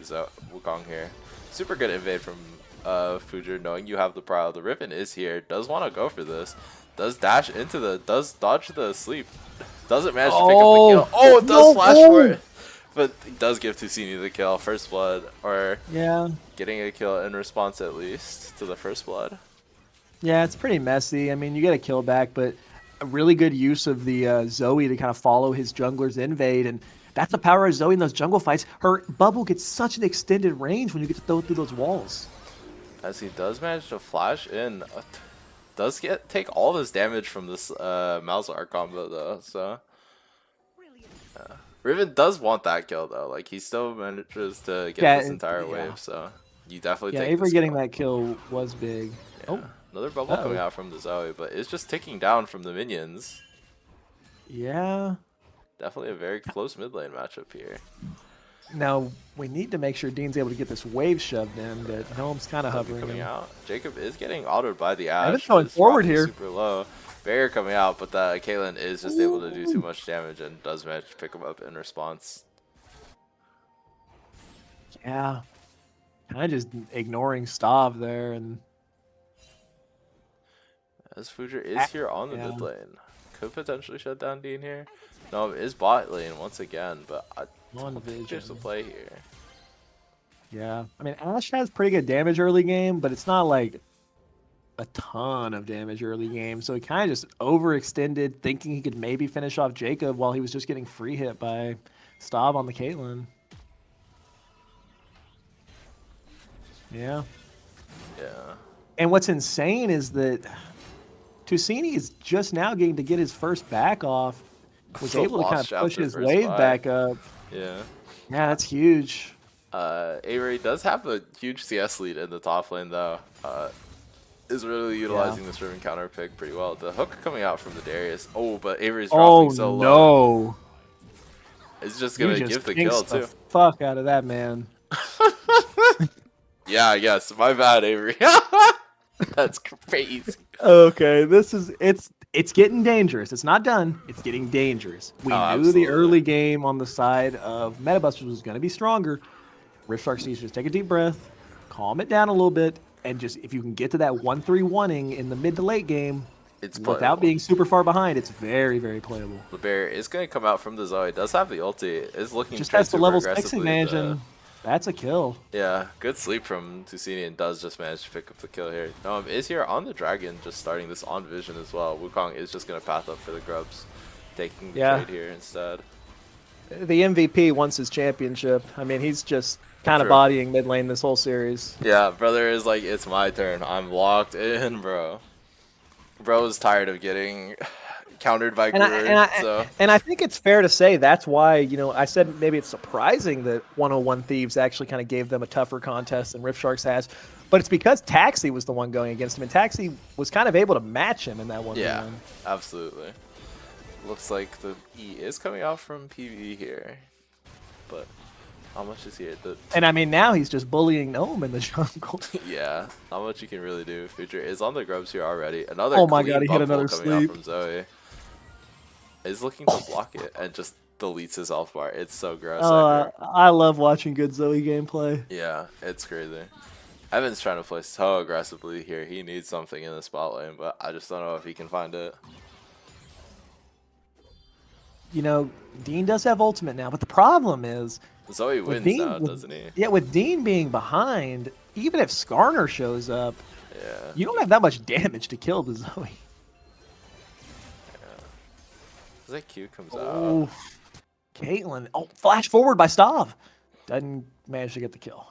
Wukong here. Super good invade from Fujer, knowing you have the Prowl. The Riven is here. Does want to go for this. Does dash into does dodge the sleep. Doesn't manage to pick up the kill. Oh, it does flash for it. But it does give Tusini the kill. First blood. Or getting a kill in response at least to the first blood. Yeah, it's pretty messy. I mean, you get a kill back, but a really good use of the Zoe to kind of follow his jungler's invade. And that's the power of Zoe in those jungle fights. Her bubble gets such an extended range when you get to throw through those walls. As he does manage to flash in. Does take all this damage from this Malzahar combo though, so Riven does want that kill though. Like he still manages to get this entire wave, so you definitely take Avery this getting kill. that kill was big. Yeah. Another bubble coming out from the Zoe, but it's just ticking down from the minions. Yeah. Definitely a very close mid lane matchup here. Now, we need to make sure Dean's able to get this wave shoved in, but Gnome's kind of hovering coming him. out. Jacob is getting autoed by the Ashe. Evan's going forward here. Super low. Barrier coming out, but the Caitlyn is just able to do too much damage and does manage to pick him up in response. Yeah. Kind of just ignoring Stav there. And as Fujer is here on the mid lane. Could potentially shut down Dean here. No, it is bot lane once again, but I don't think there's a play here. Yeah. I mean, Ashe has pretty good damage early game, but it's not like a ton of damage early game. So he kind of just overextended, thinking he could maybe finish off Jacob while he was just getting free hit by Stav on the Caitlyn. Yeah. Yeah. And what's insane is that Tusini is just now getting to get his first back off. Was able to kind of push his wave back up. Yeah. Yeah, that's huge. Avery does have a huge CS lead in the top lane though. Is really utilizing this Riven counter pick pretty well. The hook coming out from the Darius. Oh, but Avery's dropping so low. No. It's just You gonna just give the jinxed kill the too. fuck out of that man. Yeah, I guess. My bad, Avery. That's crazy. Okay, it's getting dangerous. It's not done. It's getting dangerous. We Oh, knew the absolutely. early game on the side of Metabusters was going to be stronger. Rift Sharks needs to just take a deep breath, calm it down a little bit, and just if you can get to that 1-3-1ing in the mid to late game It's without playable. being super far behind, it's very, very playable. The bear is going to come out from the Zoe. Does have the ulti. Is looking Just trade has the super level 6 aggressively. advantage, and that's a kill. Yeah, good sleep from Tusini and does just manage to pick up the kill here. Is here on the dragon, just starting this on vision as well. Wukong is just going to path up for the grubs, taking the trade here instead. The MVP wants his championship. I mean, he's just kind of True. bodying mid lane this whole series. Yeah, brother is like, it's my turn. I'm locked in, bro. Bro is tired of getting countered by Guru, so. And I think it's fair to say that's why, I said maybe it's surprising that 101 Thieves actually kind of gave them a tougher contest than Rift Sharks has. But it's because Taxi was the one going against him, and Taxi was kind of able to match him in that one. Yeah, absolutely. Looks like the E is coming out from PvE here. But how much is here? And I mean, now he's just bullying Gnome in the jungle. Yeah, not much you can really do. Future is on the grubs here already. Another Oh my clean god, he hit bubble another coming out sleep. from Zoe. Is looking to block it and just deletes his health bar. It's so gross. I love watching good Zoe gameplay. Yeah, it's crazy. Evan's trying to play so aggressively here. He needs something in the spot lane, but I just don't know if he can find it. Dean does have ultimate now, but the problem is Zoe with wins now, doesn't he? Yeah, with Dean being behind, even if Skarner shows up, Yeah. you don't have that much damage to kill the Zoe. As that Q comes Oh, out. Caitlyn. Oh, flash forward by Stav. Doesn't manage to get the kill.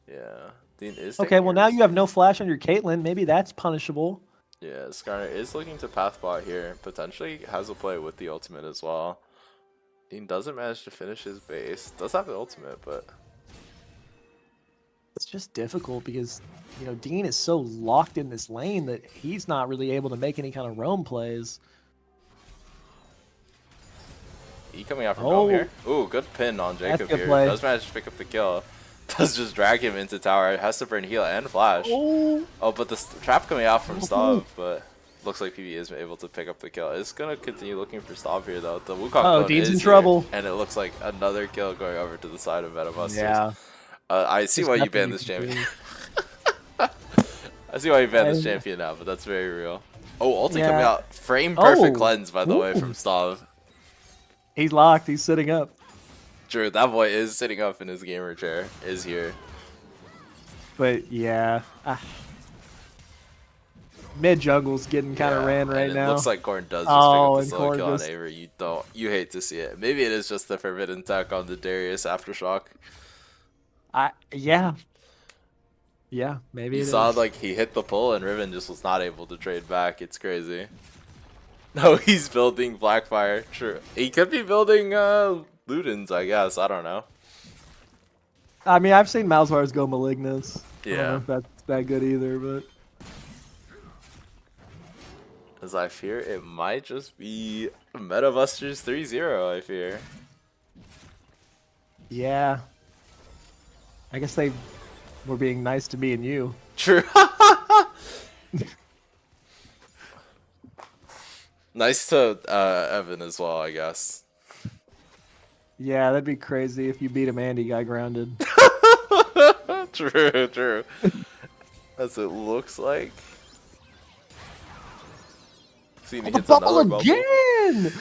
Yeah. Dean is Okay, taking well a now risk. you have no flash on your Caitlyn. Maybe that's punishable. Yeah, Skarner is looking to path bot here. Potentially has a play with the ultimate as well. Dean doesn't manage to finish his base. Does have the ultimate, but It's just difficult because, Dean is so locked in this lane that he's not really able to make any kind of roam plays. he coming out from home here. Ooh, good pin on Jacob good here. play. Does manage to pick up the kill. Does just drag him into tower. Has to burn heal and flash. Oh, But the trap coming out from Stav, but looks like PB is able to pick up the kill. It's gonna continue looking for Stav here though. The Wukong clone Dean's is in here, trouble. and it looks like another kill going over to the side of Metabusters. yeah. I see There's why you nothing banned you this can champion. do. I see why you banned this And- champion now, but that's very real. Oh, ulti Yeah. coming out. Frame perfect Oh. cleanse, by the way, from Stav. He's locked. He's sitting up. True, that boy is sitting up in his gamer chair. Is here. But yeah. Mid jungle's getting kind of Yeah, ran right and now. It looks like Corn does just Oh, pick and up the solo Corn kill on just- Avery. You hate to see it. Maybe it is just the forbidden tech on the Darius aftershock. Yeah. Yeah, maybe You it saw is. like he hit the pull and Riven just was not able to trade back. It's crazy. No, he's building Blackfire. True. He could be building Ludens, I guess. I don't know. I mean, I've seen Malzahars go Malignus. I don't Yeah. know if that's that good either, but As I fear it might just be Metabusters 3-0, I fear. yeah. I guess they were being nice to me and you. True. Nice to Evan as well, I guess. Yeah, that'd be crazy if you beat him and he got grounded. True, true. As it looks like. See, he hits another bubble. again!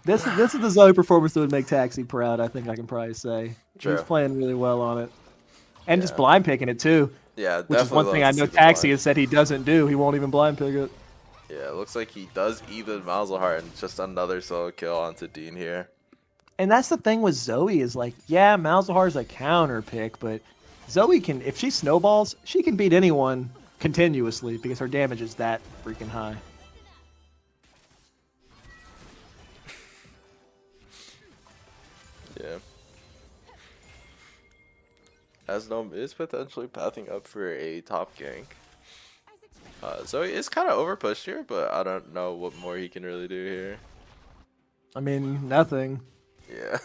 This is the Zoe performance that would make Taxi proud, I think I can probably say. True. He's playing really well on it. And just Yeah. blind picking it too. Yeah, Which is one definitely thing I loves know to see the Taxi blind. has said he doesn't do. He won't even blind pick it. Yeah, it looks like he does even Malzahar and just another solo kill onto Dean here. And that's the thing with Zoe is like, yeah, Malzahar's a counter pick, but Zoe can, if she snowballs, she can beat anyone continuously because her damage is that freaking high. Yeah. As Gnome is potentially pathing up for a top gank. Zoe is kind of overpushed here, but I don't know what more he can really do here. I mean, nothing. Yeah.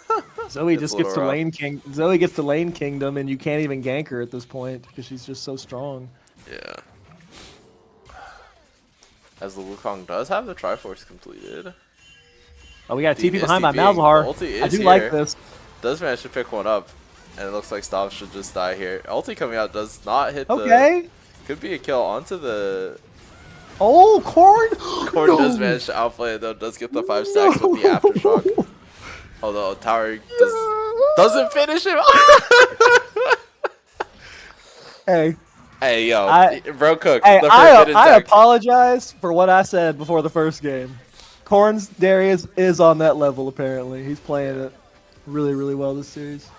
Zoe It's just a gets little to rough. lane king. Zoe gets to lane kingdom, and you can't even gank her at this point because she's just so strong. Yeah. As the Wukong does have the Triforce completed. Oh, we got a Dean TP is behind by TPing. The Malzahar. ulti I is do like here. this. Does manage to pick one up. And it looks like Stav should just die here. Ulti coming out does not hit the... Okay. Could be a kill onto the... Oh, Corn. Corn No. does manage to outplay it though. Does get the 5 stacks with the Aftershock. Although Tower doesn't finish him. Hey, Hey, yo. I- Bro Cook. hey, The I forbidden tech. apologize for what I said before the first game. Corn's Darius is on that level apparently. He's playing it really, really well this series.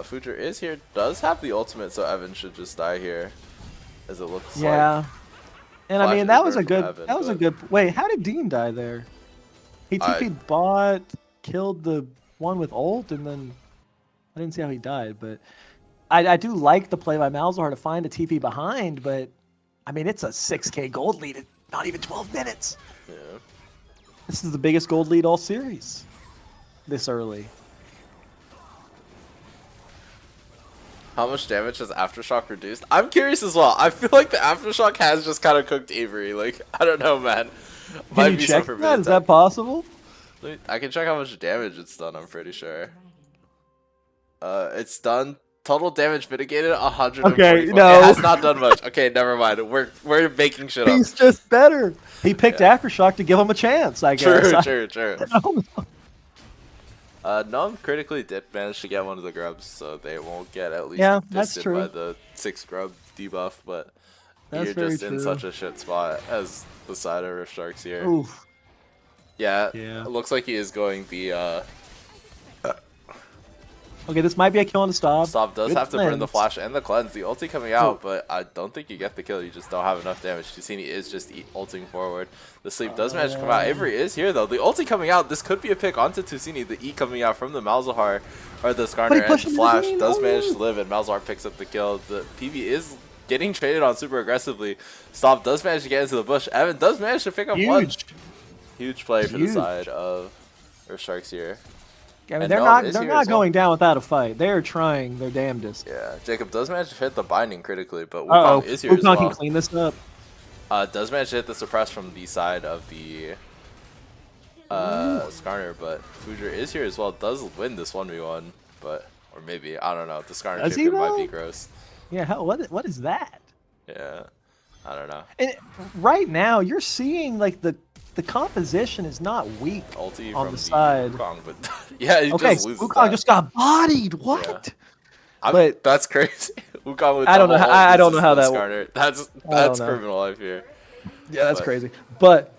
Future is here. Does have the ultimate, so Evan should just die here. As it looks like. Yeah. And I Flash mean that is was a there good from Evan, that was a but- good wait, how did Dean die there? He TP'd bot, killed the one with ult, and then I didn't see how he died, but I do like the play by Malzahar to find a TP behind, but I mean it's a 6k gold lead at not even 12 minutes. Yeah. This is the biggest gold lead all series. This early. How much damage has Aftershock reduced? I'm curious as well. I feel like the Aftershock has just kind of cooked Avery. Like, I don't know, man. Can you check that? Is that possible? I can check how much damage it's done, I'm pretty sure. It's done total damage mitigated 144. Okay, no. It has not done much. Okay, never mind. We're making shit up. He's just better. He picked Aftershock to give him a chance, I guess. True. Numb critically did manage to get one of the grubs, so they won't get at least that's fisted true. by the 6 grub debuff, but That's you're very just in true. such a shit spot as the side of Rift Sharks here. Oof. Yeah, Yeah. it looks like he is going the Okay, this might be a kill on the stop. Stop does Good have to burn the cleanse. flash and the cleanse. The ulti coming out, but I don't think you get the kill. You just don't have enough damage. Tusini is just ulting forward. The sleep does manage to come out. Avery is here though. The ulti coming out. This could be a pick onto Tusini. The E coming out from the Malzahar or the Skarner, and pushed him flash in. does Oh. manage to live, and Malzahar picks up the kill. The PB is getting traded on super aggressively. Stop does manage to get into the bush. Evan does manage to pick up one. Huge play for the Huge. side of Earth Sharks here. I mean, And they're Gnome not is they're here not as well. going down without a fight. They are trying their damnedest. Yeah, Jacob does manage to hit the binding critically, but Uh-oh. Wukong is here as Wukong well. can clean this up. Does manage to hit the suppress from the side of the Skarner, but Fujer is here as well. Does win this 1v1, but or maybe I don't know. The Skarner Does he, chicken might though? be gross. Yeah, what is that? Yeah, I don't know. And right now, you're seeing like the composition is not weak Ulti on from the side. Wukong, but yeah, he Okay, just loses Wukong that. just got bodied. What? But that's crazy. Wukong with I don't know. double I ult don't know loses how the that. Skarner. That's don't know. criminal, I fear. Yeah, that's But- crazy. But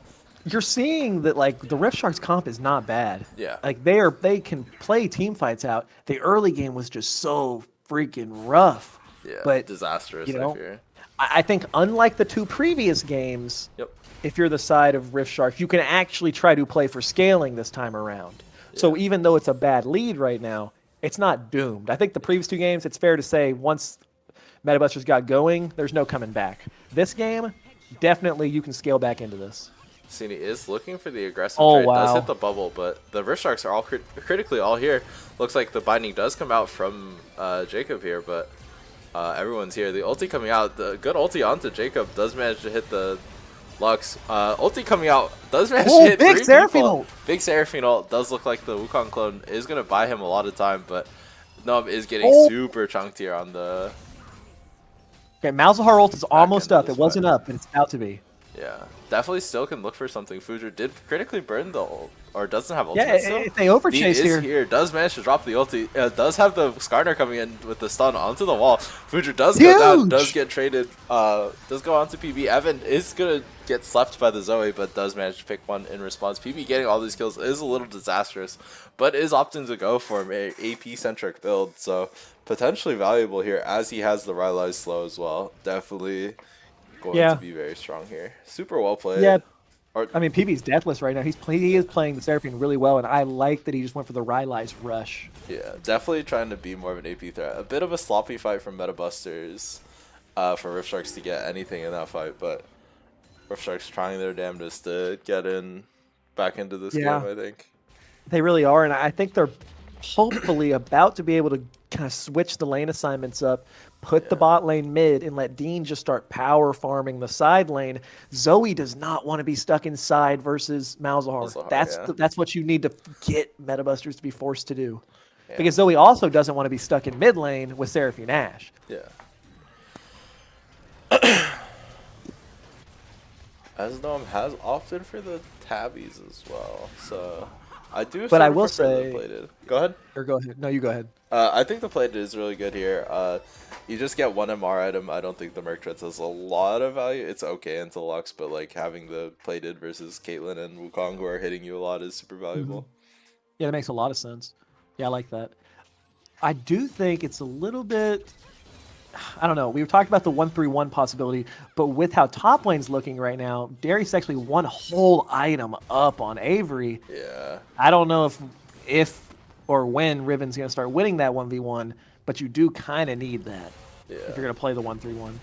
you're seeing that like the Rift Sharks comp is not bad. Yeah. Like they can play team fights out. The early game was just so freaking rough. Yeah, But, disastrous, you know, I fear. I think unlike the 2 previous games, Yep. if you're the side of Rift Sharks, you can actually try to play for scaling this time around. So even though it's a bad lead right now, it's not doomed. I think the previous 2 games, it's fair to say once MetaBusters got going, there's no coming back. This game, definitely you can scale back into this. Cine is looking for the aggressive Oh, trade. Does wow. hit the bubble, but the Rift Sharks are all critically all here. Looks like the binding does come out from Jacob here, but everyone's here. The ulti coming out, the good ulti onto Jacob does manage to hit the Lux. Ulti coming out does manage to hit big 3 Seraphine people. ult. Big Seraphine ult. Does look like the Wukong clone is going to buy him a lot of time, but Nub is getting Oh. super chunked here on the... Okay, Malzahar ult is almost end of up. this It wasn't fight. up, but it's about to be. Yeah, definitely still can look for something. Fujer did critically burn the ult, or doesn't have ultimate Yeah, still. if they overchase Dean is here. here, does manage to drop the ulti, does have the Skarner coming in with the stun onto the wall. Fujer does go down, Huge! does get traded, does go on to PB. Evan is gonna get slept by the Zoe, but does manage to pick one in response. PB getting all these kills is a little disastrous, but is opting to go for an AP-centric build, so potentially valuable here as he has the Rylai's slow as well. Definitely going Yeah. to be very strong here. Super well played. Yeah, Or, I mean, PB's deathless right now. He is playing the Seraphine really well, and I like that he just went for the Rylai's rush. yeah, definitely trying to be more of an AP threat. A bit of a sloppy fight from MetaBusters for Rift Sharks to get anything in that fight, but Rift Sharks trying their damnedest to get in back into this Yeah. game, I think. They really are, and I think they're hopefully about to be able to kind of switch the lane assignments up, put the bot lane mid, and let Dean just start power farming the side lane. Zoe does not want to be stuck inside versus Malzahar. Malzahar, That's what you need to get Metabusters to be forced to do. Yeah. Because Zoe also doesn't want to be stuck in mid lane with Seraphine Ash. Yeah. Asdom has opted for the tabbies as well, so I do. But I sort of will prefer the say- plated. Go ahead. Or go ahead. No, you go ahead. I think the plated is really good here. You just get one MR item. I don't think the Merc Treads has a lot of value. It's okay into Lux, but like having the plated versus Caitlyn and Wukong who are hitting you a lot is super valuable. Yeah, that makes a lot of sense. Yeah, I like that. I do think it's a little bit... I don't know. We talked about the 1-3-1 possibility, but with how top lane's looking right now, Darius actually one whole item up on Avery. Yeah. I don't know if or when Riven's going to start winning that 1v1, but you do kind of need that Yeah. if you're going to play the 1-3-1.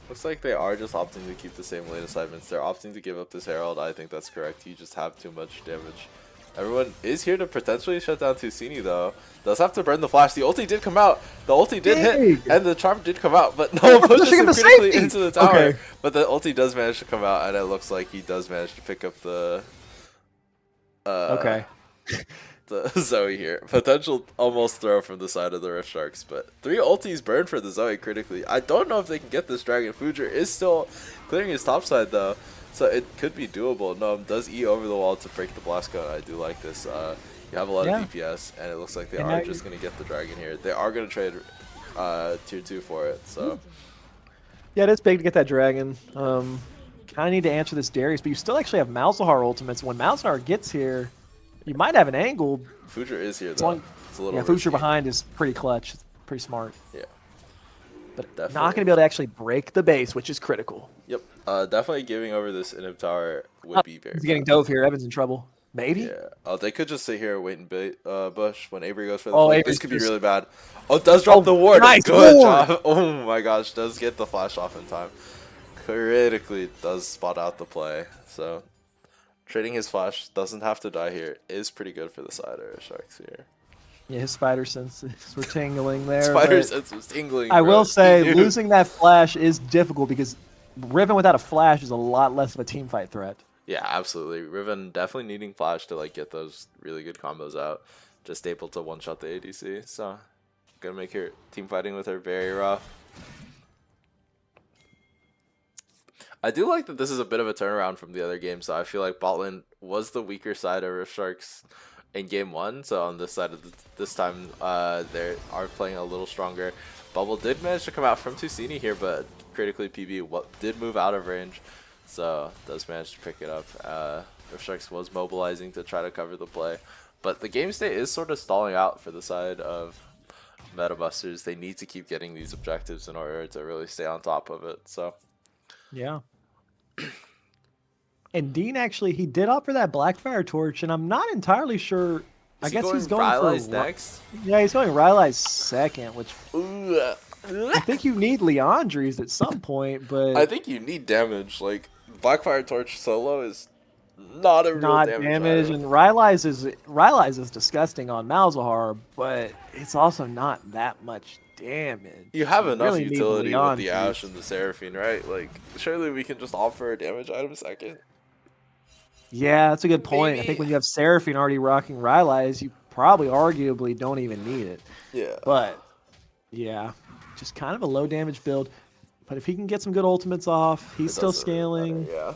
Looks like they are just opting to keep the same lane assignments. They're opting to give up this Herald. I think that's correct. You just have too much damage. Everyone is here to potentially shut down Tusini, though. Does have to burn the flash. The ulti did come out. The ulti did hit, and the charm did come out, but no one pushes him critically into the tower. Okay. But the ulti does manage to come out, and it looks like he does manage to pick up the Okay. the Zoe here. Potential almost throw from the side of the Rift Sharks, but 3 ultis burned for the Zoe critically. I don't know if they can get this dragon. Fujer is still clearing his top side though, so it could be doable. Gnome does E over the wall to break the blast cone. I do like this. You have a lot of DPS, and it looks like they are just going to get the dragon here. They are going to trade tier 2 for it, so... Yeah, it is big to get that dragon. Kind of need to answer this Darius, but you still actually have Malzahar ultimates. When Malzahar gets here, you might have an angle. Fujer is here, though. It's a little Fujer risky. behind is pretty clutch. It's pretty smart. Yeah. But Definitely. not going to be able to actually break the base, which is critical. Yep. Definitely giving over this Inhib tower would be very He's getting bad. dove here. Evan's in trouble. Maybe? Yeah. They could just sit here and wait and bait bush when Avery goes for the Oh, flank. Avery's This could be just- really bad. Oh, it does drop the ward. nice Good ward. job. Oh my gosh, does get the flash off in time. Critically does spot out the play. So trading his flash, doesn't have to die here, is pretty good for the side of Sharks here. Yeah, his spider senses were tingling there. Spider but sense was tingling. I bro. will say, He knew. losing that flash is difficult because Riven without a flash is a lot less of a team fight threat. Yeah, absolutely. Riven definitely needing flash to like get those really good combos out. Just able to one-shot the ADC. So gonna make her team fighting with her very rough. I do like that this is a bit of a turnaround from the other games. So I feel like bot lane was the weaker side of Rift Sharks in game 1. So on this side of this time, they are playing a little stronger. Bubble did manage to come out from Tusini here, but critically PB did move out of range. So does manage to pick it up. Rift Sharks was mobilizing to try to cover the play. But the game state is sort of stalling out for the side of Metabusters. They need to keep getting these objectives in order to really stay on top of it. So Yeah. And Dean actually, he did opt for that Blackfire torch, and I'm not entirely sure. I guess he's going Rylai's for next. Yeah, he's going Rylai's second, which Ooh. I think you need Leandri's at some point, but I think you need damage. Like Blackfire Torch solo is not a real not damage. damage. item. And Rylai's is disgusting on Malzahar, but it's also not that much damage. You have enough really need utility with the Leandri's. Ashe and the Seraphine, right? Like surely we can just offer a damage item second. Yeah, that's a good point. I Maybe. think when you have Seraphine already rocking Rylai's, you probably arguably don't even need it. Yeah. But yeah, just kind of a low damage build. But if he can get some good ultimates off, he's It still doesn't really scaling. matter, Yeah.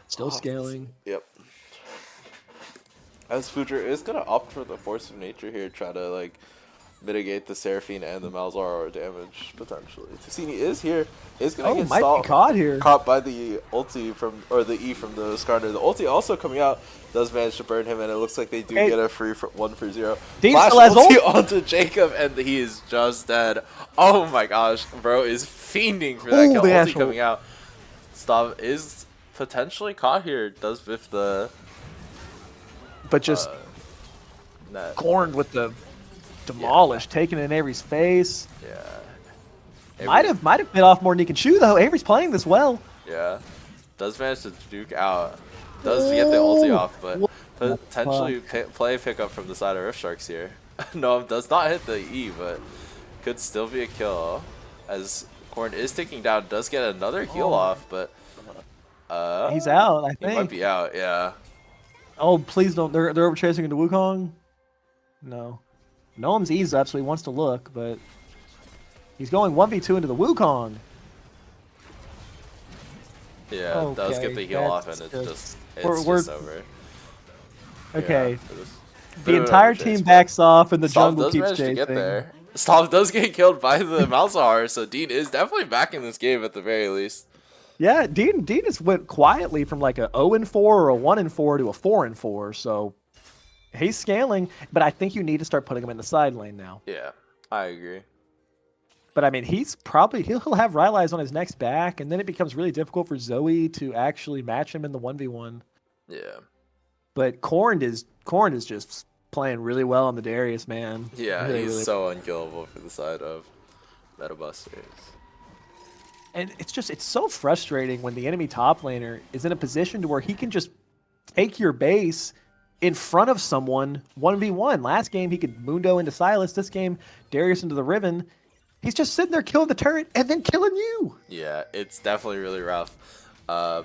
Still scaling. Yep. As Fujer is gonna opt for the Force of Nature here, try to like mitigate the Seraphine and the Malzahar damage potentially. Tusini is here, is gonna Oh, get might be caught here. caught by the ulti from the E from the Skarner. The ulti also coming out does manage to burn him, and it looks like they do Hey. get a free for 1-for-0. Dean Flash still has ulti ult? onto Jacob, and he is just dead. Oh my gosh, bro is fiending for that Holy kill. Ulti asshole. coming out. Stav is potentially caught here. Does biff the But just net. corned with the demolish, taking it in Avery's face. Yeah. Might have bit off more than he can chew though. Avery's playing this well. Yeah. Does manage to duke out. Does get the ulti off, but potentially play pickup from the side of Rift Sharks here. No, does not hit the E, but could still be a kill. As Corn is taking down, does get another heal off, but he's out, I he might think. be out, yeah. Oh, please don't. They're over chasing into Wukong? No. Noam's E's up, so he wants to look, but he's going 1v2 into the Wukong. Yeah, it does get the heal off, and it's just over. Okay. Yeah, the entire team backs off, and the jungle keeps chasing. To get there. Stomp does get killed by the Malzahar, so Dean is definitely back in this game at the very least. Yeah, Dean just went quietly from like a 0-4 or a 1-4 to a 4-4, so he's scaling, but I think you need to start putting him in the side lane now. Yeah, I agree. But I mean, he'll have Rylai's on his next back, and then it becomes really difficult for Zoe to actually match him in the 1v1. Yeah. But Corn is just playing really well on the Darius, man. Yeah, really, he's really so unkillable for the side of Metabusters. And it's so frustrating when the enemy top laner is in a position to where he can just take your base in front of someone 1v1. Last game, he could Mundo into Silas. This game, Darius into the Riven. He's just sitting there killing the turret and then killing you. Yeah, it's definitely really rough. We're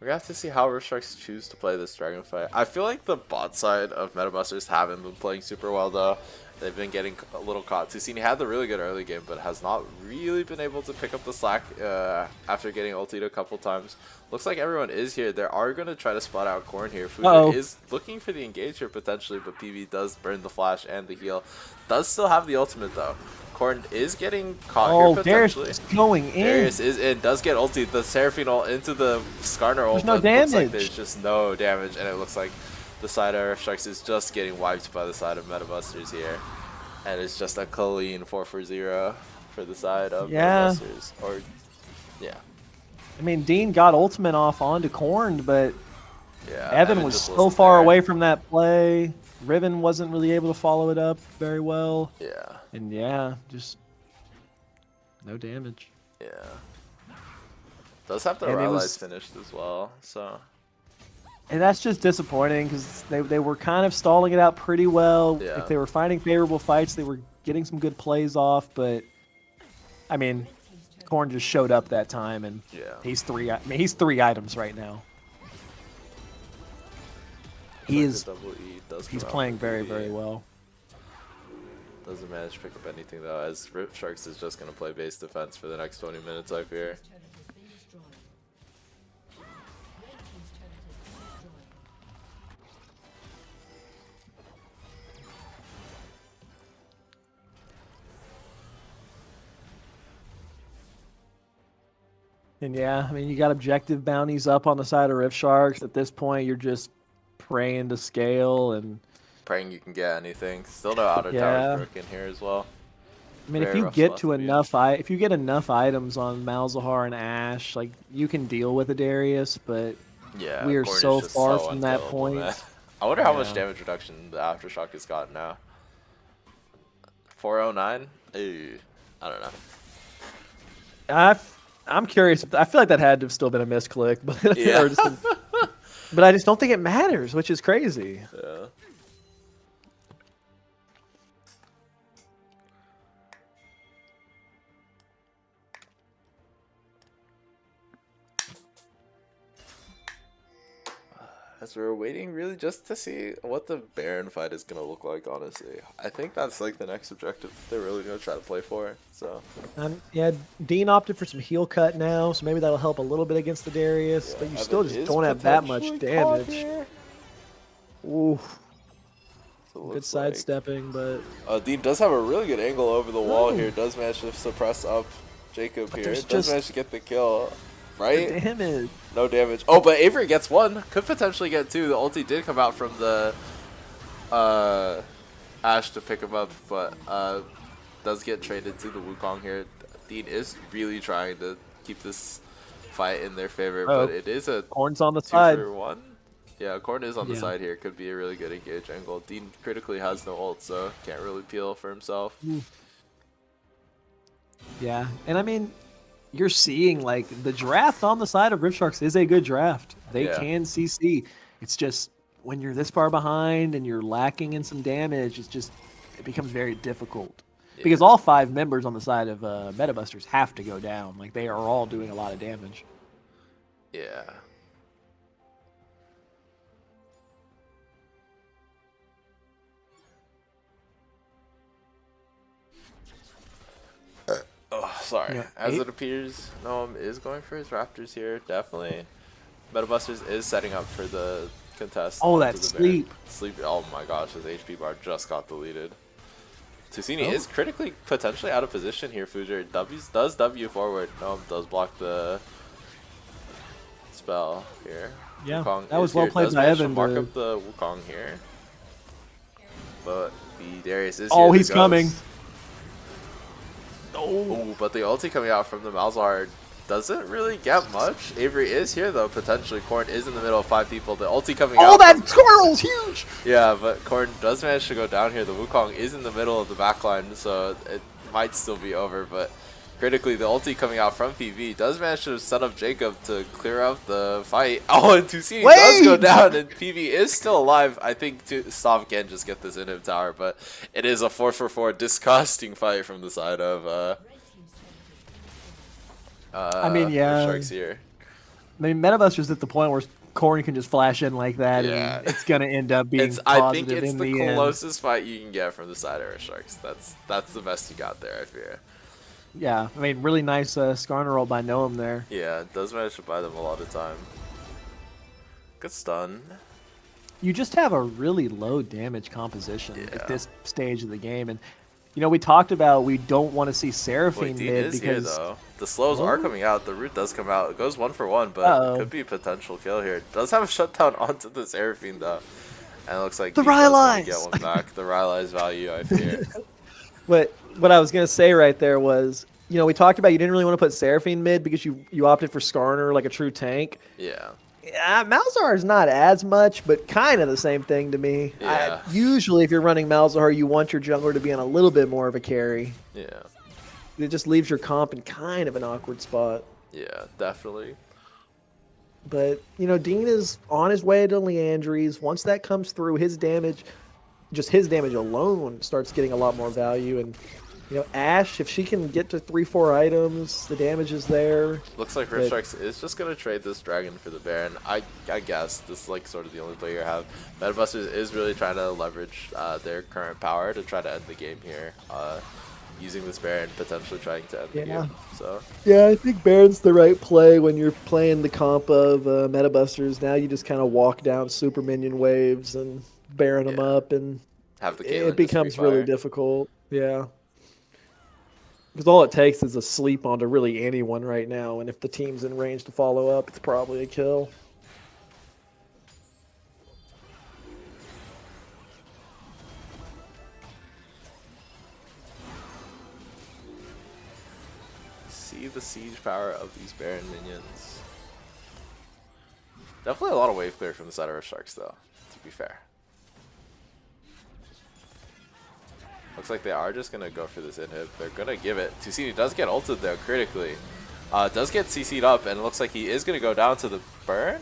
gonna have to see how Rift Sharks choose to play this dragon fight. I feel like the bot side of Metabusters haven't been playing super well though. They've been getting a little caught. Tusini had the really good early game, but has not really been able to pick up the slack after getting ultied a couple times. Looks like everyone is here. They are going to try to spot out Corn here. Fuda is looking for the engage here potentially, but PB does burn the flash and the heal. Does still have the ultimate though. Corn is getting caught here potentially. Darius is going in. Darius is in, does get ulted. The Seraphine ult into the Skarner ult. There's no damage. Looks like there's just no damage, and it looks like the side of Sharks is just getting wiped by the side of Metabusters here. And it's just a clean 4-0 for the side of Metabusters. Or, yeah. I mean, Dean got ultimate off onto Corn, but yeah, Evan was so far away from that play. Riven wasn't really able to follow it up very well. Yeah. And yeah, just no damage. Yeah. Does have the Rylai's finished as well, so. And that's just disappointing because they were kind of stalling it out pretty well. Yeah. If they were finding favorable fights, they were getting some good plays off. But I mean, Corn just showed up that time, and he's three items right now. He's playing very, very well. Doesn't manage to pick up anything though, as Rift Sharks is just going to play base defense for the next 20 minutes, I fear. And yeah, I mean, you got objective bounties up on the side of Rift Sharks. At this point, you're just praying to scale and praying you can get anything. Still no outer towers broken here as well. I mean, if you get to enough, if you get enough items on Malzahar and Ashe, like you can deal with a Darius, but yeah, we are so far from that point. Man. I wonder how much damage reduction the Aftershock has got now. 409? Ew, I don't know. I'm curious. I feel like that had to have still been a misclick, but yeah. But I just don't think it matters, which is crazy. Yeah. As we're waiting really just to see what the Baron fight is going to look like, honestly. I think that's like the next objective they're really going to try to play for. So yeah, Dean opted for some heal cut now, so maybe that'll help a little bit against the Darius, but you still just don't have that much damage. Oof. So good sidestepping, but Dean does have a really good angle over the wall here. Does manage to suppress up Jacob here. Does manage to get the kill. Right? Damage. No damage. Oh, but Avery gets one. Could potentially get two. The ulti did come out from the Ashe to pick him up, but does get traded to the Wukong here. Dean is really trying to keep this fight in their favor, but it is a Corn's on the side. 2-for-1. Yeah, Corn is on the side here. Could be a really good engage angle. Dean critically has no ult, so can't really peel for himself. Yeah, and I mean, you're seeing like the draft on the side of Rift Sharks is a good draft. They can CC. It's just when you're this far behind and you're lacking in some damage, it becomes very difficult. Because all 5 members on the side of Metabusters have to go down. Like, they are all doing a lot of damage. Yeah. Oh, sorry. Yeah, As 8. it appears, Noam is going for his Raptors here. Definitely. Metabusters is setting up for the contest. Oh, onto that the Baron. sleep. Sleep. Oh my gosh, his HP bar just got deleted. Tusini Oh. is critically potentially out of position here. Fujer does W forward. Noam does block the spell here. Yeah, Wukong that was is well here. played Does by manage to Evan mark to- up the Wukong here. But the Darius is Oh, here. he's coming. Oh, but the ulti coming out from the Malzahar doesn't really get much. Avery is here though, potentially. Korn is in the middle of 5 people. The ulti coming out. Oh, that squirrel's huge! Yeah, but Korn does manage to go down here. The Wukong is in the middle of the backline, so it might still be over, but critically, the ulti coming out from PV does manage to set up Jacob to clear out the fight. Oh, and Tusini does go down, and PV is still alive. I think Stav can just get this inhib tower, but it is a 4-for-4 disgusting fight from the side of I mean, yeah. Sharks here. I mean, Metabusters at the point where Corn can just flash in like that, Yeah. and it's going to end up being I think positive it's in the the end. closest fight you can get from the side of Sharks. That's the best you got there, I fear. Yeah, I mean, really nice Skarner roll by Noam there. Yeah, it does manage to buy them a lot of time. Good stun. You just have a really low damage composition Yeah. at this stage of the game, and you know we talked about we don't want to see Wait, Seraphine Dean mid is here because though. The slows are coming out. The root does come out. It goes 1-for-1, but Uh-oh. could be a potential kill here. Does have a shutdown onto the Seraphine though. And it looks like The he does want to Rylai's! get one back. The Rylai's value, I fear. But what I was gonna say right there was, you know, we talked about you didn't really want to put Seraphine mid because you opted for Skarner like a true tank. Yeah. Yeah, Malzahar is not as much, but kind of the same thing to me. Yeah. Usually, if you're running Malzahar, you want your jungler to be on a little bit more of a carry. Yeah. It just leaves your comp in kind of an awkward spot. Yeah, definitely. But, you know, Dean is on his way to Leandries. Once that comes through, his damage, just his damage alone, starts getting a lot more value. And, you know, Ashe, if she can get to 3-4 items, the damage is there. Looks like But- Rift Sharks is just going to trade this dragon for the Baron. I guess this is like sort of the only player you have. Metabusters is really trying to leverage their current power to try to end the game here. Using this Baron, potentially trying to end the Yeah. game. So Yeah, I think Baron's the right play when you're playing the comp of Metabusters. Now you just kind of walk down super minion waves and Baron them Yeah. up, and have the Caitlyn it just becomes free really fire. difficult. Yeah. Because all it takes is a sleep onto really anyone right now, and if the team's in range to follow up, it's probably a kill. See the siege power of these Baron minions. Definitely a lot of wave clear from the side of our Sharks, though, to be fair. Looks like they are just going to go for this inhib. They're going to give it. Tusini does get ulted, though, critically. Does get CC'd up, and it looks like he is going to go down to the burn.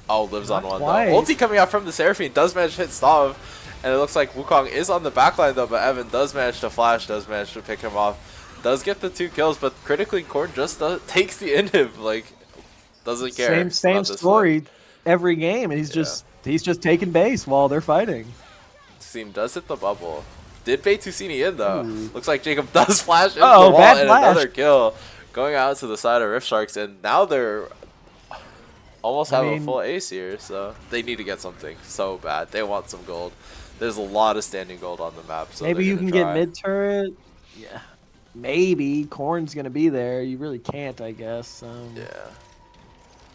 Oh, lives on one, quite. though. Ulti coming out from the Seraphine does manage to hit Stav. And it looks like Wukong is on the backline, though, but Evan does manage to flash, does manage to pick him off. Does get the 2 kills, but critically, Korn just takes the inhib. Like, doesn't care. Same about this story every game, and he's just taking base while they're fighting. Tusini does hit the bubble. Did bait Tusini in though. Looks like Jacob does flash into the Uh-oh, wall bad and flash. another kill. Going out to the side of Rift Sharks, and now they're almost have a full ace here, so they need to get something so bad. They want some gold. There's a lot of standing gold on the map. So Maybe they're you can gonna get try. mid turret. Yeah. Maybe Corn's gonna be there. You really can't, I guess. Yeah.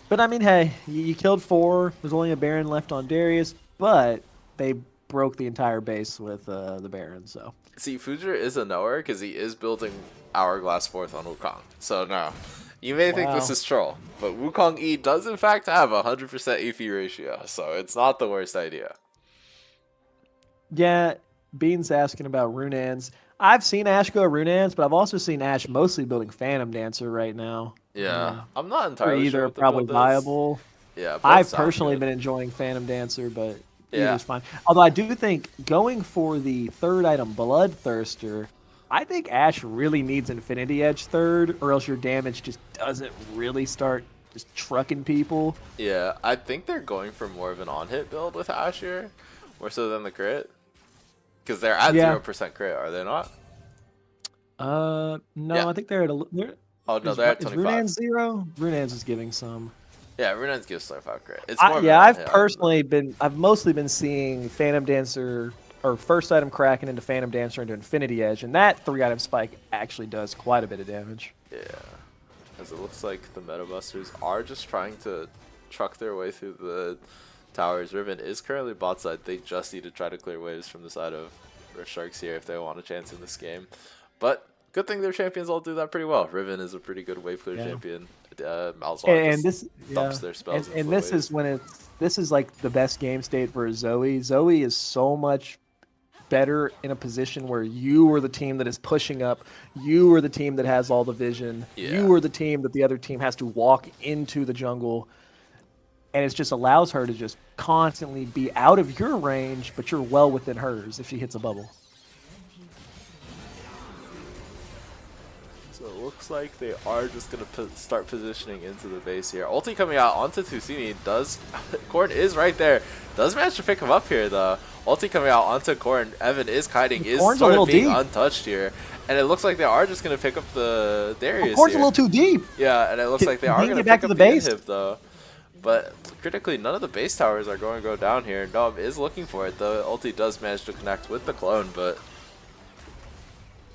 But I mean, hey, you killed 4. There's only a Baron left on Darius, but they broke the entire base with the Baron. So See, Fujer is a knower because he is building Hourglass 4th on Wukong. So no, you may think this Wow. is troll, but Wukong E does in fact have a 100% EP ratio, so it's not the worst idea. yeah, Bean's asking about Runans. I've seen Ashe go Runans, but I've also seen Ashe mostly building Phantom Dancer right now. Yeah, I'm not Or entirely either sure what the probably build is. viable. Yeah, both I've sound personally good. been enjoying Phantom Dancer, but Yeah. either's fine. Although I do think going for the third item, Bloodthirster, I think Ashe really needs Infinity Edge third, or else your damage just doesn't really start just trucking people. Yeah, I think they're going for more of an on-hit build with Ashe here, more so than the crit. Because they're at Yeah. 0% crit, are they not? No, Yeah. I think they're at a. Oh, no, they're at Is 25. Runan 0? Runan's is giving some. Yeah, Runan's gives 25 crit. It's more of an Yeah, I've on-hit personally been. I've mostly been seeing Phantom Dancer or first item Kraken into Phantom Dancer into Infinity Edge, and that 3-item spike actually does quite a bit of damage. Yeah, as it looks like the Meta Busters are just trying to truck their way through the towers. Riven is currently bot side. They just need to try to clear waves from the side of Rift Sharks here if they want a chance in this game. But good thing their champions all do that pretty well. Riven is a pretty good wave clear champion. Malzahar And this, dumps their spells and this is when this is like the best game state for Zoe. Zoe is so much better in a position where you are the team that is pushing up, you are the team that has all the vision, you are the team that the other team has to walk into the jungle, and it just allows her to just constantly be out of your range, but you're well within hers if she hits a bubble. So it looks like they are just going to start positioning into the base here. Ulti coming out onto Tusini does... Corn is right there. Does manage to pick him up here, though. Ulti coming out onto Corn. Evan is kiting, is Corn's sort of being deep. untouched here. And it looks like they are just going to pick up the Darius Corn's here. a little too deep. Yeah, and it looks like they are Can going to get back pick to up the the base? inhib, though. But critically, none of the base towers are going to go down here. Noam is looking for it, though. Ulti does manage to connect with the clone, but...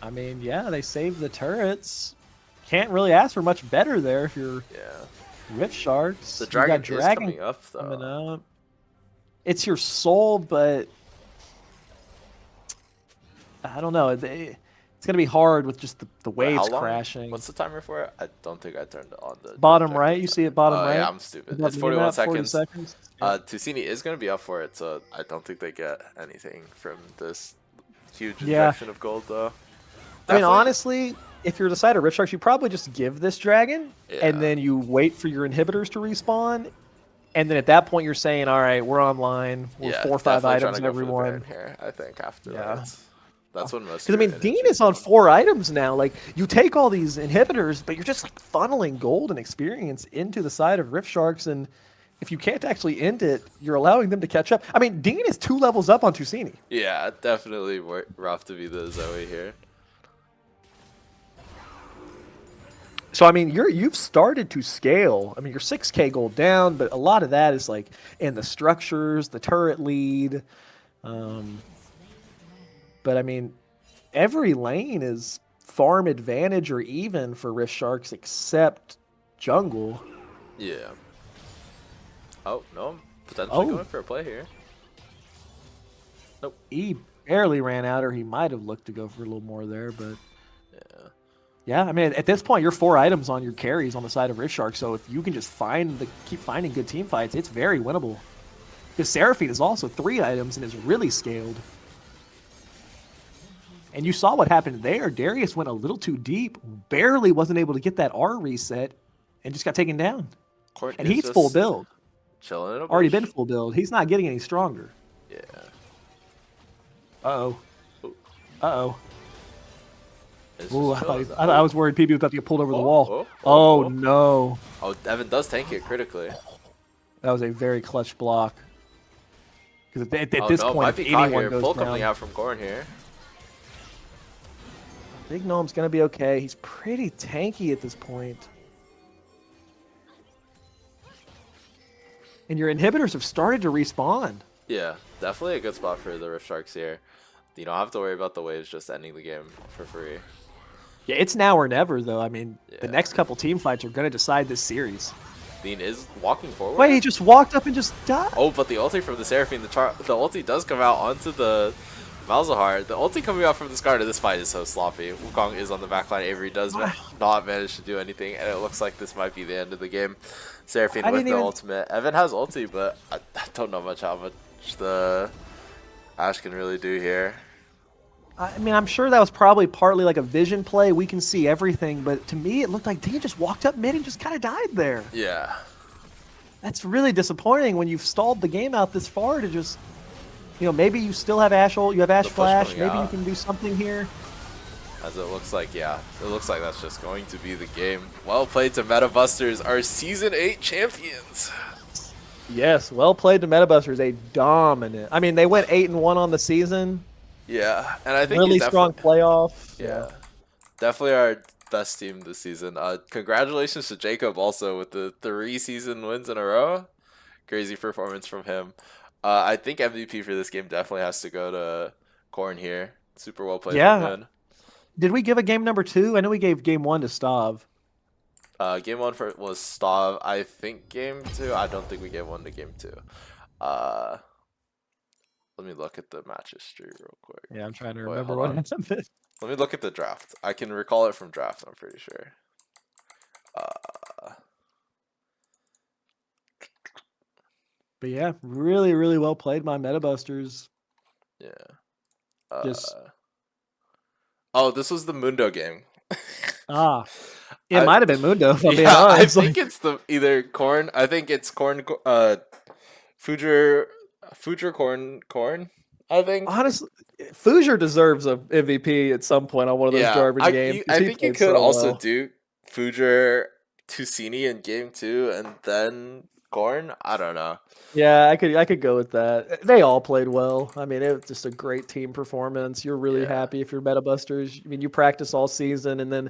I mean, yeah, they saved the turrets. Can't really ask for much better there if you're Rift Sharks. The You dragon, got is coming up, though. coming up. It's your soul, but I don't know. It's going to be hard with just the Wait, waves how long? crashing. What's the timer for it? I don't think I turned on the Bottom objective right? You see it bottom right? Yeah, I'm stupid. Above It's the 41 map, 40 seconds. Yeah. Tusini is going to be up for it, so I don't think they get anything from this huge Yeah. injection of gold, though. I mean, Definitely- honestly, if you're the side of Rift Sharks, you probably just give this dragon, Yeah. and then you wait for your inhibitors to respawn, and then at that point you're saying, all right, we're online, we're 4 or 5 definitely items trying to in go for every the one. Baron here, I think, after that. That's when most Because, I mean, Dean is on 4 items now. Like, you take all these inhibitors, but you're just, like, funneling gold and experience into the side of Rift Sharks, and if you can't actually end it, you're allowing them to catch up. I mean, Dean is 2 levels up on Tusini. Yeah, definitely rough to be the Zoe here. So, I mean, you've started to scale. I mean, you're 6K gold down, but a lot of that is, like, in the structures, the turret lead. But, I mean, every lane is farm advantage or even for Rift Sharks except jungle. Yeah. Oh, no, I'm potentially going for a play here. Nope. He barely ran out, or he might have looked to go for a little more there, but... Yeah. Yeah, I mean, at this point, you're 4 items on your carries on the side of Rift Shark, so if you can just keep finding good team fights, it's very winnable. Because Seraphine is also 3 items and is really scaled. And you saw what happened there. Darius went a little too deep, barely wasn't able to get that R reset, and just got taken down. Court And is he's full just build. Chilling in a Already bush. been full build. He's not getting any stronger. Yeah. Uh-oh. Uh-oh. It's Ooh, just I chilling. thought I was worried PB was about to get pulled over the wall. oh, Oh, oh. no. Oh, Evan does tank it critically. That was a very clutch block. Because at Oh, this no, point, might if be caught anyone here. goes Pull down, coming out from Corn here. Big Gnome's going to be okay. He's pretty tanky at this point. And your inhibitors have started to respawn. Yeah, definitely a good spot for the Rift Sharks here. You don't have to worry about the waves just ending the game for free. Yeah, it's now or never, though. I mean, the Yeah. next couple team fights are going to decide this series. Dean is walking forward. Wait, he just walked up and just died? Oh, but the ulti from the Seraphine, the ulti does come out onto the Malzahar. The ulti coming out from the Skarner, this fight is so sloppy. Wukong is on the backline. Avery does not manage to do anything, and it looks like this might be the end of the game. Seraphine with the ultimate. Evan has ulti, but I don't know how much the Ashe can really do here. I mean, I'm sure that was probably partly like a vision play. We can see everything, but to me, it looked like Dean just walked up mid and just kind of died there. Yeah. That's really disappointing when you've stalled the game out this far to just, maybe you still have Ash ult, you have Ash The push Flash, coming maybe you out. can do something here. As it looks like, yeah, it looks like that's just going to be the game. Well played to Meta Busters, our Season 8 champions. Yes, well played to Metabusters, a dominant. I mean, they went 8-1 on the season. Yeah, and I think Really you strong definitely, playoff. yeah, definitely our best team this season. Congratulations to Jacob also with the 3 season wins in a row. Crazy performance from him. I think MVP for this game definitely has to go to Corn here. Super well played from Yeah. Moon. Did we give a game number 2? I know we gave game 1 to Stav. Game 1 was Stav. I think game 2. I don't think we gave one to game 2. Let me look at the match history real quick. Yeah, I'm trying to Wait, remember hold what on. happened. Let me look at the draft. I can recall it from draft, I'm pretty sure. But yeah, really, really well played by Metabusters. Yeah. Just Oh, this was the Mundo game. it I- might have been Mundo, if I'm being Yeah, I honest. think it's the either Corn. I think it's Corn. Future Corn. I think. Honestly, Fuzier deserves a MVP at some point on one of those Yeah, garbage games. 'cause I he think you played could so also well. do Future Tusini in game 2 and then Corn. I don't know. Yeah, I could go with that. They all played well. I mean, it was just a great team performance. You're really Yeah. happy if you're Metabusters. I mean, you practice all season, and then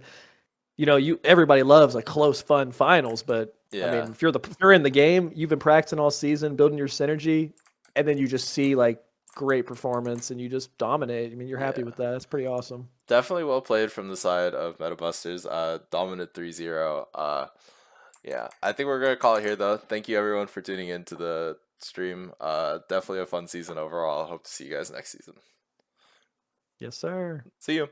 everybody loves like close, fun finals. But I Yeah. mean, if you're in the game, you've been practicing all season, building your synergy, and then you just see like great performance, and you just dominate. I mean, you're happy Yeah. with that. That's pretty awesome. Definitely well played from the side of Metabusters. Dominant 3-0. Yeah, I think we're gonna call it here though. Thank you everyone for tuning in to the stream. Definitely a fun season overall. Hope to see you guys next season. Yes, sir. See you.